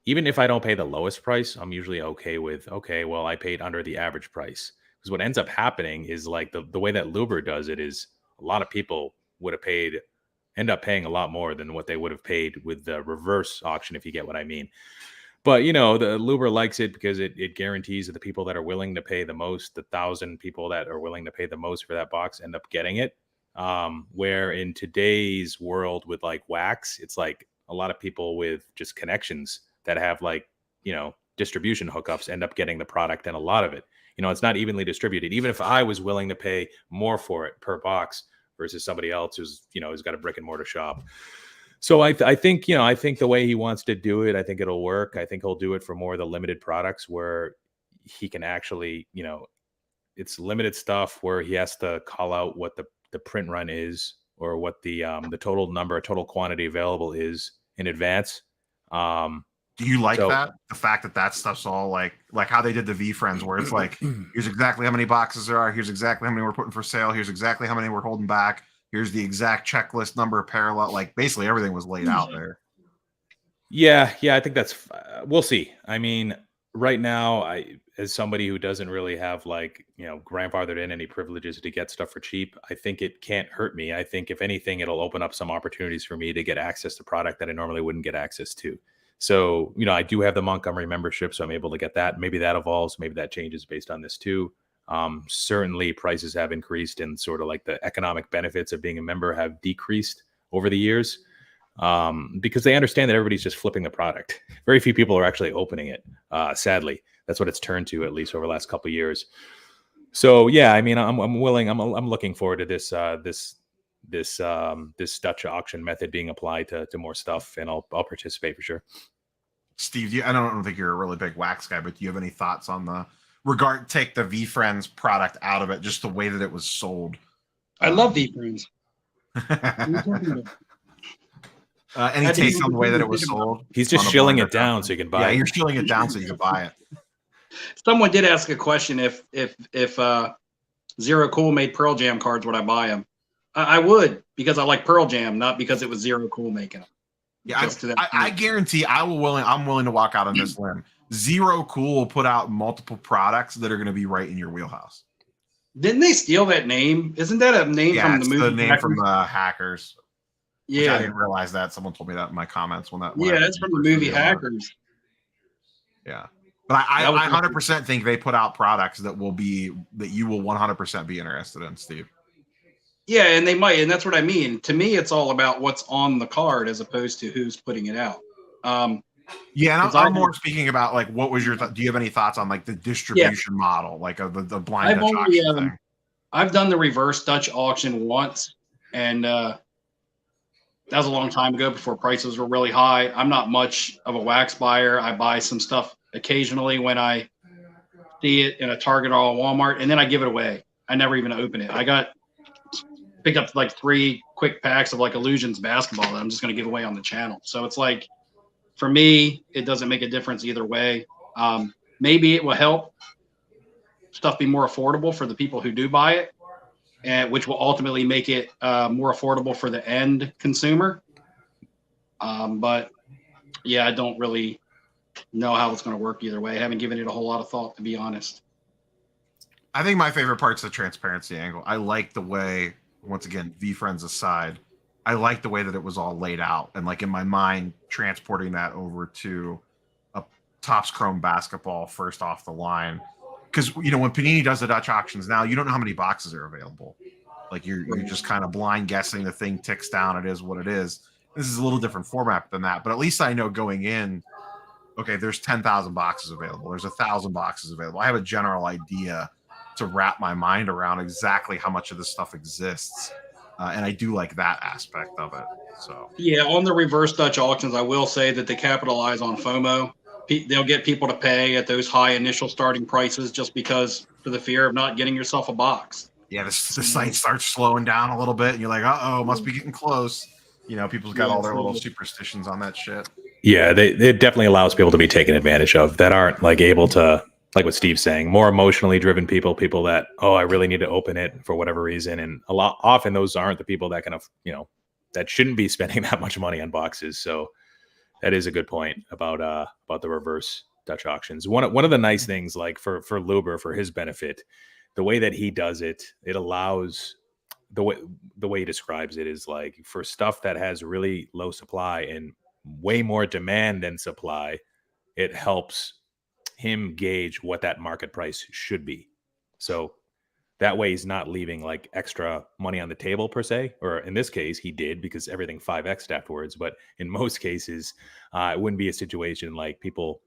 even if I don't pay the lowest price, I'm usually okay with, okay, well, I paid under the average price. Because what ends up happening is like the way that Luber does it is a lot of people would have end up paying a lot more than what they would have paid with the reverse auction, if you get what I mean. But the Luber likes it because it guarantees that the people that are willing to pay the most, the 1,000 people that are willing to pay the most for that box, end up getting it. Where in today's world with like wax, it's like a lot of people with just connections that have like, distribution hookups end up getting the product, and a lot of it, it's not evenly distributed. Even if I was willing to pay more for it per box versus somebody else who's got a brick and mortar shop. So I think the way he wants to do it, I think it'll work. I think he'll do it for more of the limited products where he can actually, it's limited stuff where he has to call out what the print run is, or what the total quantity available is in advance. Do you like that? The fact that stuff's all like how they did the VeeFriends, where it's like, here's exactly how many boxes there are. Here's exactly how many we're putting for sale. Here's exactly how many we're holding back. Here's the exact checklist number of parallel. Like basically everything was laid out there. Yeah. I think that's, we'll see. I mean, right now, as somebody who doesn't really have like, grandfathered in any privileges to get stuff for cheap, I think it can't hurt me. I think if anything, it'll open up some opportunities for me to get access to product that I normally wouldn't get access to. So, I do have the Montgomery membership, so I'm able to get that. Maybe that evolves. Maybe that changes based on this too. Certainly prices have increased, and sort of like the economic benefits of being a member have decreased over the years, because they understand that everybody's just flipping the product. Very few people are actually opening it. Sadly, that's what it's turned to, at least over the last couple of years. So yeah, I mean, I'm willing. I'm looking forward to this Dutch auction method being applied to more stuff, and I'll participate for sure. Steve, I don't think you're a really big wax guy, but do you have any thoughts on take the VeeFriends product out of it, just the way that it was sold? I love VeeFriends. Any takes on the way that it was sold? He's just shilling it down so you can buy it. Yeah, you're shilling it down so you can buy it. Someone did ask a question if Zero Cool made Pearl Jam cards, would I buy them? I would, because I like Pearl Jam, not because it was Zero Cool making them. Yeah, I guarantee I'm willing to walk out on this limb. Zero Cool will put out multiple products that are going to be right in your wheelhouse. Didn't they steal that name? Isn't that a name from the movie? The name from the Hackers. Yeah, I didn't realize that. Someone told me that in my comments when that's from the movie Hackers. Yeah, but I 100% think they put out products that you will 100% be interested in, Steve. Yeah, and they might, and that's what I mean. To me, it's all about what's on the card as opposed to who's putting it out. Yeah, and I'm more speaking about like, what was your? Do you have any thoughts on like the distribution model, like the blind Dutch auction thing? I've done the reverse Dutch auction once, and that was a long time ago before prices were really high. I'm not much of a wax buyer. I buy some stuff occasionally when I see it in a Target or a Walmart, and then I give it away. I never even open it. I picked up like 3 quick packs of like Illusions basketball that I'm just going to give away on the channel. So it's like, for me, it doesn't make a difference either way. Maybe it will help stuff be more affordable for the people who do buy it, and which will ultimately make it more affordable for the end consumer. But yeah, I don't really know how it's going to work either way. I haven't given it a whole lot of thought, to be honest. I think my favorite part's the transparency angle. I like the way, once again, VeeFriends aside, I like the way that it was all laid out, and like in my mind, transporting that over to a Topps Chrome basketball first off the line. Because when Panini does the Dutch auctions now, you don't know how many boxes are available. Like you're just kind of blind guessing. The thing ticks down. It is what it is. This is a little different format than that, but at least I know going in, okay, there's 10,000 boxes available. There's 1,000 boxes available. I have a general idea to wrap my mind around exactly how much of this stuff exists. And I do like that aspect of it. So yeah, on the reverse Dutch auctions, I will say that they capitalize on FOMO. They'll get people to pay at those high initial starting prices just because for the fear of not getting yourself a box. yeah, the site starts slowing down a little bit, and you're like, uh-oh, must be getting close. You know, people's got all their little superstitions on that shit. Yeah, it definitely allows people to be taken advantage of that aren't like able to, like what Steve's saying, more emotionally driven people that, oh, I really need to open it for whatever reason. And often those aren't the people that that shouldn't be spending that much money on boxes. So that is a good point about the reverse Dutch auctions. One of the nice things, like for Luber, for his benefit, the way that he does it, it allows the way he describes it is like for stuff that has really low supply and way more demand than supply, it helps him gauge what that market price should be. So that way he's not leaving like extra money on the table per se, or in this case he did because everything 5x'd afterwards. But in most cases, it wouldn't be a situation like people,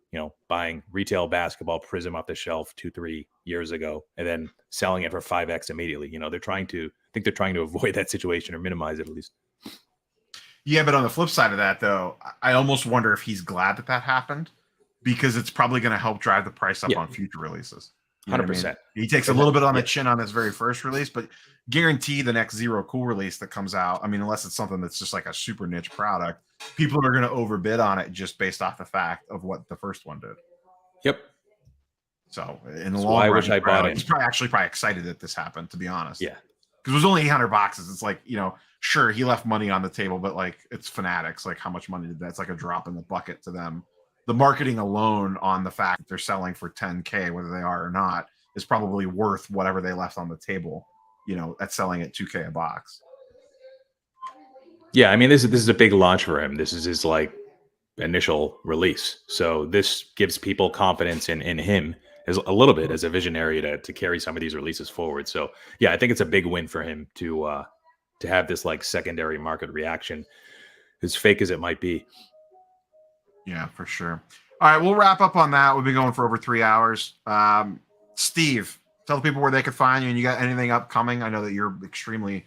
buying retail basketball Prism off the shelf 2-3 years ago and then selling it for 5x immediately. They're trying to avoid that situation or minimize it at least. Yeah, but on the flip side of that, though, I almost wonder if he's glad that happened because it's probably going to help drive the price up on future releases. 100%. I mean? He takes a little bit on the chin on this very first release, but guarantee the next Zero Cool release that comes out, I mean, unless it's something that's just like a super niche product, people are going to overbid on it just based off the fact of what the first one did. Yep. So in the long run, I bought it. He's probably excited that this happened, to be honest. Yeah. Because it was only 800 boxes. It's like, sure, he left money on the table, but like it's Fanatics. Like how much money did that? It's like a drop in the bucket to them. The marketing alone on the fact that they're selling for 10K, whether they are or not, is probably worth whatever they left on the table, at selling at 2K a box. Yeah, I mean, this is a big launch for him. This is his like initial release. So this gives people confidence in him as a little bit as a visionary to carry some of these releases forward. So yeah, I think it's a big win for him to have this like secondary market reaction, as fake as it might be. Yeah, for sure. All right, we'll wrap up on that. We've been going for over 3 hours. Steve, tell the people where they could find you, and you got anything upcoming? I know that you're extremely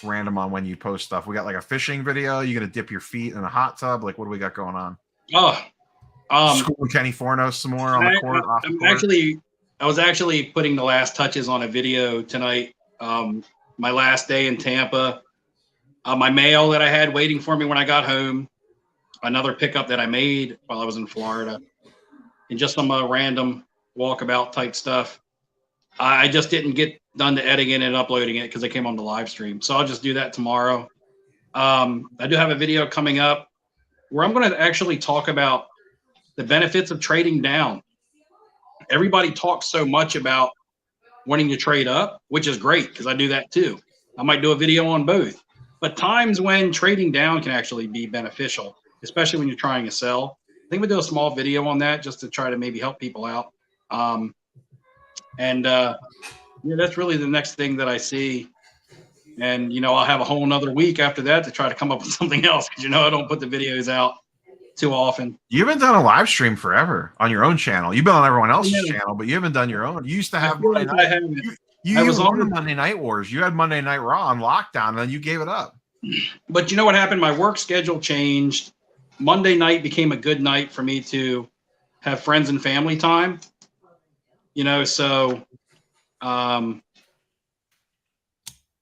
random on when you post stuff. We got like a fishing video. You gonna dip your feet in a hot tub? Like, what do we got going on? School Kenny Fornos some more on the court. I was actually putting the last touches on a video tonight. My last day in Tampa. My mail that I had waiting for me when I got home. Another pickup that I made while I was in Florida, and just some random walkabout type stuff. I just didn't get done to editing it and uploading it because I came on the live stream. So I'll just do that tomorrow. I do have a video coming up where I'm going to actually talk about the benefits of trading down. Everybody talks so much about wanting to trade up, which is great because I do that too. I might do a video on both. But times when trading down can actually be beneficial, especially when you're trying to sell. I think we'll do a small video on that just to try to maybe help people out. That's really the next thing that I see. And, I'll have a whole nother week after that to try to come up with something else because, I don't put the videos out too often. You haven't done a live stream forever on your own channel. You've been on everyone else's channel, but you haven't done your own. You used to have Monday night. You was on the Monday Night Wars. You had Monday Night Raw on lockdown, and then you gave it up. But you know what happened? My work schedule changed. Monday night became a good night for me to have friends and family time. So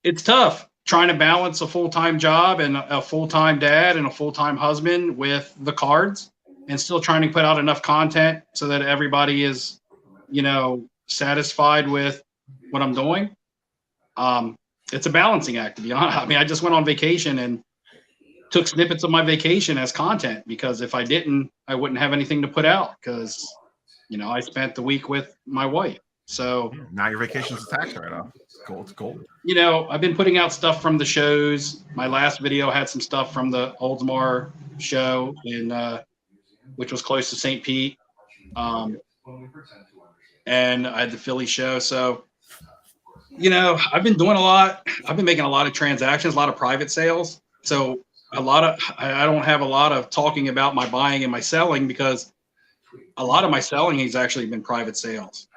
it's tough trying to balance a full-time job and a full-time dad and a full-time husband with the cards and still trying to put out enough content so that everybody is, satisfied with what I'm doing. It's a balancing act, to be honest. I mean, I just went on vacation and took snippets of my vacation as content because if I didn't, I wouldn't have anything to put out because, I spent the week with my wife. So now your vacation's a tax write-off. It's gold. I've been putting out stuff from the shows. My last video had some stuff from the Oldsmar show which was close to St. Pete. And I had the Philly show. So, I've been doing a lot. I've been making a lot of transactions, a lot of private sales. So I don't have a lot of talking about my buying and my selling because a lot of my selling has actually been private sales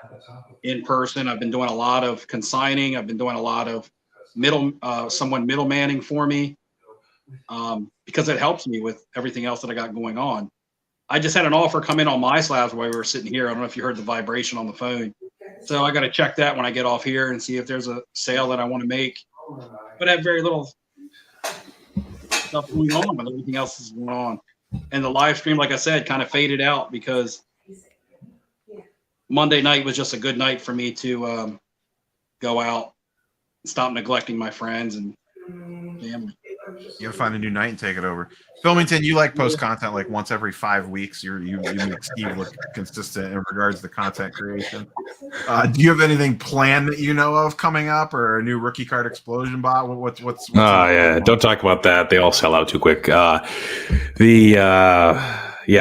in person. I've been doing a lot of consigning. I've been doing a lot of someone middlemanning for me. because it helps me with everything else that I got going on. I just had an offer come in on my slabs while we were sitting here. I don't know if you heard the vibration on the phone. So I got to check that when I get off here and see if there's a sale that I want to make. But I have very little stuff going on, but everything else is going on. And the live stream, like I said, kind of faded out because Monday night was just a good night for me to go out, stop neglecting my friends and family. You gotta find a new night and take it over. Filmington, you like post content like once every 5 weeks. You make Steve look consistent in regards to content creation. Do you have anything planned that you know of coming up, or a new rookie card explosion bot? What's yeah, don't talk about that. They all sell out too quick. Yeah,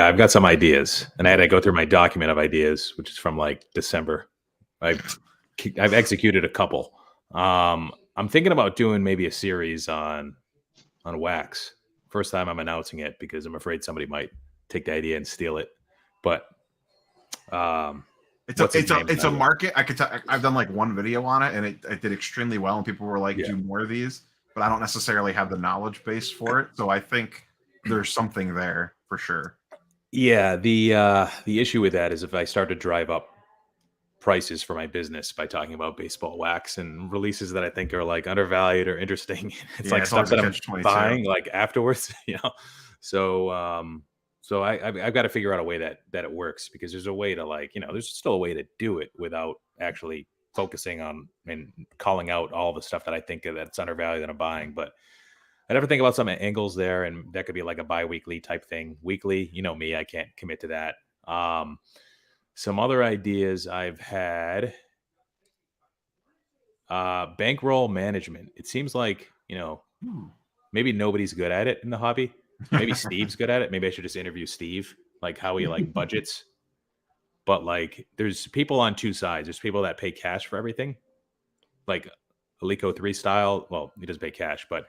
I've got some ideas, and I had to go through my document of ideas, which is from like December. I've executed a couple. I'm thinking about doing maybe a series on wax. First time I'm announcing it because I'm afraid somebody might take the idea and steal it. But it's a market. I could tell. I've done like one video on it, and it did extremely well, and people were like, "Do more of these." But I don't necessarily have the knowledge base for it, so I think there's something there for sure. Yeah, the issue with that is if I start to drive up prices for my business by talking about baseball wax and releases that I think are like undervalued or interesting, it's like stuff that I'm buying like afterwards, you know. So I've got to figure out a way that it works, because there's a way to, like, you know, there's still a way to do it without actually focusing on and calling out all the stuff that I think that's undervalued and I'm buying. But I never think about some angles there, and that could be like a bi-weekly type thing. Weekly, you know me, I can't commit to that. Some other ideas I've had, bankroll management. It seems like, you know, maybe nobody's good at it in the hobby. Maybe Steve's good at it. Maybe I should just interview Steve, like how he like budgets. But like, there's people on two sides. There's people that pay cash for everything, like Alico 3 style. Well, he does pay cash, but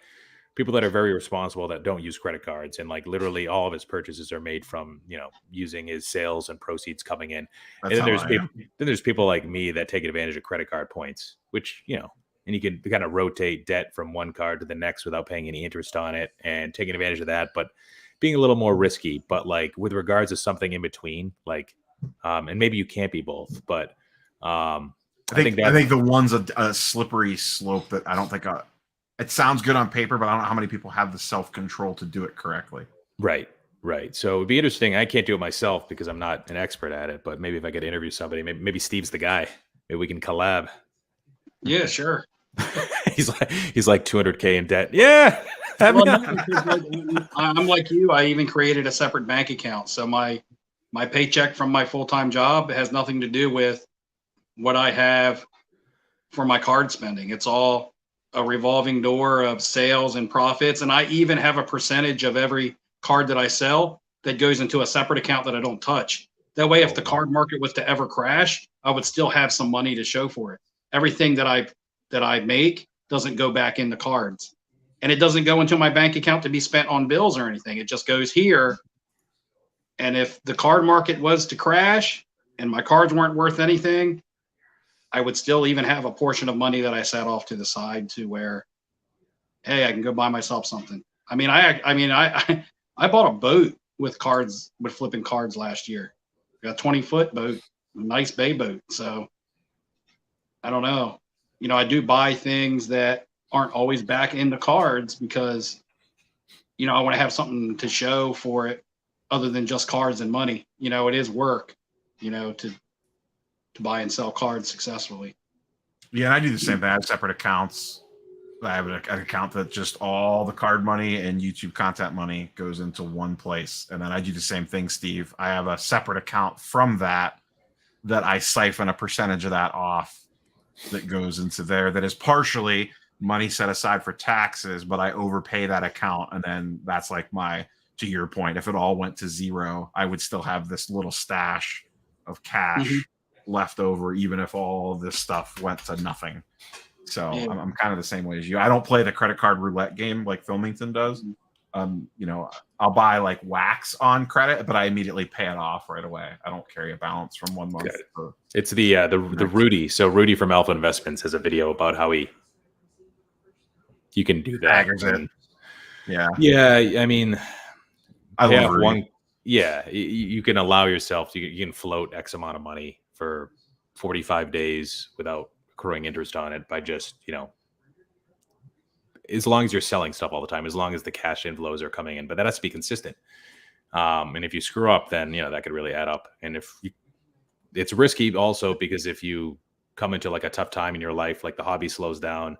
people that are very responsible that don't use credit cards, and like literally all of his purchases are made from, you know, using his sales and proceeds coming in. And then there's people like me that take advantage of credit card points, which, you know, and you can kind of rotate debt from one card to the next without paying any interest on it and taking advantage of that, but being a little more risky. But like with regards to something in between, like, and maybe you can't be both, but I think the one's a slippery slope that I don't think it sounds good on paper, but I don't know how many people have the self-control to do it correctly. Right. So it'd be interesting. I can't do it myself because I'm not an expert at it, but maybe if I could interview somebody, maybe Steve's the guy. Maybe we can collab. Yeah, sure. he's like 200K in debt. Yeah. I'm like you. I even created a separate bank account. So my paycheck from my full-time job has nothing to do with what I have for my card spending. It's all a revolving door of sales and profits. And I even have a percentage of every card that I sell that goes into a separate account that I don't touch. That way, if the card market was to ever crash, I would still have some money to show for it. Everything that I make doesn't go back in the cards, and it doesn't go into my bank account to be spent on bills or anything. It just goes here. And if the card market was to crash and my cards weren't worth anything, I would still even have a portion of money that I set off to the side to where, hey, I can go buy myself something. I mean, I bought a boat with cards, with flipping cards last year. I got a 20-foot boat, a nice bay boat. So I don't know. You know, I do buy things that aren't always back in the cards because, you know, I want to have something to show for it other than just cards and money. You know, it is work, you know, to buy and sell cards successfully. Yeah, and I do the same thing. I have separate accounts. I have an account that just all the card money and YouTube content money goes into one place. And then I do the same thing, Steve. I have a separate account from that I siphon a percentage of that off that goes into there. That is partially money set aside for taxes, but I overpay that account. And then that's like to your point, if it all went to zero, I would still have this little stash of cash left over, even if all of this stuff went to nothing. So yeah. I'm kind of the same way as you. I don't play the credit card roulette game like Filmington does. You know, I'll buy like wax on credit, but I immediately pay it off right away. I don't carry a balance from 1 month. It's the Rudy. So Rudy from Alpha Investments has a video about how you can do that. Yeah. Yeah, I mean, I love have Rudy. one. Yeah, you can allow yourself. You can float X amount of money for 45 days without accruing interest on it by just as long as you're selling stuff all the time, as long as the cash inflows are coming in. But that has to be consistent. And if you screw up, then that could really add up. And it's risky also because if you come into like a tough time in your life, like the hobby slows down,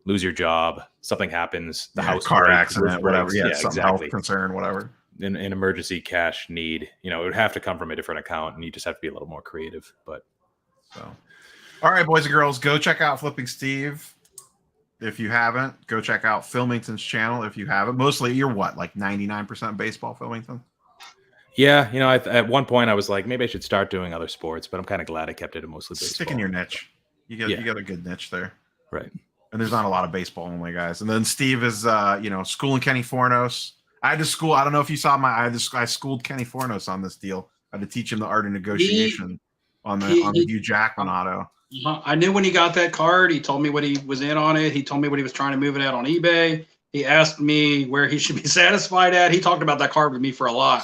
lose your job, something happens, the house car breaks, accident, roof whatever. breaks. Yeah, Yeah, some exactly. health concern, whatever. An emergency cash need, it would have to come from a different account, and you just have to be a little more creative. But all right, boys and girls, go check out Flipping Steve. If you haven't, go check out Filmington's channel. If you haven't, mostly you're like 99% baseball, Filmington. Yeah, at one point I was like, maybe I should start doing other sports, but I'm kind of glad I kept it to mostly baseball. Stick in your niche. You got a good niche there, right? And there's not a lot of baseball only guys. And then Steve is, schooling Kenny Fornos. I had to school. I don't know if you saw I schooled Kenny Fornos on this deal. I had to teach him the art of negotiation on the Hugh Jackman auto. I knew when he got that card. He told me what he was in on it. He told me what he was trying to move it out on eBay. He asked me where he should be satisfied at. He talked about that card with me for a lot.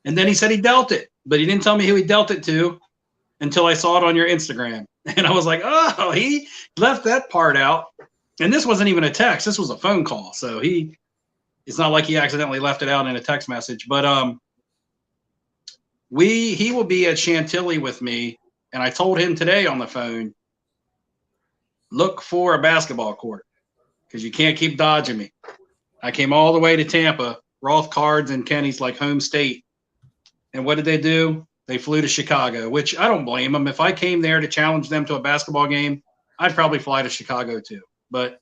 And then he said he dealt it, but he didn't tell me who he dealt it to until I saw it on your Instagram. And I was like, oh, he left that part out. And this wasn't even a text. This was a phone call. So it's not like he accidentally left it out in a text message. But he will be at Chantilly with me. And I told him today on the phone, look for a basketball court because you can't keep dodging me. I came all the way to Tampa, Roth Cards and Kenny's like home state. And what did they do? They flew to Chicago, which I don't blame them. If I came there to challenge them to a basketball game, I'd probably fly to Chicago too. But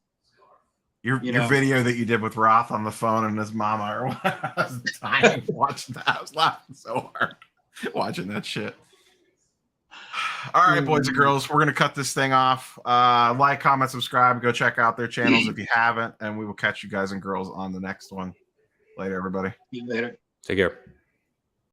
your video that you did with Roth on the phone and his mama, I was dying watching that. I was laughing so hard watching that shit. All right, boys and girls, we're going to cut this thing off. Like, comment, subscribe. Go check out their channels if you haven't, and we will catch you guys and girls on the next one. Later, everybody. See you later. Take care.